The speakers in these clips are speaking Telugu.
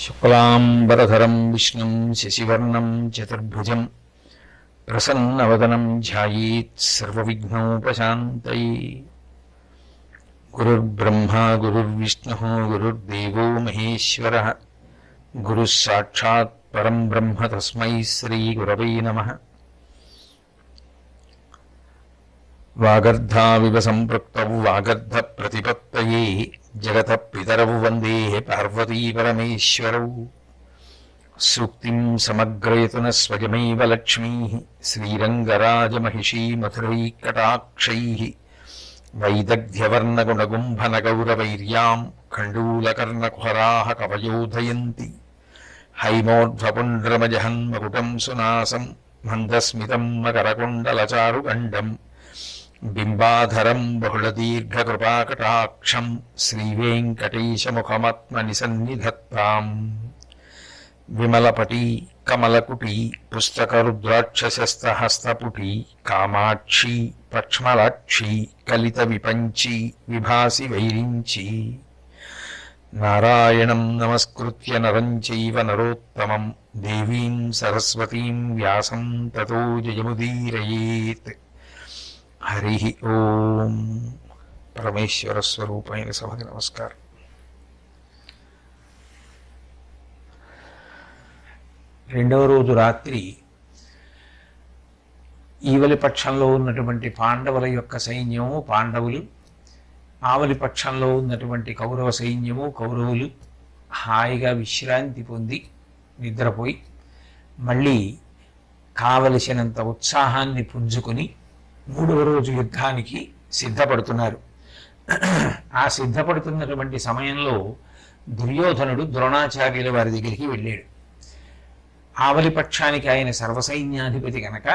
శుక్లాంబరధరం విష్ణుం శశివర్ణం చతుర్భుజం ప్రసన్నవదనం ధ్యాయేత్ సర్వవిఘ్నోపశాంతయే. గురుర్బ్రహ్మా గురుర్విష్ణుః గురుర్దేవో మహేశ్వరః గురుః సాక్షాత్ పరం బ్రహ్మ తస్మై శ్రీ గురవే నమః. వాగర్ధావివ సంపృక్తౌ వాగర్ధ ప్రతిపత్తయే జగతః పితరౌ వందే పార్వతీ పరమేశ్వరౌ. సూక్తిం సమగ్రయతున స్వయమేవ లక్ష్మీః శ్రీరంగరాజమహిషీ మధురైకటాక్షైః వైదగ్ధ్యవర్ణగుణగుంభనగౌరవైర్యాం ఖండూలకర్ణకుహరాः కవయోధయంతి. హైమోర్ధ్వపుండ్రమజహన్మకుటం సునాసం మందస్మితం మకరకుండలచారుగండం బింబాధరం బహుళదీర్ఘకృపాకటాక్షం శ్రీవేంకటేశముఖమాత్మనిసన్నిధత్తాం. విమలపటీ కమలకుటీ పుస్తకరుద్రాక్షసస్తహస్తపుటీ కామాక్షీ పక్ష్మలాక్షీ కలిత విపంచీ విభాసి వైరించీ. నారాయణం నమస్కృత్య నరం చైవ నరోత్తమం దేవీం సరస్వతీం వ్యాసం తతో జయముదీరయేత్. హరి ఓం. పరమేశ్వర స్వరూపమైన సభకి నమస్కారం. రెండవ రోజు రాత్రి ఈవలి పక్షంలో ఉన్నటువంటి పాండవుల యొక్క సైన్యము పాండవులు, ఆవలి పక్షంలో ఉన్నటువంటి కౌరవ సైన్యము కౌరవులు హాయిగా విశ్రాంతి పొంది నిద్రపోయి మళ్ళీ కావలసినంత ఉత్సాహాన్ని పుంజుకొని మూడవ రోజు యుద్ధానికి సిద్ధపడుతున్నారు. ఆ సిద్ధపడుతున్నటువంటి సమయంలో దుర్యోధనుడు ద్రోణాచార్యుల వారి దగ్గరికి వెళ్ళాడు. ఆవలి పక్షానికి ఆయన సర్వసైన్యాధిపతి కనుక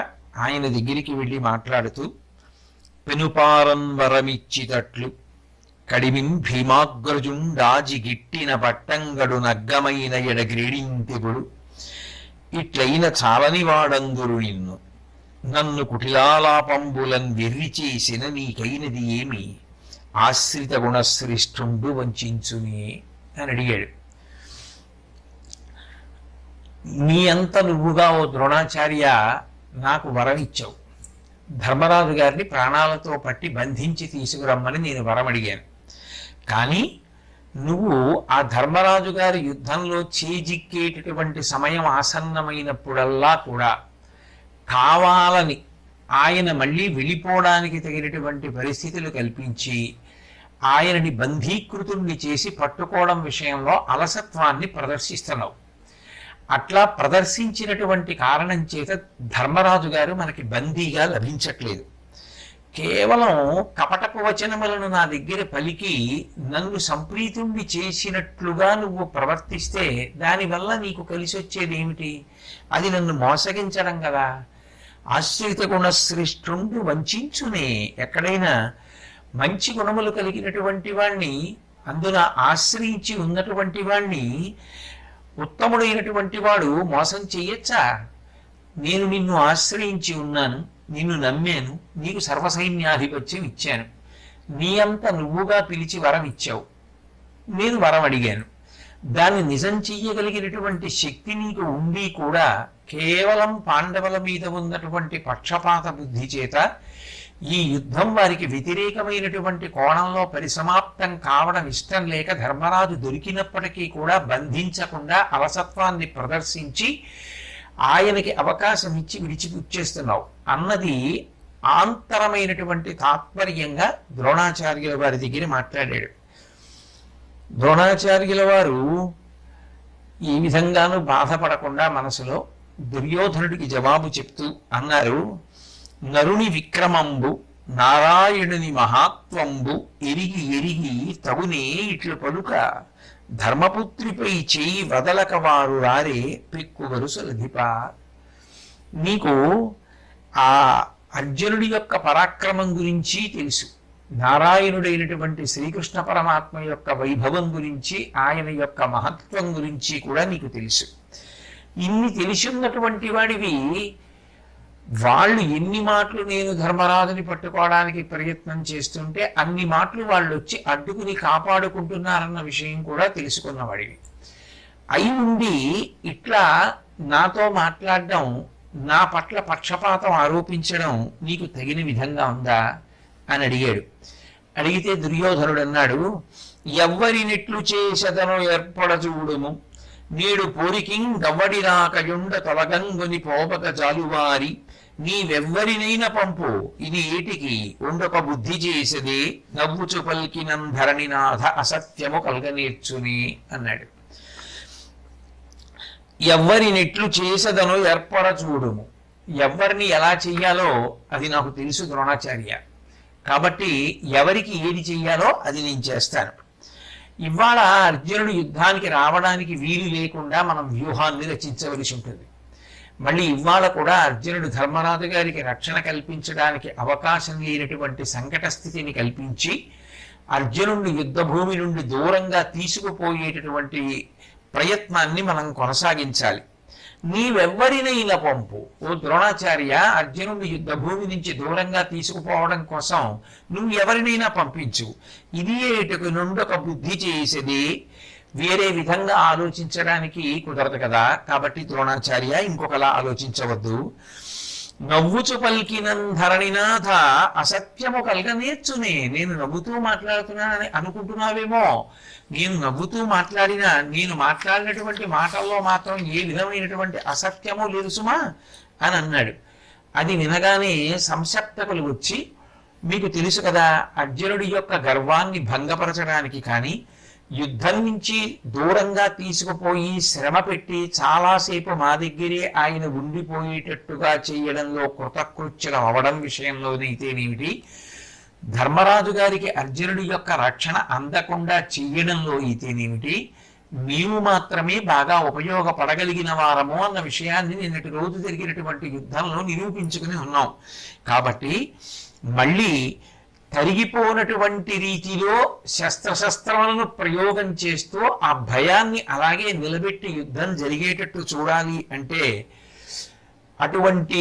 ఆయన దగ్గరికి వెళ్ళి మాట్లాడుతూ, పెనుపారన్ వరమిచ్చితట్లు కడిమిం భీమాగ్రజుండాజి గిట్టిన పట్టంగడు నగ్గమైన ఎడగ్రీడింతిపుడు ఇట్లైన చాలని వాడందురు నిన్ను నన్ను కుటిలాలాపంబులన్ వెర్రి చేసిన నీకైనది ఏమి ఆశ్రిత గుణశ్రేష్ఠుండు వంచునే అని అడిగాడు. నీ అంత నువ్వుగా ఓ ద్రోణాచార్య నాకు వరం ఇచ్చావు. ధర్మరాజు గారిని ప్రాణాలతో పట్టి బంధించి తీసుకురమ్మని నేను వరం అడిగాను. కానీ నువ్వు ఆ ధర్మరాజు గారి యుద్ధంలో చేజిక్కేటటువంటి సమయం ఆసన్నమైనప్పుడల్లా కూడా కావాలని ఆయన మళ్ళీ వెళ్ళిపోవడానికి తగినటువంటి పరిస్థితులు కల్పించి ఆయనని బంధీకృతుణ్ణి చేసి పట్టుకోవడం విషయంలో అలసత్వాన్ని ప్రదర్శిస్తున్నావు. అట్లా ప్రదర్శించినటువంటి కారణం చేత ధర్మరాజు గారు మనకి బందీగా లభించట్లేదు. కేవలం కపటపు వచనములను నా దగ్గర పలికి నన్ను సంప్రీతుణ్ణి చేసినట్లుగా నువ్వు ప్రవర్తిస్తే దానివల్ల నీకు కలిసి వచ్చేది ఏమిటి? అది నన్ను మోసగించడం కదా. ఆశ్రిత గుణశ్రేష్ఠుండు వంచునే. ఎక్కడైనా మంచి గుణములు కలిగినటువంటి వాణ్ణి, అందున ఆశ్రయించి ఉన్నటువంటి వాణ్ణి, ఉత్తముడైనటువంటి వాడు మోసం చెయ్యొచ్చా? నేను నిన్ను ఆశ్రయించి ఉన్నాను, నిన్ను నమ్మాను, నీకు సర్వసైన్యాధిపత్యం ఇచ్చాను, నీ అంత నువ్వుగా పిలిచి వరం ఇచ్చావు, నేను వరం అడిగాను. దాన్ని నిజం చెయ్యగలిగినటువంటి శక్తి నీకు ఉండి కూడా కేవలం పాండవుల మీద ఉన్నటువంటి పక్షపాత బుద్ధి చేత ఈ యుద్ధం వారికి వ్యతిరేకమైనటువంటి కోణంలో పరిసమాప్తం కావడం ఇష్టం లేక ధర్మరాజు దొరికినప్పటికీ కూడా బంధించకుండా అలసత్వాన్ని ప్రదర్శించి ఆయనకి అవకాశం ఇచ్చి విడిచిపుచ్చేస్తున్నావు అన్నది ఆంతరమైనటువంటి తాత్పర్యంగా ద్రోణాచార్యుల వారి దగ్గర మాట్లాడాడు. ద్రోణాచార్యుల వారు ఈ విధంగానూ బాధపడకుండా మనసులో దుర్యోధనుడికి జవాబు చెప్తూ అన్నారు, నరుని విక్రమంబు నారాయణుని మహాత్వంబు ఎరిగి ఎరిగి తగునే ఇట్లు పలుక ధర్మపుత్రిపై చేయి వదలక వారు రారే పెక్కు వరుసలధిప. నీకు ఆ అర్జునుడి యొక్క పరాక్రమం గురించి తెలుసు, నారాయణుడైనటువంటి శ్రీకృష్ణ పరమాత్మ యొక్క వైభవం గురించి, ఆయన యొక్క మహత్వం గురించి కూడా నీకు తెలుసు. ఇన్ని తెలిసిన్నటువంటి వాడివి వాళ్ళు ఎన్ని మాటలు నేను ధర్మరాజుని పట్టుకోవడానికి ప్రయత్నం చేస్తుంటే అన్ని మాటలు వాళ్ళు వచ్చి అడ్డుకుని కాపాడుకుంటున్నారన్న విషయం కూడా తెలుసుకున్నవాడివి. అయి ఉండి ఇట్లా నాతో మాట్లాడడం, నా పట్ల పక్షపాతం ఆరోపించడం నీకు తగిన విధంగా ఉందా అని అడిగాడు. అడిగితే దుర్యోధనుడు అన్నాడు, ఎవ్వరినిట్లు చేసదను ఏర్పడచూడుము, నేడు పోరికిం గవ్వడిరాకయుండ తొలగంగుని పోపక జాలువారి, నీవెవ్వరినైనా పంపు ఇది ఏటికి ఉండొక బుద్ధి చేసదే, నవ్వుచు పల్కినంధరణినాథ అసత్యము కలగనేర్చుని అన్నాడు. ఎవ్వరినెట్లు చేసదను ఏర్పడ చూడుము, ఎవరిని ఎలా చెయ్యాలో అది నాకు తెలుసు ద్రోణాచార్య, కాబట్టి ఎవరికి ఏది చెయ్యాలో అది నేను చేస్తాను. ఇవాళ అర్జునుడు యుద్ధానికి రావడానికి వీలు లేకుండా మనం వ్యూహాన్ని రచించవలసి ఉంటుంది. మళ్ళీ ఇవాళ కూడా అర్జునుడు ధర్మరాజు గారికి రక్షణ కల్పించడానికి అవకాశం లేనటువంటి సంకట స్థితిని కల్పించి అర్జునుడిని యుద్ధభూమి నుండి దూరంగా తీసుకుపోయేటటువంటి ప్రయత్నాన్ని మనం కొనసాగించాలి. నీవెవ్వరినైనా పంపు, ఓ ద్రోణాచార్య, అర్జునుడిని యుద్ధభూమి నుంచి దూరంగా తీసుకుపోవడం కోసం నువ్వు ఎవరినైనా పంపించు, ఇది ఏటుకు నుండొక బుద్ధి చేసేది, వేరే విధంగా ఆలోచించడానికి కుదరదు కదా, కాబట్టి ద్రోణాచార్య ఇంకొకలా ఆలోచించవద్దు. నవ్వుచు పల్కినంధరణినాథ అసత్యము కలగనేర్చునే, నేను నవ్వుతూ మాట్లాడుతున్నానని అనుకుంటున్నావేమో, నేను నవ్వుతూ మాట్లాడినా నేను మాట్లాడినటువంటి మాటల్లో మాత్రం ఏ విధమైనటువంటి అసత్యము లేదు సుమా అని అన్నాడు. అది వినగానే సంశప్తకులు వచ్చి, మీకు తెలుసు కదా, అర్జునుడి యొక్క గర్వాన్ని భంగపరచడానికి కానీ యుద్ధం నుంచి దూరంగా తీసుకుపోయి శ్రమ పెట్టి చాలాసేపు మా దగ్గరే ఆయన ఉండిపోయేటట్టుగా చేయడంలో కృతకృత్యులం అవడం విషయంలోనైతేనేమిటి, ధర్మరాజు గారికి అర్జునుడి యొక్క రక్షణ అందకుండా చెయ్యడంలో అయితేనేమిటి, మేము మాత్రమే బాగా ఉపయోగపడగలిగిన వారము అన్న విషయాన్ని నిన్నటి రోజు జరిగినటువంటి యుద్ధంలో నిరూపించుకుని ఉన్నాం. కాబట్టి మళ్ళీ తరిగిపోనటువంటి రీతిలో శస్త్రశస్త్రాలను ప్రయోగం చేస్తూ ఆ భయాన్ని అలాగే నిలబెట్టి యుద్ధం జరిగేటట్టు చూడాలి అంటే, అటువంటి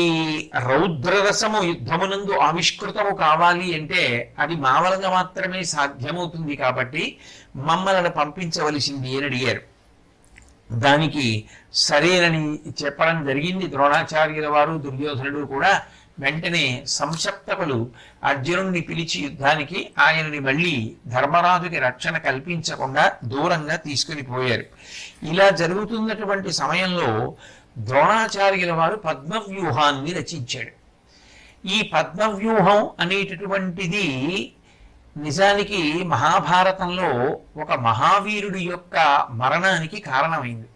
రౌద్రరసము యుద్ధమునందు ఆవిష్కృతము కావాలి అంటే అది మా వలన మాత్రమే సాధ్యమవుతుంది, కాబట్టి మమ్మల్ని పంపించవలసింది అని అడిగారు. దానికి సరేనని చెప్పడం జరిగింది ద్రోణాచార్యుల వారు, దుర్యోధనుడు కూడా. వెంటనే సంశప్తకులు అర్జునుడిని పిలిచి యుద్ధానికి ఆయనని మళ్ళీ ధర్మరాజుకి రక్షణ కల్పించకుండా దూరంగా తీసుకుని పోయారు. ఇలా జరుగుతున్నటువంటి సమయంలో ద్రోణాచార్యుల వారు పద్మవ్యూహాన్ని రచించాడు. ఈ పద్మవ్యూహం అనేటటువంటిది నిజానికి మహాభారతంలో ఒక మహావీరుడి యొక్క మరణానికి కారణమైంది.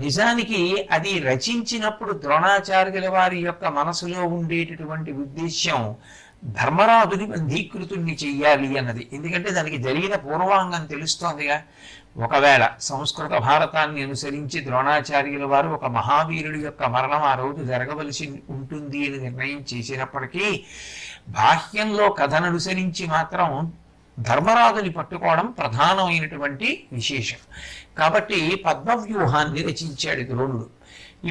నిజానికి అది రచించినప్పుడు ద్రోణాచార్యుల వారి యొక్క మనసులో ఉండేటటువంటి ఉద్దేశ్యం ధర్మరాజుని బంధీకృతుణ్ణి చెయ్యాలి అన్నది. ఎందుకంటే దానికి జరిగిన పూర్వాంగం తెలుస్తోందిగా. ఒకవేళ సంస్కృత భారతాన్ని అనుసరించి ద్రోణాచార్యుల వారు ఒక మహావీరుడి యొక్క మరణం ఆ రోజు జరగవలసి ఉంటుంది అని నిర్ణయం చేసినప్పటికీ బాహ్యంలో కథను అనుసరించి మాత్రం ధర్మరాజుని పట్టుకోవడం ప్రధానమైనటువంటి విశేషం. కాబట్టి పద్మవ్యూహాన్ని రచించాడు ద్రోణుడు.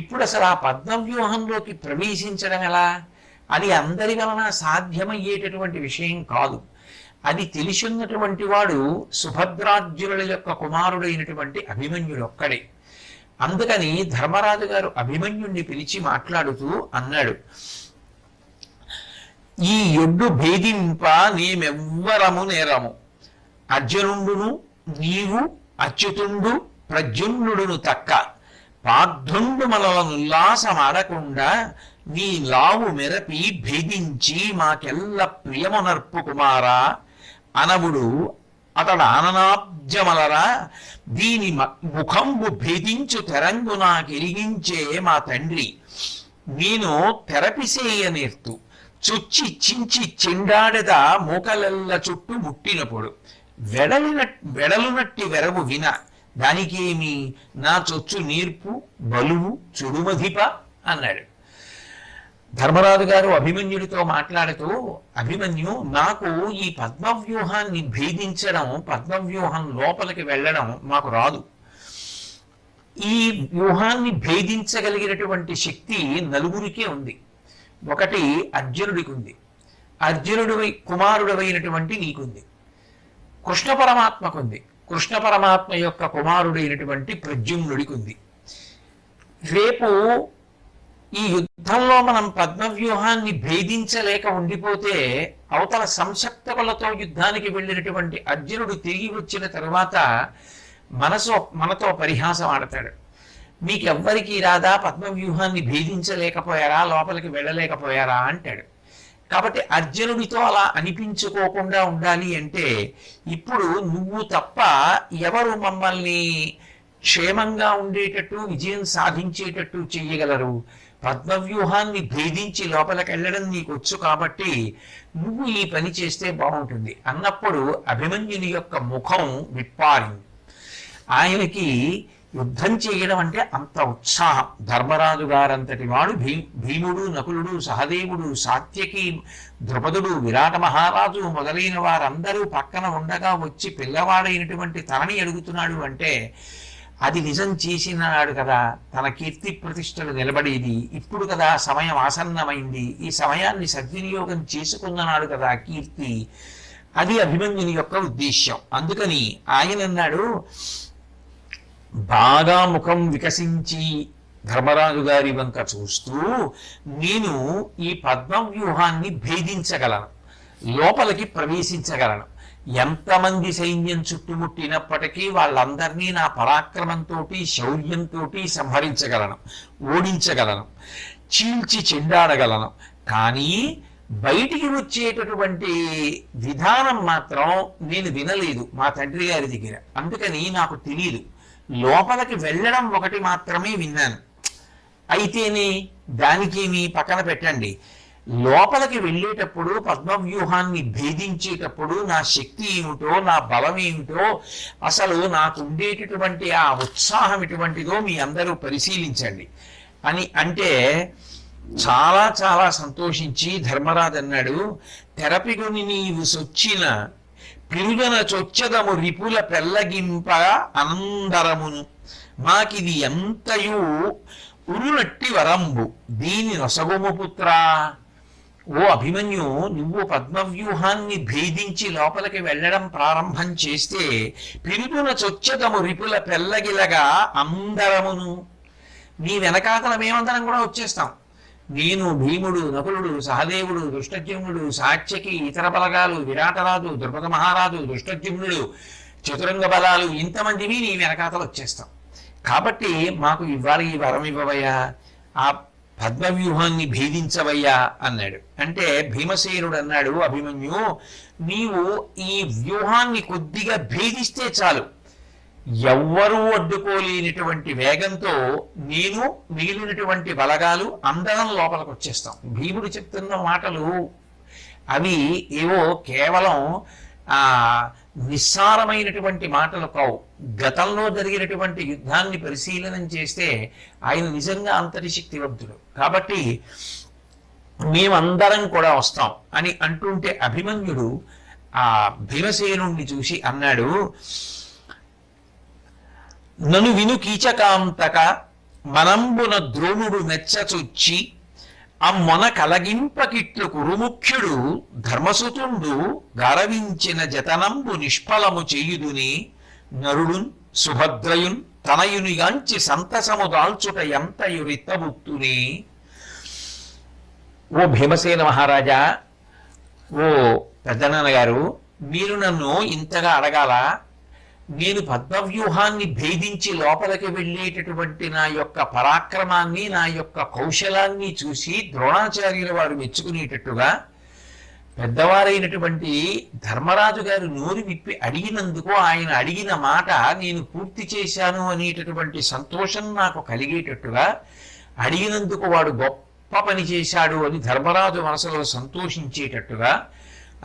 ఇప్పుడు అసలు ఆ పద్మవ్యూహంలోకి ప్రవేశించడం ఎలా? అది అందరి వలన సాధ్యమయ్యేటటువంటి విషయం కాదు. అది తెలిసిన్నటువంటి వాడు సుభద్రార్జునుల యొక్క కుమారుడైనటువంటి అభిమన్యుడు ఒక్కడే. అందుకని ధర్మరాజు గారు అభిమన్యుణ్ణి పిలిచి మాట్లాడుతూ అన్నాడు, ఈ యొడ్డు భేదింప నేమెవ్వరము నేరము, అర్జునుండును నీవు అచ్యుతుండు ప్రద్యుమ్నుడును తక్క, పార్థుండు మనలనుల్లాసమాడకుండా నీ లావు మెరపి భేదించి మాకెల్ల ప్రియమునర్పు కుమారా అనవుడు అతడు ఆననాబ్జమలరా, దీని ముఖంబు భేదించు తెరంగు నాకెరిగించే మా తండ్రి, నేను తెరపిసేయ నేర్తు చొచ్చి చించి చెండాడెద మూకలెల్ల చుట్టూ ముట్టినప్పుడు, వెడలునట్టి వెరవు విన దానికేమి నా చొచ్చు నేర్పు బలువు చుడుమధిప అన్నాడు. ధర్మరాజు గారు అభిమన్యుడితో మాట్లాడుతూ, అభిమన్యు, నాకు ఈ పద్మవ్యూహాన్ని భేదించడం, పద్మవ్యూహం లోపలికి వెళ్ళడం మాకు రాదు. ఈ వ్యూహాన్ని భేదించగలిగినటువంటి శక్తి నలుగురికే ఉంది. ఒకటి అర్జునుడికి ఉంది, అర్జునుడి కుమారుడమైనటువంటి నీకుంది, కృష్ణ పరమాత్మకుంది, కృష్ణ పరమాత్మ యొక్క కుమారుడైనటువంటి ప్రద్యుమ్నుడికి ఉంది. రేపు ఈ యుద్ధంలో మనం పద్మవ్యూహాన్ని భేదించలేక ఉండిపోతే అవతల సంశప్తకులతో యుద్ధానికి వెళ్ళినటువంటి అర్జునుడు తిరిగి వచ్చిన తరువాత మనతో పరిహాసం ఆడతాడు. మీకెవ్వరికీ రాదా, పద్మవ్యూహాన్ని భేదించలేకపోయారా, లోపలికి వెళ్ళలేకపోయారా అంటాడు. కాబట్టి అర్జునుడితో అలా అనిపించుకోకుండా ఉండాలి అంటే ఇప్పుడు నువ్వు తప్ప ఎవరు మమ్మల్ని క్షేమంగా ఉండేటట్టు విజయం సాధించేటట్టు చెయ్యగలరు? పద్మవ్యూహాన్ని భేదించి లోపలికి వెళ్ళడం నీకు వచ్చు కాబట్టి నువ్వు ఈ పని చేస్తే బాగుంటుంది అన్నప్పుడు అభిమన్యుని యొక్క ముఖం విప్పారింది. ఆయనకి యుద్ధం చేయడం అంటే అంత ఉత్సాహం. ధర్మరాజు గారంతటి వాడు భీముడు, నకులుడు, సహదేవుడు, సాత్యకి, ద్రుపదుడు, విరాట మహారాజు మొదలైన వారందరూ పక్కన ఉండగా వచ్చి పిల్లవాడైనటువంటి తనని అడుగుతున్నాడు అంటే అది నిజం చేసినాడు కదా, తన కీర్తి ప్రతిష్టలు నిలబడేది. ఇప్పుడు కదా సమయం ఆసన్నమైంది, ఈ సమయాన్ని సద్వినియోగం చేసుకున్నాడు కదా కీర్తి. అది అభిమన్యుని యొక్క ఉద్దేశ్యం. అందుకని ఆయన అన్నాడు, బాగా ముఖం వికసించి ధర్మరాజు గారి వంక చూస్తూ, నేను ఈ పద్మవ్యూహాన్ని భేదించగలను, లోపలికి ప్రవేశించగలను. ఎంతమంది సైన్యం చుట్టుముట్టినప్పటికీ వాళ్ళందరినీ నా పరాక్రమంతో, శౌర్యంతో సంహరించగలను, ఓడించగలను, చీల్చి చెండాడగలను. కానీ బయటికి వచ్చేటటువంటి విధానం మాత్రం నేను వినలేదు మా తండ్రి గారి దగ్గర, అందుకని నాకు తెలియదు. లోపలికి వెళ్ళడం ఒకటి మాత్రమే విన్నాను. అయితేనే దానికేమి పక్కన పెట్టండి. లోపలికి వెళ్ళేటప్పుడు పద్మవ్యూహాన్ని భేదించేటప్పుడు నా శక్తి ఏమిటో, నా బలం ఏమిటో, అసలు నాకు ఉండేటటువంటి ఆ ఉత్సాహం ఎటువంటిదో మీ అందరూ పరిశీలించండి అని అంటే చాలా చాలా సంతోషించి ధర్మరాజు అన్నాడు, తెరపిగుని నీవు సొచ్చిన పిలుగన చొచ్చదము రిపుల పెల్లగింప అనందరమును మాకిది ఎంతయు ఉరునట్టి వరంబు దీని నొసగుము పుత్రా. ఓ అభిమన్యు, నువ్వు పద్మవ్యూహాన్ని భేదించి లోపలికి వెళ్ళడం ప్రారంభం చేస్తే పిలుపున చొచ్చదము రిపుల పెల్లగిలగా అందరమును నీ వెనకాతల మేమందరం కూడా వచ్చేస్తాం. నేను, భీముడు, నకులుడు, సహదేవుడు, దృష్టజ్యుమ్నుడు, సాత్యకి, ఇతర బలగాలు, విరాటరాజు, ద్రుపద మహారాజు, దృష్టజ్యుమ్నుడు, చతురంగ బలాలు, ఇంతమందివి నీ వెనకాతలు వచ్చేస్తాం. కాబట్టి మాకు ఇవ్వాలి, ఈ వరం ఇవ్వవయ్యా, ఆ పద్మవ్యూహాన్ని భేదించవయ్యా అన్నాడు. అంటే భీమసేనుడు అన్నాడు, అభిమన్యు, నీవు ఈ వ్యూహాన్ని కొద్దిగా భేదిస్తే చాలు, ఎవ్వరూ అడ్డుకోలేనటువంటి వేగంతో నేను, మిగిలినటువంటి బలగాలు అందరం లోపలికి వచ్చేస్తాం. భీముడు చెప్తున్న మాటలు అవి ఏవో కేవలం నిస్సారమైనటువంటి మాటలు కావు. గతంలో జరిగినటువంటి యుద్ధాన్ని పరిశీలనం చేస్తే ఆయన నిజంగా అంతటి శక్తివంతుడు. కాబట్టి మేమందరం కూడా వస్తాం అని అంటుంటే అభిమన్యుడు ఆ భీమసేనుణ్ణి చూసి అన్నాడు, నను విను కీచకాంతక మనంబున ద్రోణుడు మెచ్చచొచ్చి అమ్మొన కలగింపకిట్లు కురుముఖ్యుడు ధర్మసుతుండు గరవించిన జతనంబు నిష్ఫలము చేయుదుని నరుడున్ సుభద్రయున్ తనయునిగాంచి సంతసము దాల్చుట ఎంతయు రిత్తబుక్తుని. ఓ భీమసేన మహారాజా, ఓ పెద్దనాన్నగారు, మీరు నన్ను ఇంతగా అడగాల? నేను పద్మవ్యూహాన్ని భేదించి లోపలికి వెళ్ళేటటువంటి నా యొక్క పరాక్రమాన్ని, నా యొక్క కౌశలాన్ని చూసి ద్రోణాచార్యుల వారు మెచ్చుకునేటట్టుగా పెద్దవారైనటువంటి ధర్మరాజు గారు నోరు విప్పి అడిగినందుకు, ఆయన అడిగిన మాట నేను పూర్తి చేశాను అనేటటువంటి సంతోషం నాకు కలిగేటట్టుగా, అడిగినందుకు వాడు గొప్ప పని చేశాడు అని ధర్మరాజు మనసులో సంతోషించేటట్టుగా,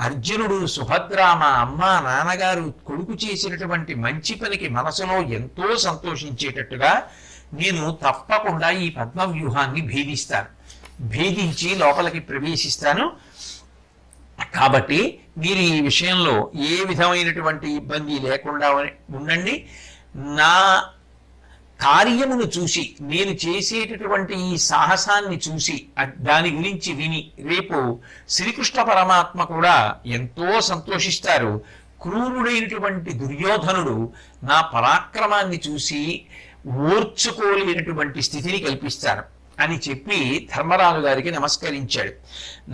అర్జునుడు, సుభద్ర, మా అమ్మ నాన్నగారు కొడుకు చేసినటువంటి మంచి పనికి మనసులో ఎంతో సంతోషించేటట్టుగా నేను తప్పకుండా ఈ పద్మవ్యూహాన్ని భేదిస్తాను, భేదించి లోపలికి ప్రవేశిస్తాను. కాబట్టి మీరు ఈ విషయంలో ఏ విధమైనటువంటి ఇబ్బంది లేకుండా ఉండండి. నా కార్యమును చూసి, నేను చేసేటటువంటి ఈ సాహసాన్ని చూసి, దాని గురించి విని రేపు శ్రీకృష్ణ పరమాత్మ కూడా ఎంతో సంతోషిస్తారు. క్రూరుడైనటువంటి దుర్యోధనుడు నా పరాక్రమాన్ని చూసి ఓర్చుకోలేనటువంటి స్థితిని కల్పిస్తాను అని చెప్పి ధర్మరాజు గారికి నమస్కరించాడు.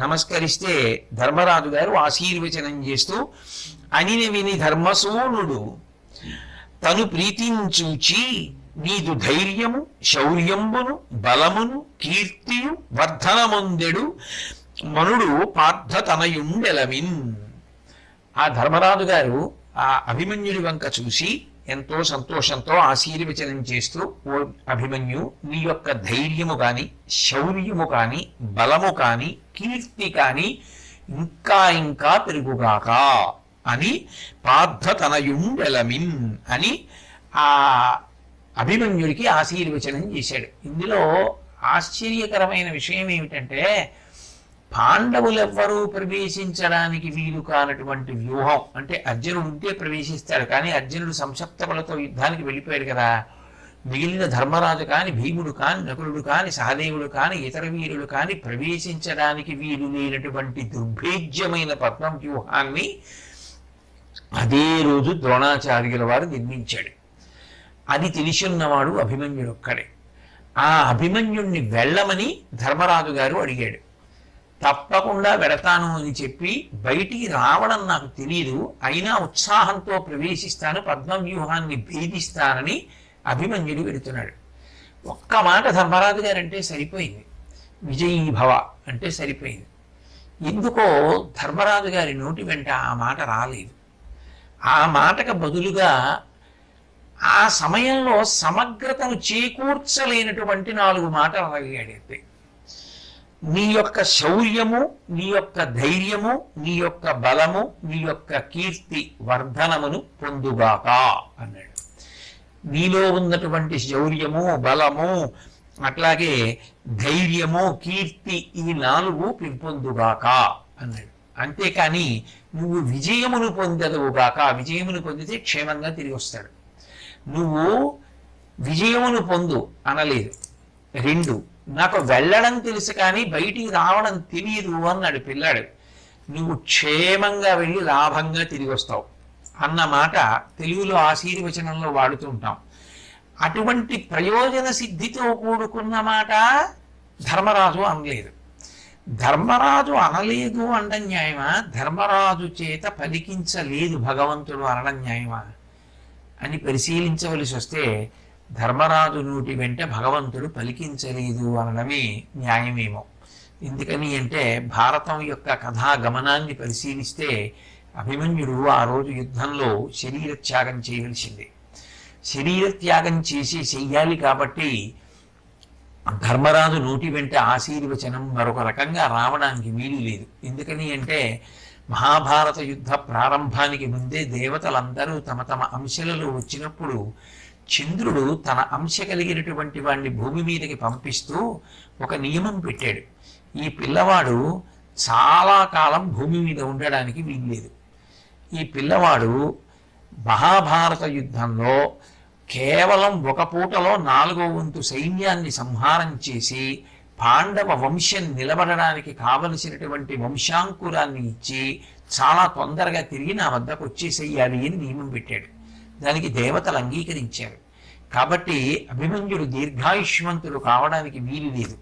నమస్కరిస్తే ధర్మరాజు గారు ఆశీర్వచనం చేస్తూ, అనిని విని ధర్మసూనుడు తను ప్రీతించూచి నీదు ధైర్యము శౌర్యంబును బలమును కీర్తియు వర్ధనముందెడు మనుడు పార్థతనయుండెలమిన్. ఆ ధర్మరాజు గారు ఆ అభిమన్యుడి వంక చూసి ఎంతో సంతోషంతో ఆశీర్వచనం చేస్తూ, ఓ అభిమన్యు, నీ యొక్క ధైర్యము కాని శౌర్యము కాని బలము కాని కీర్తి కాని ఇంకా ఇంకా పెరుగుగాక అని పార్థతనయుండెలమిన్ అని ఆ అభిమన్యుడికి ఆశీర్వచనం చేశాడు. ఇందులో ఆశ్చర్యకరమైన విషయం ఏమిటంటే, పాండవులెవ్వరూ ప్రవేశించడానికి వీలు కానటువంటి వ్యూహం, అంటే అర్జునుడు ఉంటే ప్రవేశిస్తాడు, కానీ అర్జునుడు సంసప్తములతో యుద్ధానికి వెళ్ళిపోయాడు కదా. మిగిలిన ధర్మరాజు కాని భీముడు కాని నకులుడు కాని సహదేవుడు కాని ఇతర వీరులు కాని ప్రవేశించడానికి వీలు లేనటువంటి దుర్భేద్యమైన పద్మం వ్యూహాన్ని అదే రోజు ద్రోణాచార్యుల వారు నిర్మించాడు. అది తెలిసిన్నవాడు అభిమన్యుడు ఒక్కడే. ఆ అభిమన్యుణ్ణి వెళ్ళమని ధర్మరాజు గారు అడిగాడు. తప్పకుండా వెడతాను అని చెప్పి, బయటికి రావడం నాకు తెలియదు, అయినా ఉత్సాహంతో ప్రవేశిస్తాను, పద్మవ్యూహాన్ని భేదిస్తానని అభిమన్యుడు వెడుతున్నాడు. ఒక్క మాట ధర్మరాజు గారంటే సరిపోయింది, విజయీ భవ అంటే సరిపోయింది. ఎందుకో ధర్మరాజు గారి నోటి వెంట ఆ మాట రాలేదు. ఆ మాటకు బదులుగా ఆ సమయంలో సమగ్రతను చేకూర్చలేనటువంటి 4 మాటలు అడిగాడు. నీ యొక్క శౌర్యము, నీ యొక్క ధైర్యము, నీ యొక్క బలము, నీ యొక్క కీర్తి వర్ధనమును పొందుగాక అన్నాడు. నీలో ఉన్నటువంటి శౌర్యము, బలము, అట్లాగే ధైర్యము, కీర్తి, ఈ 4 పెంపొందుగాక అన్నాడు. అంతేకాని నువ్వు విజయమును పొందదువుగాక, విజయమును పొందితే క్షేమంగా తిరిగి వస్తాడు, నువ్వు విజయమును పొందు అనలేదు. 2, నాకు వెళ్ళడం తెలుసు కానీ బయటికి రావడం తెలియదు అన్నాడు పిల్లాడు. నువ్వు క్షేమంగా వెళ్ళి లాభంగా తిరిగి వస్తావు అన్న మాట తెలుగులో ఆశీర్వచనంలో వాడుతుంటాం. అటువంటి ప్రయోజన సిద్ధితో కూడుకున్న మాట ధర్మరాజు అనలేదు. ధర్మరాజు అనలేదు అనడం న్యాయమా, ధర్మరాజు చేత పలికించలేదు భగవంతుడు అనడం న్యాయమా అని పరిశీలించవలసి వస్తే, ధర్మరాజు నోటి వెంట భగవంతుడు పలికించలేదు అనడమే న్యాయమేమో. ఎందుకని అంటే, భారతం యొక్క కథా గమనాన్ని పరిశీలిస్తే అభిమన్యుడు ఆ రోజు యుద్ధంలో శరీర త్యాగం చేయవలసిందే. శరీర త్యాగం చెయ్యాలి కాబట్టి ధర్మరాజు నోటి వెంట ఆశీర్వచనం మరొక రకంగా రావడానికి వీలు లేదు. ఎందుకని అంటే, మహాభారత యుద్ధ ప్రారంభానికి ముందే దేవతలందరూ తమ తమ అంశలలో వచ్చినప్పుడు చంద్రుడు తన అంశ కలిగినటువంటి వాడిని భూమి మీదకి పంపిస్తూ ఒక నియమం పెట్టాడు. ఈ పిల్లవాడు చాలా కాలం భూమి మీద ఉండడానికి వీల్లేదు. ఈ పిల్లవాడు మహాభారత యుద్ధంలో కేవలం ఒక పూటలో 4వ వంతు సైన్యాన్ని సంహారం చేసి పాండవ వంశం నిలబడడానికి కావలసినటువంటి వంశాంకురాన్ని ఇచ్చి చాలా తొందరగా తిరిగి నా వద్దకు వచ్చేసేయాలి అని నియమం పెట్టాడు. దానికి దేవతలు అంగీకరించారు. కాబట్టి అభిమన్యుడు దీర్ఘాయుష్మంతుడు కావడానికి వీలు లేదు.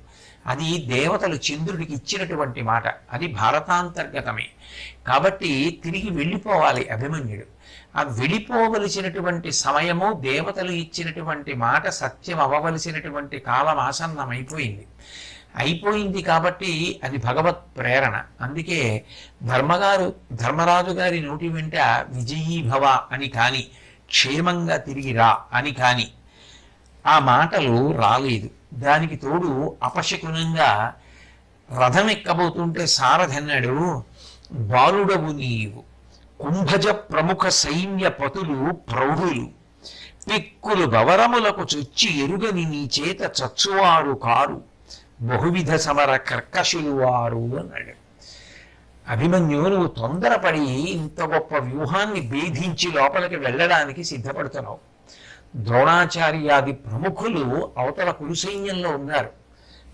అది దేవతలు చంద్రుడికి ఇచ్చినటువంటి మాట, అది భారతాంతర్గతమే. కాబట్టి తిరిగి వెళ్ళిపోవాలి అభిమన్యుడు. ఆ వెళ్ళిపోవలసినటువంటి సమయము, దేవతలు ఇచ్చినటువంటి మాట సత్యం అవ్వవలసినటువంటి కాలం ఆసన్నమైపోయింది. అయిపోయింది కాబట్టి అది భగవత్ ప్రేరణ. అందుకే ధర్మరాజు గారి నోటి వెంట విజయీ భవ అని కాని, క్షేమంగా తిరిగి రా అని కాని ఆ మాటలు రాలేదు. దానికి తోడు అపశకునంగా రథం ఎక్కబోతుంటే సారథన్నాడు, బాలుడవు నీవు, కుంభజ ప్రముఖ సైన్య పతులు ప్రౌఢులు, పిక్కులు గవరములకు చొచ్చి ఎరుగని నీ చేత చచ్చువారు కారు, బహువిధ సమర కర్కశులు వారు అన్నాడు. అభిమన్యు, నువ్వు తొందరపడి ఇంత గొప్ప వ్యూహాన్ని భేదించి లోపలికి వెళ్ళడానికి సిద్ధపడుతున్నావు. ద్రోణాచార్యాది ప్రముఖులు అవతల కురు సైన్యంలో ఉన్నారు.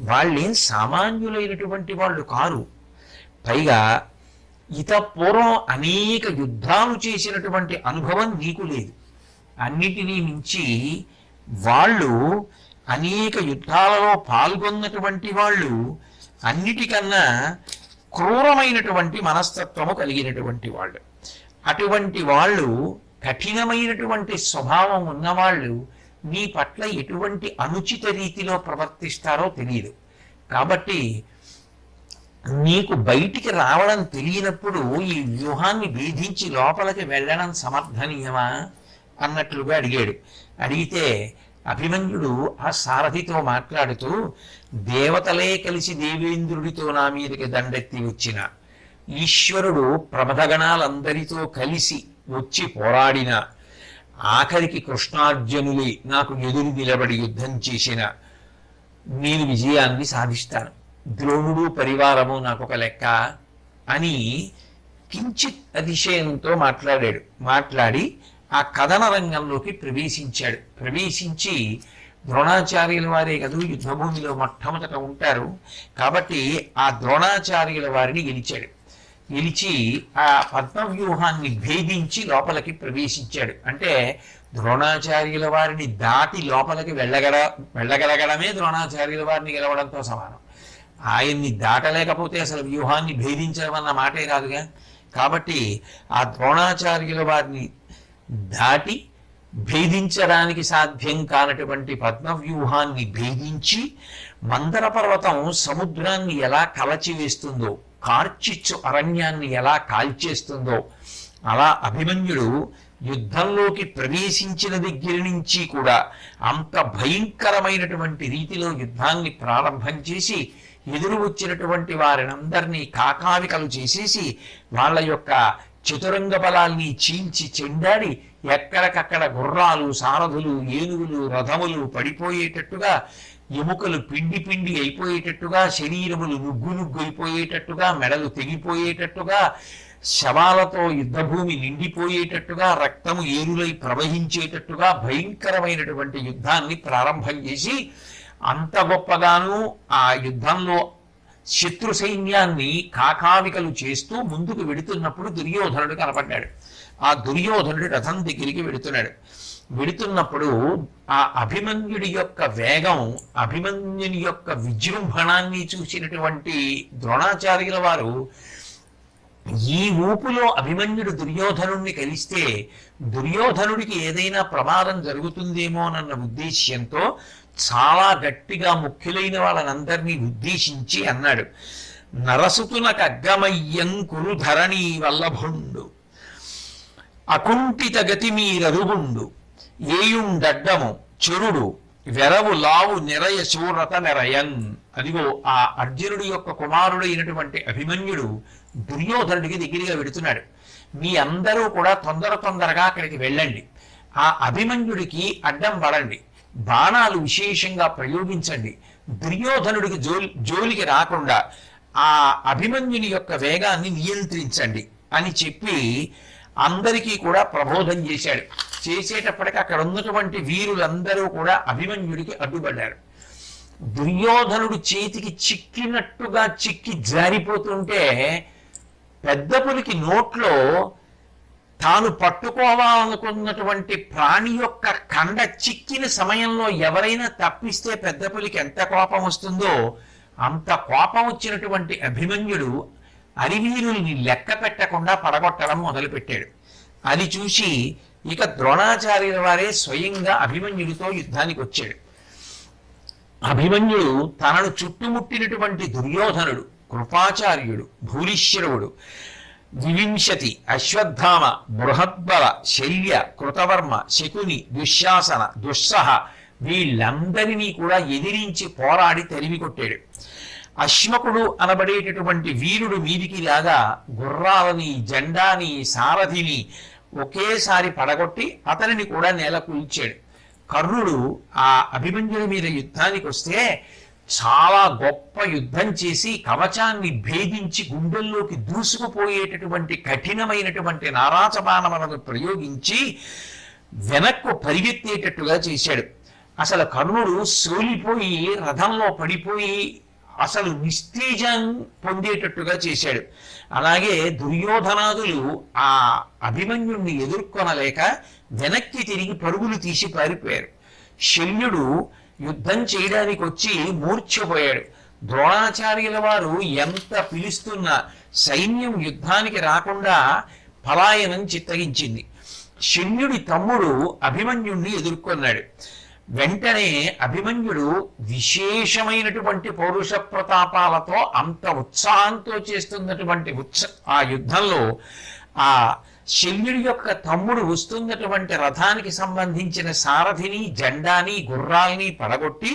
వాళ్ళేం సామాన్యులైనటువంటి వాళ్ళు కారు. పైగా పూర్వం అనేక యుద్ధాలు చేసినటువంటి అనుభవం నీకు లేదు. అన్నిటినీ మించి వాళ్ళు అనేక యుద్ధాలలో పాల్గొన్నటువంటి వాళ్ళు అన్నిటికన్నా క్రూరమైనటువంటి మనస్తత్వము కలిగినటువంటి వాళ్ళు. అటువంటి వాళ్ళు, కఠినమైనటువంటి స్వభావం ఉన్నవాళ్ళు నీ పట్ల ఎటువంటి అనుచిత రీతిలో ప్రవర్తిస్తారో తెలియదు. కాబట్టి నీకు బయటికి రావడం తెలియనప్పుడు ఈ వ్యూహాన్ని భేదించి లోపలికి వెళ్ళడం సమర్థనీయమా అన్నట్లుగా అడిగాడు. అడిగితే అభిమన్యుడు ఆ సారథితో మాట్లాడుతూ, దేవతలే కలిసి దేవేంద్రుడితో నా మీదకి దండెత్తి వచ్చిన, ఈశ్వరుడు ప్రమథగణాలందరితో కలిసి వచ్చి పోరాడిన, ఆఖరికి కృష్ణార్జునులే నాకు ఎదురు నిలబడి యుద్ధం చేసిన, నేను విజయాన్ని సాధిస్తాను. ద్రోణుడు పరివారము నాకు ఒక లెక్క అని కించిత్ అతిశయంతో మాట్లాడి ఆ కథన రంగంలోకి ప్రవేశించాడు. ప్రవేశించి ద్రోణాచార్యుల వారే కదా యుద్ధభూమిలో మొట్టమొదట ఉంటారు కాబట్టి ఆ ద్రోణాచార్యుల వారిని గెలిచి ఆ పద్మవ్యూహాన్ని భేదించి లోపలికి ప్రవేశించాడు. అంటే ద్రోణాచార్యుల వారిని దాటి లోపలికి వెళ్ళగలగడమే ద్రోణాచార్యుల వారిని గెలవడంతో సమానం. ఆయన్ని దాటలేకపోతే అసలు వ్యూహాన్ని భేదించడం అన్న మాటే రాదుగా. కాబట్టి ఆ ద్రోణాచార్యుల వారిని దాటి భేదించడానికి సాధ్యం కానటువంటి పద్మవ్యూహాన్ని భేదించి మందర పర్వతం సముద్రాన్ని ఎలా కలచివేస్తుందో, కార్చిచ్చు అరణ్యాన్ని ఎలా కాల్చేస్తుందో అలా అభిమన్యుడు యుద్ధంలోకి ప్రవేశించిన దగ్గర నుంచి కూడా అంత భయంకరమైనటువంటి రీతిలో యుద్ధాన్ని ప్రారంభం చేసి ఎదురు వచ్చినటువంటి వారినందరినీ కాకావికలు చేసేసి వాళ్ళ యొక్క చతురంగ బలాల్ని చీల్చి చెండాడి ఎక్కడికక్కడ గుర్రాలు, సారథులు, ఏనుగులు, రథములు పడిపోయేటట్టుగా, ఎముకలు పిండి అయిపోయేటట్టుగా, శరీరములు నుగ్గు అయిపోయేటట్టుగా, మెడలు తెగిపోయేటట్టుగా, శవాలతో యుద్ధభూమి నిండిపోయేటట్టుగా, రక్తము ఏరులై ప్రవహించేటట్టుగా భయంకరమైనటువంటి యుద్ధాన్ని ప్రారంభం చేసి అంత గొప్పగాను ఆ యుద్ధంలో శత్రు సైన్యాన్ని కాకావికలు చేస్తూ ముందుకు వెడుతున్నప్పుడు దుర్యోధనుడు కనపడ్డాడు. ఆ దుర్యోధనుడు రథం దగ్గరికి వెడుతున్నప్పుడు ఆ అభిమన్యుడి యొక్క వేగం, అభిమన్యుని యొక్క విజృంభణాన్ని చూసినటువంటి ద్రోణాచార్యుల వారు ఈ ఊపులో అభిమన్యుడు దుర్యోధనుడిని కలిస్తే దుర్యోధనుడికి ఏదైనా ప్రమాదం జరుగుతుందేమోనన్న ఉద్దేశ్యంతో చాలా గట్టిగా ముఖ్యులైన వాళ్ళనందరినీ ఉద్దేశించి అన్నాడు, నరసుతునకు అగ్గమయ్యం కురు ధరణీ వల్లభుండు, అకుంఠిత గతి మీరరుగుండు, ఏయుండడ్డము చెరుడు వెరవు లావు నిరయ శూరత నిరయన్. అదిగో ఆ అర్జునుడి యొక్క కుమారుడైనటువంటి అభిమన్యుడు దుర్యోధనుడికి దగ్గరగా వెడుతున్నాడు. మీ అందరూ కూడా తొందరగా అక్కడికి వెళ్ళండి, ఆ అభిమన్యుడికి అడ్డం పడండి, బాణాలు విశేషంగా ప్రయోగించండి, దుర్యోధనుడికి జోలికి రాకుండా ఆ అభిమన్యుని యొక్క వేగాన్ని నియంత్రించండి అని చెప్పి అందరికీ కూడా ప్రబోధం చేశాడు. చేసేటప్పటికి అక్కడ ఉన్నటువంటి వీరులందరూ కూడా అభిమన్యుడికి అడ్డుపడ్డారు. దుర్యోధనుడు చేతికి చిక్కినట్టుగా చిక్కి జారిపోతుంటే పెద్ద పులికి నోట్లో తాను పట్టుకోవాలనుకున్నటువంటి ప్రాణి యొక్క కండ చిక్కిన సమయంలో ఎవరైనా తప్పిస్తే పెద్ద పులికి ఎంత కోపం వస్తుందో అంత కోపం వచ్చినటువంటి అభిమన్యుడు అరివీరుల్ని లెక్క పెట్టకుండా పడగొట్టడం మొదలుపెట్టాడు. అది చూసి ఇక ద్రోణాచార్యుల వారే స్వయంగా అభిమన్యుడితో యుద్ధానికి వచ్చాడు. అభిమన్యుడు తనను చుట్టుముట్టినటువంటి దుర్యోధనుడు, కృపాచార్యుడు, భూరిశ్రవుడు, వివింశతి, అశ్వత్థామ, బృహద్బల, శల్య, కృతవర్మ, శకుని, దుశ్శాసన, దుస్సహ వీళ్ళందరినీ కూడా ఎదిరించి పోరాడి తరిమి కొట్టాడు. అశ్వకుడు అనబడేటటువంటి వీరుడు మీదికి లాగా గుర్రాలని, జెండాని, సారథిని ఒకేసారి పడగొట్టి అతనిని కూడా నేల కూల్చాడు. కర్ణుడు ఆ అభిమన్యుడి మీద యుద్ధానికి వస్తే చాలా గొప్ప యుద్ధం చేసి కవచాన్ని భేదించి గుండెల్లోకి దూసుకుపోయేటటువంటి కఠినమైనటువంటి నారాచబాణములను ప్రయోగించి వెనక్కు పరిగెత్తేటట్టుగా చేశాడు. అసలు కర్ణుడు సోలిపోయి రథంలో పడిపోయి అసలు నిస్తేజం పొందేటట్టుగా చేశాడు. అలాగే దుర్యోధనాదులు ఆ అభిమన్యుణ్ణి ఎదుర్కొనలేక వెనక్కి తిరిగి పరుగులు తీసి పారిపోయారు. శల్యుడు యుద్ధం చేయడానికి వచ్చి మూర్ఛపోయాడు. ద్రోణాచార్యుల వారు ఎంత పిలుస్తున్నా సైన్యం యుద్ధానికి రాకుండా పలాయనం చిత్తగించింది. శల్యుడి తమ్ముడు అభిమన్యుణ్ణి ఎదుర్కొన్నాడు. వెంటనే అభిమన్యుడు విశేషమైనటువంటి పౌరుష ప్రతాపాలతో అంత ఉత్సాహంతో చేస్తున్నటువంటి ఆ యుద్ధంలో ఆ శల్యుడి యొక్క తమ్ముడు వస్తున్నటువంటి రథానికి సంబంధించిన సారథిని, జెండాని, గుర్రాల్ని పడగొట్టి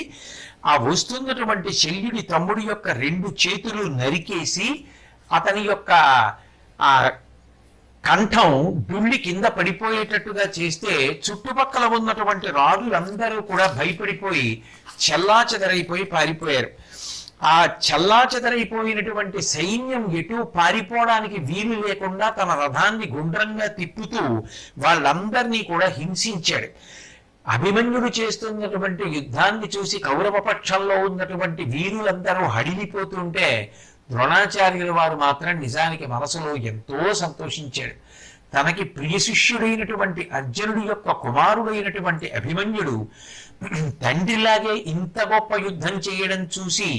ఆ వస్తున్నటువంటి శల్యుడి తమ్ముడి యొక్క 2 చేతులు నరికేసి అతని యొక్క ఆ కంఠం డుళ్ళి కింద పడిపోయేటట్టుగా చేస్తే చుట్టుపక్కల ఉన్నటువంటి రాజులందరూ కూడా భయపడిపోయి చెల్లాచెదరైపోయి పారిపోయారు. ఆ చెల్లాచెదరైపోయినటువంటి సైన్యం ఎటు పారిపోవడానికి వీలు లేకుండా తన రథాన్ని గుండ్రంగా తిప్పుతూ వాళ్ళందరినీ కూడా హింసించాడు. అభిమన్యుడు చేస్తున్నటువంటి యుద్ధాన్ని చూసి కౌరవ పక్షంలో ఉన్నటువంటి వీరులందరూ హడిలిపోతుంటే ద్రోణాచార్యుల వారు మాత్రం నిజానికి మనసులో ఎంతో సంతోషించాడు. తనకి ప్రియ శిష్యుడైనటువంటి అర్జునుడి యొక్క కుమారుడైనటువంటి అభిమన్యుడు తండ్రిలాగే ఇంత గొప్ప యుద్ధం చేయడం చూసి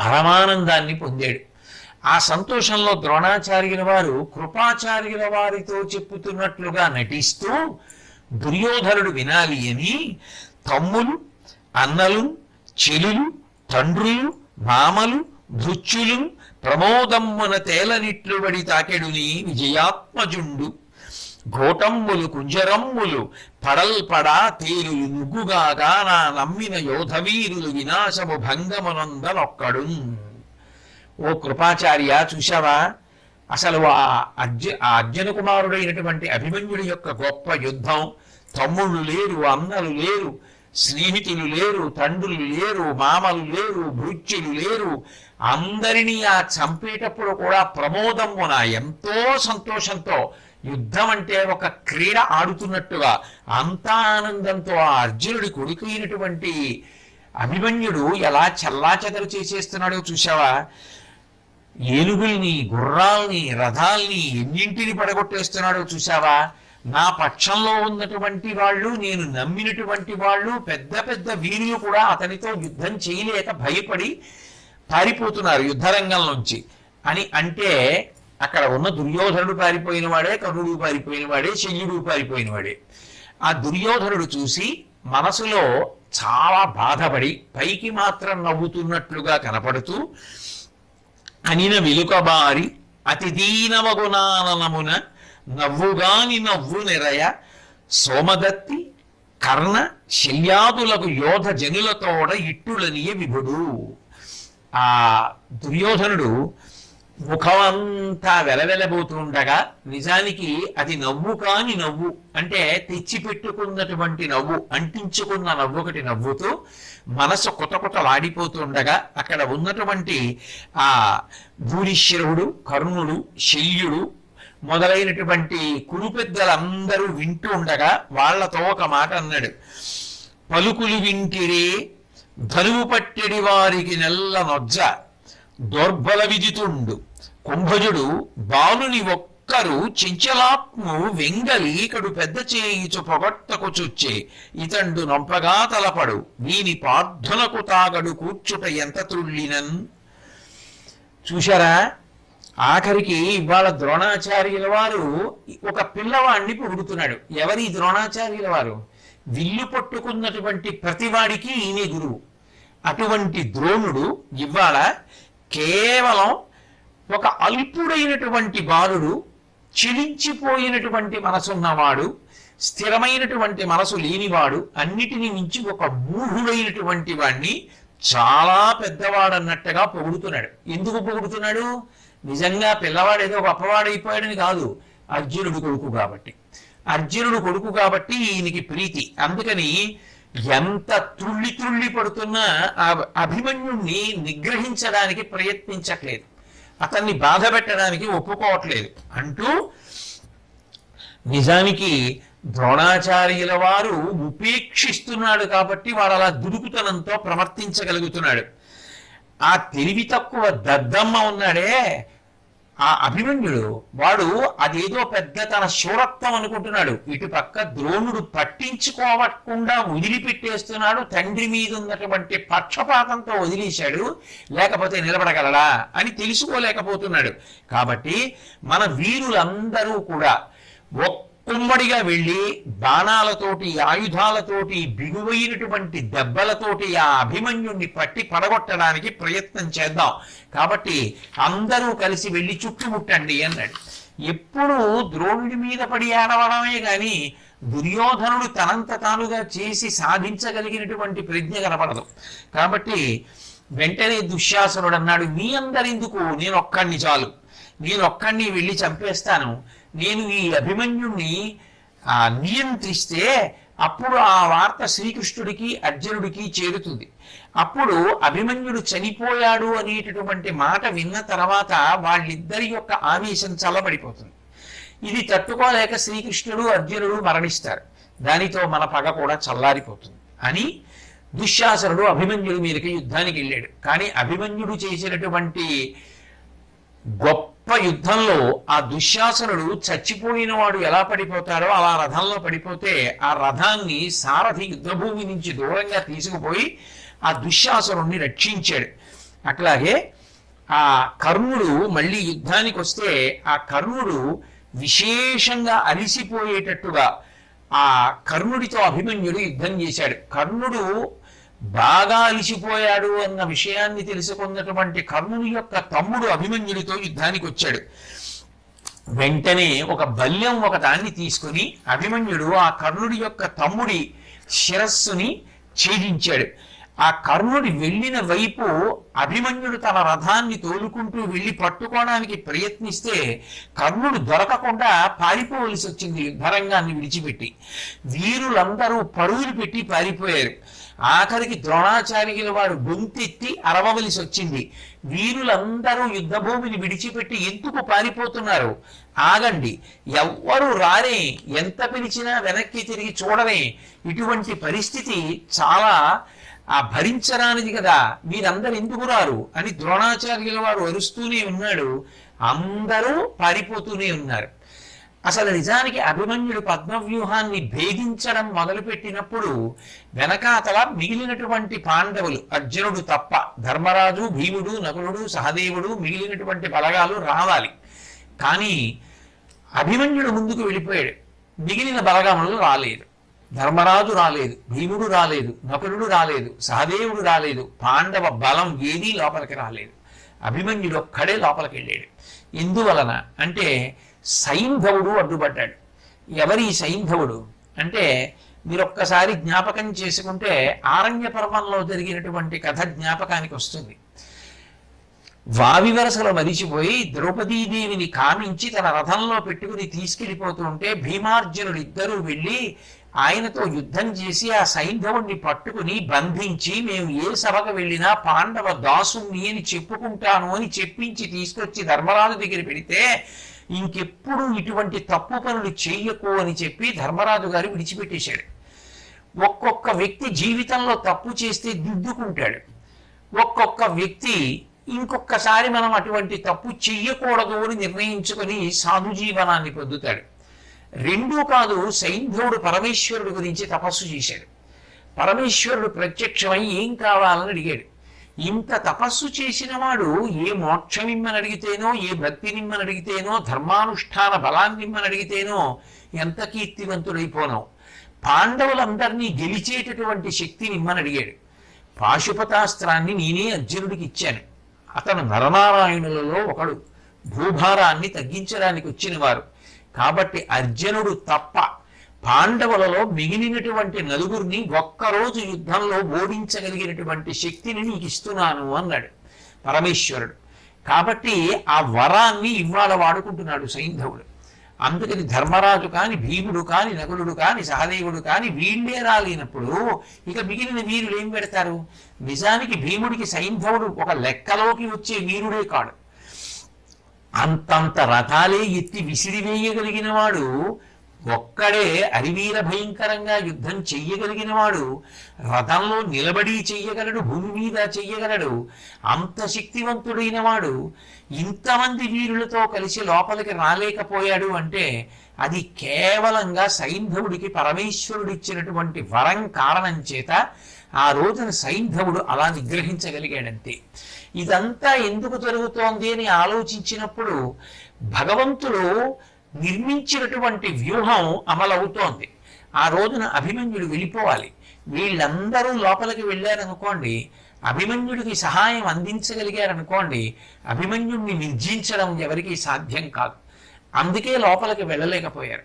పరమానందాన్ని పొందాడు. ఆ సంతోషంలో ద్రోణాచార్యుల వారు కృపాచార్యుల వారితో చెప్పుతున్నట్లుగా నటిస్తూ దుర్యోధనుడు వినాలి అని తమ్ములు, అన్నలు, చెలులు, తండ్రులు, మామలు, భృత్యులు ప్రమోదమ్మున తేలనిట్లు బడి తాకెడుని విజయాత్మజుండు ఘోటమ్ములు కుంజరమ్ములు పడల్పడా తేలులు నుగ్గుగాగా నా నమ్మిన యోధవీరులు వినాశము భంగమునందనొక్కడు. ఓ కృపాచార్య, చూశావా అసలు ఆ అర్జున కుమారుడైనటువంటి అభిమన్యుడి యొక్క గొప్ప యుద్ధం. తమ్ముళ్ళు లేరు, అన్నలు లేరు, స్నేహితులు లేరు, తండ్రులు లేరు, మామలు లేరు, భృత్యులు లేరు. అందరినీ ఆ చంపేటప్పుడు కూడా ప్రమోదమున ఎంతో సంతోషంతో యుద్ధం అంటే ఒక క్రీడ ఆడుతున్నట్టుగా అంతా ఆనందంతో ఆ అర్జునుడి కొడుకు అయినటువంటి అభిమన్యుడు ఎలా చల్లాచెదరు చేసేస్తున్నాడో చూశావా? ఏనుగుల్ని, గుర్రాల్ని, రథాల్ని ఎన్నింటిని పడగొట్టేస్తున్నాడో చూశావా? నా పక్షంలో ఉన్నటువంటి వాళ్ళు, నేను నమ్మినటువంటి వాళ్ళు, పెద్ద పెద్ద వీరులు కూడా అతనితో యుద్ధం చేయలేక భయపడి పారిపోతున్నారు యుద్ధరంగంలోంచి అని అంటే అక్కడ ఉన్న దుర్యోధనుడు పారిపోయిన వాడే, కర్ణుడు పారిపోయిన వాడే, శల్యుడు పారిపోయిన వాడే. ఆ దుర్యోధనుడు చూసి మనసులో చాలా బాధపడి పైకి మాత్రం నవ్వుతున్నట్లుగా కనపడుతూ అనిన వెలుకబారి అతి దీనమగునాననమున నవ్వుగాని నవ్వు నెరయ సోమదత్తి కర్ణ శల్యాదులకు యోధ జనులతోడ ఇట్టులనియ విభుడు. ఆ దుర్యోధనుడు ముఖమంతా వెలవెలబోతుండగా నిజానికి అది నవ్వు కాని నవ్వు, అంటే తెచ్చిపెట్టుకున్నటువంటి నవ్వు, అంటించుకున్న నవ్వు ఒకటి నవ్వుతూ మనసు కొతకొతలాడిపోతుండగా అక్కడ ఉన్నటువంటి ఆ భూరిశ్రవుడు, కర్ణుడు, శల్యుడు మొదలైనటువంటి కురు పెద్దలందరూ వింటూ ఉండగా వాళ్లతో ఒక మాట అన్నాడు. పలుకులు వింటిరే ధనువు పట్టెడి వారికి నెల్ల నొజ్జ దౌర్బల విజితుండు కుంభజుడు బాలుని ఒక్కరు చెంచలాత్ము వెంగలి ఇకడు పెద్ద చేయిచు పొగట్టకు చుచ్చే ఇతండు నొంపగా తలపడు వీని పార్థునకు తాగడు కూర్చుట ఎంత త్రుళ్ళినన్. చూశారా? ఆఖరికి ఇవాళ ద్రోణాచార్యుల వారు ఒక పిల్లవాడిని పొగుడుతున్నాడు. ఎవరి ద్రోణాచార్యుల వారు? విల్లు పట్టుకున్నటువంటి ప్రతివాడికి ఈయనే గురువు. అటువంటి ద్రోణుడు ఇవాళ కేవలం ఒక అల్పుడైనటువంటి బాలుడు, చిలించిపోయినటువంటి మనసున్నవాడు, స్థిరమైనటువంటి మనసు లేనివాడు, అన్నిటినీ మించి ఒక మూఢుడైనటువంటి వాణ్ణి చాలా పెద్దవాడన్నట్టుగా పొగుడుతున్నాడు. ఎందుకు పొగుడుతున్నాడు? నిజంగా పిల్లవాడు ఏదో గొప్పవాడైపోయాడని కాదు, అర్జునుడు కొడుకు కాబట్టి. అర్జునుడు కొడుకు కాబట్టి ఈయనకి ప్రీతి. అందుకని ఎంత త్రుళ్ళి పడుతున్నా ఆ అభిమన్యుణ్ణి నిగ్రహించడానికి ప్రయత్నించట్లేదు, అతన్ని బాధ పెట్టడానికి ఒప్పుకోవట్లేదు అంటూ నిజానికి ద్రోణాచార్యుల వారు ఉపేక్షిస్తున్నాడు కాబట్టి వాడు అలా దుడుకుతనంతో ప్రవర్తించగలుగుతున్నాడు. ఆ తెలివి తక్కువ దద్దమ్మ ఉన్నాడే ఆ అభిమన్యుడు, వాడు అదేదో పెద్ద తన శూరత్వం అనుకుంటున్నాడు. ఇటు పక్క ద్రోణుడు పట్టించుకోవకుండా వదిలిపెట్టేస్తున్నాడు, తండ్రి మీద ఉన్నటువంటి పక్షపాతంతో వదిలేశాడు, లేకపోతే నిలబడగలడా అని తెలుసుకోలేకపోతున్నాడు. కాబట్టి మన వీరులందరూ కూడా ఒక్కమ్మడిగా వెళ్ళి బాణాలతోటి ఆయుధాలతోటి బిగువైనటువంటి దెబ్బలతోటి ఆ అభిమన్యుణ్ణి పట్టి పడగొట్టడానికి ప్రయత్నం చేద్దాం. కాబట్టి అందరూ కలిసి వెళ్ళి చుట్టుముట్టండి అన్నాడు. ఎప్పుడు ద్రోణుడి మీద పడి ఆడవడమే గాని దుర్యోధనుడు తనంత తానుగా చేసి సాధించగలిగినటువంటి ప్రజ్ఞ కనపడదు. కాబట్టి వెంటనే దుశ్శాసనుడు అన్నాడు, మీ అందరెందుకు, నేను ఒక్కడిని చాలు, నేను ఒక్కడిని వెళ్ళి చంపేస్తాను. నేను ఈ అభిమన్యుణ్ణి నియంత్రిస్తే అప్పుడు ఆ వార్త శ్రీకృష్ణుడికి అర్జునుడికి చేరుతుంది. అప్పుడు అభిమన్యుడు చనిపోయాడు అనేటటువంటి మాట విన్న తర్వాత వాళ్ళిద్దరి యొక్క ఆవేశం చల్లబడిపోతుంది. ఇది తట్టుకోలేక శ్రీకృష్ణుడు అర్జునుడు మరణిస్తారు. దానితో మన పగ కూడా చల్లారిపోతుంది అని దుశ్శాసనుడు అభిమన్యుడి మీదకి యుద్ధానికి వెళ్ళాడు. కానీ అభిమన్యుడు చేసినటువంటి గొప్ప యుద్ధంలో ఆ దుశ్శాసనుడు చచ్చిపోయిన వాడు ఎలా పడిపోతాడో అలా రథంలో పడిపోతే ఆ రథాన్ని సారథి యుద్ధభూమి నుంచి దూరంగా తీసుకుపోయి ఆ దుశ్శాసనుడిని రక్షించాడు. అట్లాగే ఆ కర్ణుడు మళ్ళీ యుద్ధానికి వస్తే ఆ కర్ణుడు విశేషంగా అలిసిపోయేటట్టుగా ఆ కర్ణుడితో అభిమన్యుడు యుద్ధం చేశాడు. కర్ణుడు బాగా అలిసిపోయాడు అన్న విషయాన్ని తెలుసుకున్నటువంటి కర్ణుని యొక్క తమ్ముడు అభిమన్యుడితో యుద్ధానికి వచ్చాడు. వెంటనే ఒక బల్యం ఒక దాన్ని తీసుకుని అభిమన్యుడు ఆ కర్ణుడి యొక్క తమ్ముడి శిరస్సుని ఛేదించాడు. ఆ కర్ణుడి వెళ్ళిన వైపు అభిమన్యుడు తన రథాన్ని తోలుకుంటూ వెళ్ళి పట్టుకోవడానికి ప్రయత్నిస్తే కర్ణుడు దొరకకుండా పారిపోవలసి వచ్చింది యుద్ధరంగాన్ని విడిచిపెట్టి. వీరులందరూ పరుగులు పెట్టి పారిపోయారు. ఆఖరికి ద్రోణాచార్యుల వాడు గొంతెత్తి అరవవలసి వచ్చింది. వీరులందరూ యుద్ధభూమిని విడిచిపెట్టి ఎందుకు పారిపోతున్నారు, ఆగండి, ఎవ్వరూ రారే, ఎంత పిలిచినా వెనక్కి తిరిగి చూడరే, ఇటువంటి పరిస్థితి చాలా భరించరానిది కదా, మీరందరూ ఎందుకు రారు అని ద్రోణాచార్యుల వారు అరుస్తూనే ఉన్నాడు. అందరూ పారిపోతూనే ఉన్నారు. అసలు నిజానికి అభిమన్యుడు పద్మవ్యూహాన్ని భేదించడం మొదలుపెట్టినప్పుడు వెనకాతల మిగిలినటువంటి పాండవులు అర్జునుడు తప్ప ధర్మరాజు, భీముడు, నకులుడు, సహదేవుడు మిగిలినటువంటి బలగాలు రావాలి. కానీ అభిమన్యుడు ముందుకు వెళ్ళిపోయాడు. మిగిలిన బలగములు రాలేదు. ధర్మరాజు రాలేదు, భీముడు రాలేదు, నకులుడు రాలేదు, సహదేవుడు రాలేదు, పాండవ బలం ఏదీ లోపలికి రాలేదు. అభిమన్యుడు ఒక్కడే లోపలికి వెళ్ళాడు. ఎందువలన అంటే సైంధవుడు అడ్డుపడ్డాడు. ఎవరి సైంధవుడు అంటే మీరు ఒక్కసారి జ్ఞాపకం చేసుకుంటే ఆరణ్య పర్వంలో జరిగినటువంటి కథ జ్ఞాపకానికి వస్తుంది. వావి వరసలో మరిచిపోయి ద్రౌపదీదేవిని కామించి తన రథంలో పెట్టుకుని తీసుకెళ్ళిపోతూ ఉంటే భీమార్జునుడు ఇద్దరూ వెళ్ళి ఆయనతో యుద్ధం చేసి ఆ సైంధవుణ్ణి పట్టుకుని బంధించి, మేము ఏ సభకు వెళ్ళినా పాండవ దాసుని అని చెప్పుకుంటాను అని చెప్పించి తీసుకొచ్చి ధర్మరాజు దగ్గర పెడితే ఇంకెప్పుడు ఇటువంటి తప్పు పనులు చెయ్యకు అని చెప్పి ధర్మరాజు గారు విడిచిపెట్టేశాడు. ఒక్కొక్క వ్యక్తి జీవితంలో తప్పు చేస్తే దిద్దుకుంటాడు. ఒక్కొక్క వ్యక్తి ఇంకొకసారి మనం అటువంటి తప్పు చెయ్యకూడదు అని నిర్ణయించుకొని సాధు జీవనాన్ని పొందుతాడు. రెండూ కాదు, సైంధవుడు పరమేశ్వరుడు గురించి తపస్సు చేశాడు. పరమేశ్వరుడు ప్రత్యక్షమై ఏం కావాలని అడిగాడు. ఇంత తపస్సు చేసిన వాడు ఏ మోక్షం ఇమ్మని అడిగితేనో, ఏ భక్తి నిమ్మని అడిగితేనో, ధర్మానుష్ఠాన బలాన్ని ఇమ్మని అడిగితేనో ఎంత కీర్తివంతుడైపోనావు. పాండవులందరినీ గెలిచేటటువంటి శక్తిని ఇమ్మని అడిగాడు. పాశుపతాస్త్రాన్ని నేనే అర్జునుడికి ఇచ్చాను. అతను నరనారాయణులలో ఒకడు, భూభారాన్ని తగ్గించడానికి వచ్చిన వారు. కాబట్టి అర్జునుడు తప్ప పాండవులలో మిగిలినటువంటి నలుగురిని ఒక్కరోజు యుద్ధంలో ఓడించగలిగినటువంటి శక్తిని నీకు ఇస్తున్నాను అన్నాడు పరమేశ్వరుడు. కాబట్టి ఆ వరాన్ని ఇవాళ వాడుకుంటున్నాడు సైంధవుడు. అందుకని ధర్మరాజు కాని, భీముడు కాని, నకులుడు కాని, సహదేవుడు కాని వీళ్ళే రాలేనప్పుడు ఇక మిగిలిన వీరులు ఏం పెడతారు? నిజానికి భీముడికి సైంధవుడు ఒక లెక్కలోకి వచ్చే వీరుడే కాడు. అంతంత రథాలే ఎత్తి విసిరివేయగలిగిన వాడు ఒక్కడే అరివీర భయంకరంగా యుద్ధం చెయ్యగలిగిన వాడు రథంలో నిలబడి చెయ్యగలడు, భూమి మీద చెయ్యగలడు. అంత శక్తివంతుడైన వాడు ఇంతమంది వీరులతో కలిసి లోపలికి రాలేకపోయాడు అంటే అది కేవలంగా సైంధవుడికి పరమేశ్వరుడు ఇచ్చినటువంటి వరం కారణం చేత ఆ రోజున సైంధవుడు అలా నిగ్రహించగలిగాడంతే. ఇదంతా ఎందుకు జరుగుతోంది అని ఆలోచించినప్పుడు భగవంతుడు నిర్మించినటువంటి వ్యూహం అమలవుతోంది. ఆ రోజున అభిమన్యుడు వెళ్ళిపోవాలి. వీళ్ళందరూ లోపలికి వెళ్ళారనుకోండి, అభిమన్యుడికి సహాయం అందించగలిగారనుకోండి, అభిమన్యుడిని నిర్జించడం ఎవరికీ సాధ్యం కాదు. అందుకే లోపలికి వెళ్ళలేకపోయారు.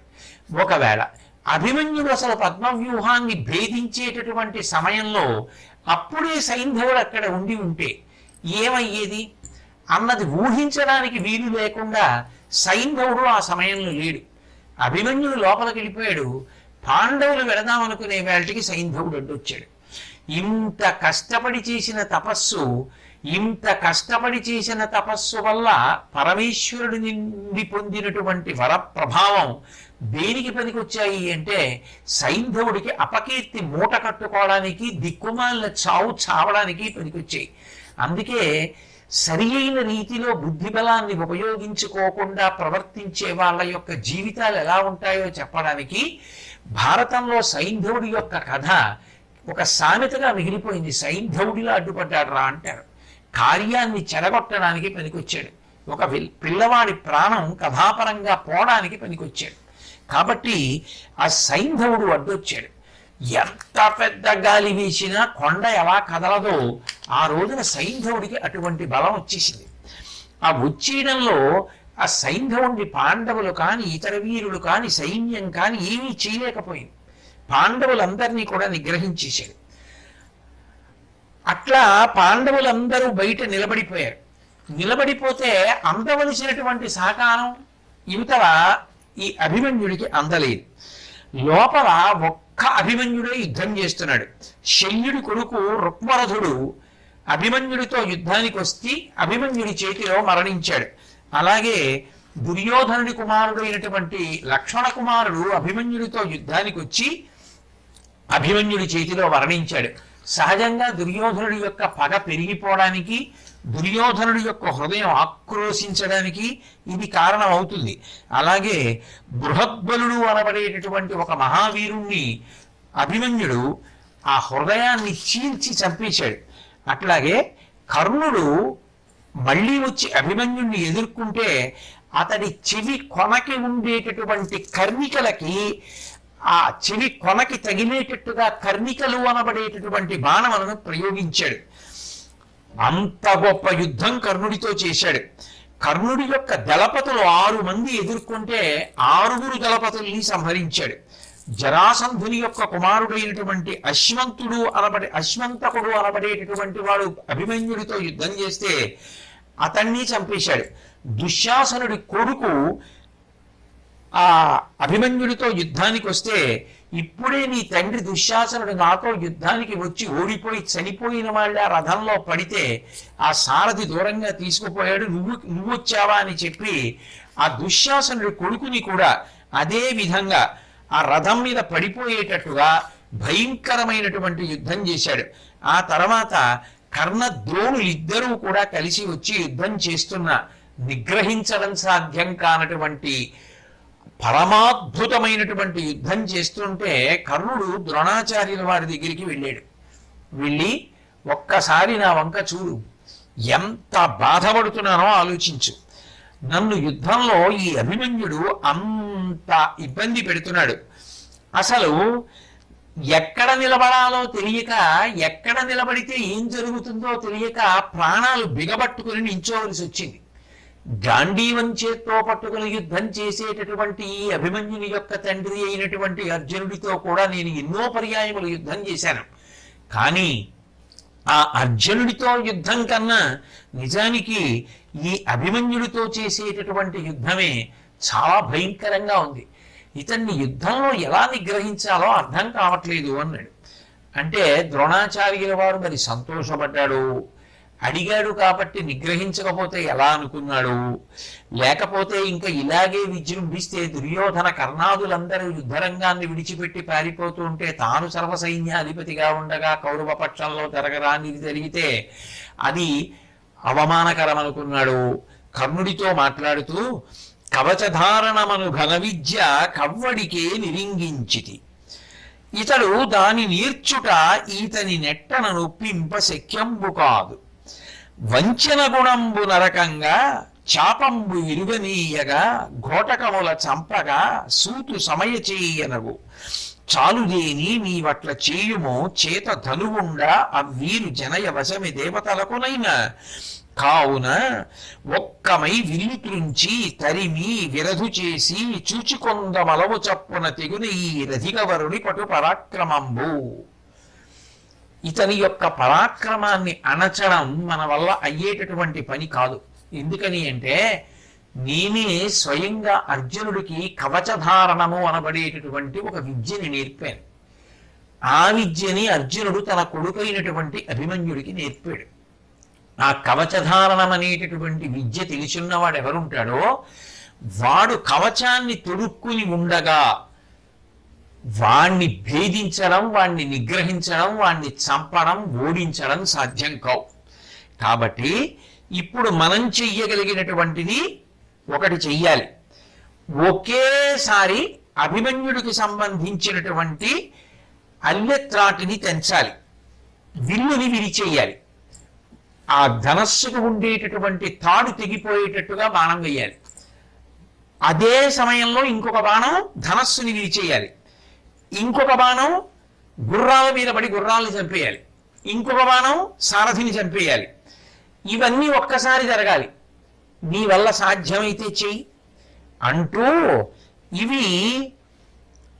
ఒకవేళ అభిమన్యుడు అసలు పద్మవ్యూహాన్ని భేదించేటటువంటి సమయంలో అప్పుడే సైంధవుడు అక్కడ ఉండి ఉంటే ఏమయ్యేది అన్నది ఊహించడానికి వీలు లేకుండా సైంధవుడు ఆ సమయంలో లేడు. అభిమన్యుడు లోపలికి వెళ్ళిపోయాడు. పాండవులు వెళదామనుకునే వేళటికి సైంధవుడు అడ్డొచ్చాడు. ఇంత కష్టపడి చేసిన తపస్సు వల్ల పరమేశ్వరుడి నుండి పొందినటువంటి వరప్రభావం దేనికి పనికొచ్చాయి అంటే సైంధవుడికి అపకీర్తి మూట కట్టుకోవడానికి, దిక్కుమాలిన చావు చావడానికి పనికొచ్చాయి. అందుకే సరి అయిన రీతిలో బుద్ధి బలాన్ని ఉపయోగించుకోకుండా ప్రవర్తించే వాళ్ళ యొక్క జీవితాలు ఎలా ఉంటాయో చెప్పడానికి భారతంలో సైంధవుడి యొక్క కథ ఒక సామెతగా మిగిలిపోయింది. సైంధవుడిలా అడ్డుపడ్డాడు రా అంటారు. కార్యాన్ని చెడగొట్టడానికి పనికొచ్చాడు. ఒక పిల్లవాడి ప్రాణం కథాపరంగా పోవడానికి పనికొచ్చాడు. కాబట్టి ఆ సైంధవుడు అడ్డొచ్చాడు. ఎంత పెద్ద గాలి వీసినా కొండ ఎలా కదలదో ఆ రోజున సైంధవుడికి అటువంటి బలం వచ్చేసింది. ఆ వచ్చేయడంలో ఆ సైంధవుడిని పాండవులు కాని ఇతర వీరులు కాని సైన్యం కాని ఏమీ చేయలేకపోయింది. పాండవులందరినీ కూడా నిగ్రహించేశాడు. అట్లా పాండవులందరూ బయట నిలబడిపోయారు. నిలబడిపోతే అందవలసినటువంటి సహకారం యువతల ఈ అభిమన్యుడికి అందలేదు. లోపల ఒక్క అభిమన్యుడే యుద్ధం చేస్తున్నాడు. శల్యుడి కొడుకు రుక్మరథుడు అభిమన్యుడితో యుద్ధానికి వస్తే అభిమన్యుడి చేతిలో మరణించాడు. అలాగే దుర్యోధనుడి కుమారుడైనటువంటి లక్ష్మణ కుమారుడు అభిమన్యుడితో యుద్ధానికి వచ్చి అభిమన్యుడి చేతిలో మరణించాడు. సహజంగా దుర్యోధనుడి యొక్క పగ పెరిగిపోవడానికి, దుర్యోధనుడి యొక్క హృదయం ఆక్రోశించడానికి ఇది కారణం అవుతుంది. అలాగే బృహద్బలుడు అనబడేటటువంటి ఒక మహావీరుణ్ణి అభిమన్యుడు ఆ హృదయాన్ని చీల్చి చంపేశాడు. అట్లాగే కర్ణుడు మళ్ళీ వచ్చి అభిమన్యుణ్ణి ఎదుర్కొంటే అతడి చెవి కొనకి ఉండేటటువంటి కర్ణికలకి ఆ చెవి కొనకి తగిలేటట్టుగా కర్ణికలు అనబడేటటువంటి బాణములను ప్రయోగించాడు. అంత గొప్ప యుద్ధం కర్ణుడితో చేశాడు. కర్ణుడి యొక్క దళపతులు 6 మంది ఎదుర్కొంటే 6 దళపతుల్ని సంహరించాడు. జరాసంధుని యొక్క కుమారుడైనటువంటి అశ్వంతకుడు అనబడేటటువంటి వాడు అభిమన్యుడితో యుద్ధం చేస్తే అతన్ని చంపేశాడు. దుశ్శాసనుడి కొడుకు ఆ అభిమన్యుడితో యుద్ధానికి వస్తే ఇప్పుడే నీ తండ్రి దుశ్శాసనుడు నాతో యుద్ధానికి వచ్చి ఓడిపోయి చనిపోయిన వాళ్ళ రథంలో పడితే ఆ సారథి దూరంగా తీసుకుపోయాడు, నువ్వు వచ్చావా అని చెప్పి ఆ దుశ్శాసనుడి కొడుకుని కూడా అదే విధంగా ఆ రథం మీద పడిపోయేటట్టుగా భయంకరమైనటువంటి యుద్ధం చేశాడు. ఆ తర్వాత కర్ణద్రోణులు ఇద్దరూ కూడా కలిసి వచ్చి యుద్ధం చేస్తున్న నిగ్రహించడం సాధ్యం కానటువంటి పరమాద్భుతమైనటువంటి యుద్ధం చేస్తుంటే కర్ణుడు ద్రోణాచార్యుల వారి దగ్గరికి వెళ్ళాడు. వెళ్ళి ఒక్కసారి నా వంక చూడు, ఎంత బాధపడుతున్నానో ఆలోచించు. నన్ను యుద్ధంలో ఈ అభిమన్యుడు అంత ఇబ్బంది పెడుతున్నాడు. అసలు ఎక్కడ నిలబడాలో తెలియక, ఎక్కడ నిలబడితే ఏం జరుగుతుందో తెలియక ప్రాణాలు బిగబట్టుకుని నించోవలసి వచ్చింది. గాంధీవం చేత్తో పట్టుకుని యుద్ధం చేసేటటువంటి ఈ అభిమన్యుని యొక్క తండ్రి అయినటువంటి అర్జునుడితో కూడా నేను ఎన్నో పర్యాయములు యుద్ధం చేశాను. కానీ ఆ అర్జునుడితో యుద్ధం కన్నా నిజానికి ఈ అభిమన్యుడితో చేసేటటువంటి యుద్ధమే చాలా భయంకరంగా ఉంది. ఇతన్ని యుద్ధంలో ఎలా నిగ్రహించాలో అర్థం కావట్లేదు అన్నాడు. అంటే ద్రోణాచార్యుల వారు మరి సంతోషపడ్డాడు. అడిగాడు కాబట్టి నిగ్రహించకపోతే ఎలా అనుకున్నాడు, లేకపోతే ఇంకా ఇలాగే విజృంభిస్తే దుర్యోధన కర్ణాదులందరూ యుద్ధరంగాన్ని విడిచిపెట్టి పారిపోతూ ఉంటే తాను సర్వసైన్యాధిపతిగా ఉండగా కౌరవ పక్షంలో జరగరానిది జరిగితే అది అవమానకరం అనుకున్నాడు. కర్ణుడితో మాట్లాడుతూ కవచధారణమను ఘన విద్య కవ్వడికే నిరింగించితి, ఇతడు దాని నేర్చుట ఈతని నెట్టన నొప్పింప శక్యంబు కాదు, వంచన గుణంబు నరకంగా చాపంబు విరుగనీయగా ఘోటకముల చంపగా సూతు సమయ చేయనగు, చాలుదేని నీవట్ల చేయుమో చేత ధనువుండా అవ్వీరు జనయ వశమి దేవతలకునైనా, కావున ఒక్కమై విల్లు త్రుంచి తరిమి విరధు చేసి చూచుకొందమలవు చప్పున తెగున ఈ రధిగవరుని పటు పరాక్రమంబు. ఇతని యొక్క పరాక్రమాన్ని అణచడం మన వల్ల అయ్యేటటువంటి పని కాదు. ఎందుకని అంటే నేనే స్వయంగా అర్జునుడికి కవచధారణము అనబడేటటువంటి ఒక విద్యని నేర్పాను. ఆ విద్యని అర్జునుడు తన కొడుకైనటువంటి అభిమన్యుడికి నేర్పాడు. ఆ కవచధారణం అనేటటువంటి విద్య తెలిసిన్నవాడు ఎవరుంటాడో వాడు కవచాన్ని తొడుక్కుని ఉండగా వాణ్ణి భేదించడం, వాణ్ణి నిగ్రహించడం, వాణ్ణి చంపడం, ఓడించడం సాధ్యం కావు. కాబట్టి ఇప్పుడు మనం చెయ్యగలిగినటువంటిది ఒకటి చెయ్యాలి. ఒకేసారి అభిమన్యుడికి సంబంధించినటువంటి అల్లెత్రాటిని తెంచాలి, విల్లుని విరిచేయాలి. ఆ ధనస్సుకు ఉండేటటువంటి తాడు తెగిపోయేటట్టుగా బాణం వేయాలి. అదే సమయంలో ఇంకొక బాణం ధనస్సుని విరిచేయాలి, ఇంకొక బాణం గుర్రాల మీద పడి గుర్రాలను చంపేయాలి, ఇంకొక బాణం సారథిని చంపేయాలి. ఇవన్నీ ఒక్కసారి జరగాలి. నీ వల్ల సాధ్యమైతే చెయ్యి అంటూ ఇవి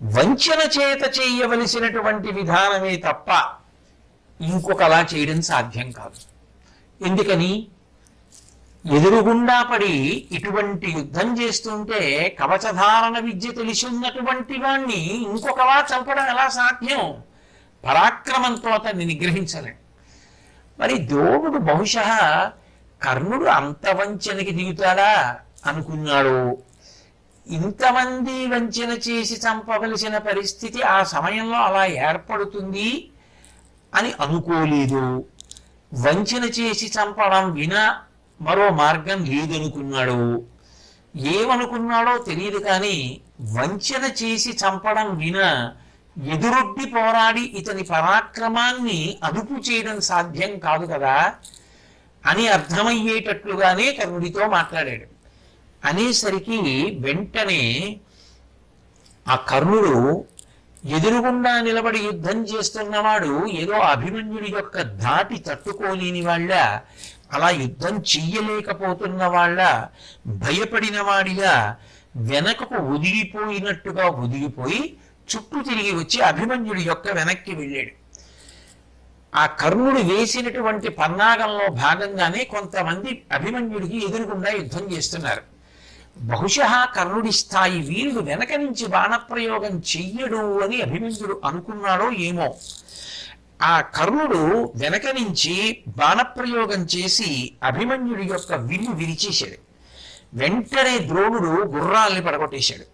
వంచన చేత చేయవలసినటువంటి విధానమే తప్ప ఇంకొకలా చేయడం సాధ్యం కాదు. ఎందుకని? ఎదురుగుండా పడి ఇటువంటి యుద్ధం చేస్తుంటే కవచధారణ విద్య తెలిసి ఉన్నటువంటి వాణ్ణి ఇంకొకలా చంపడం ఎలా సాధ్యం? పరాక్రమంతో అతన్ని నిగ్రహించలేం. మరి ద్రోణుడు బహుశా కర్ణుడు అంత వంచనకి దిగుతాడా అనుకున్నాడు. ఇంతమంది వంచన చేసి చంపవలసిన పరిస్థితి ఆ సమయంలో అలా ఏర్పడుతుంది అని అనుకోలేదు. వంచన చేసి చంపడం వినా మరో మార్గం లేదనుకున్నాడు. ఏమనుకున్నాడో తెలియదు, కానీ వంచన చేసి చంపడం వినా ఎదురొడ్డి పోరాడి ఇతని పరాక్రమాన్ని అదుపు చేయడం సాధ్యం కాదు కదా అని అర్థమయ్యేటట్లుగానే కర్ణుడితో మాట్లాడాడు. అనేసరికి వెంటనే ఆ కర్ణుడు ఎదురుగుండా నిలబడి యుద్ధం చేస్తున్నవాడు ఏదో అభిమన్యుడి యొక్క ధాటి తట్టుకోలేని వాళ్ళ, అలా యుద్ధం చెయ్యలేకపోతున్న వాళ్ళ, భయపడిన వాడిగా వెనకకు ఒదిగిపోయినట్టుగా ఒదిగిపోయి చుట్టూ తిరిగి వచ్చి అభిమన్యుడి యొక్క వెనక్కి వెళ్ళాడు. ఆ కర్ణుడు వేసినటువంటి పన్నాగంలో భాగంగానే కొంతమంది అభిమన్యుడికి ఎదురుగుండా యుద్ధం చేస్తున్నారు. బహుశా కర్ణుడి స్థాయి వీరుడు వెనక నుంచి బాణప్రయోగం చెయ్యడు అని అభిమన్యుడు అనుకున్నాడో ఏమో. ఆ కర్ణుడు వెనక నుంచి బాణప్రయోగం చేసి అభిమన్యుడి యొక్క విల్లు విరిచేశాడు. వెంటనే ద్రోణుడు గుర్రాల్ని పడగొట్టేశాడు,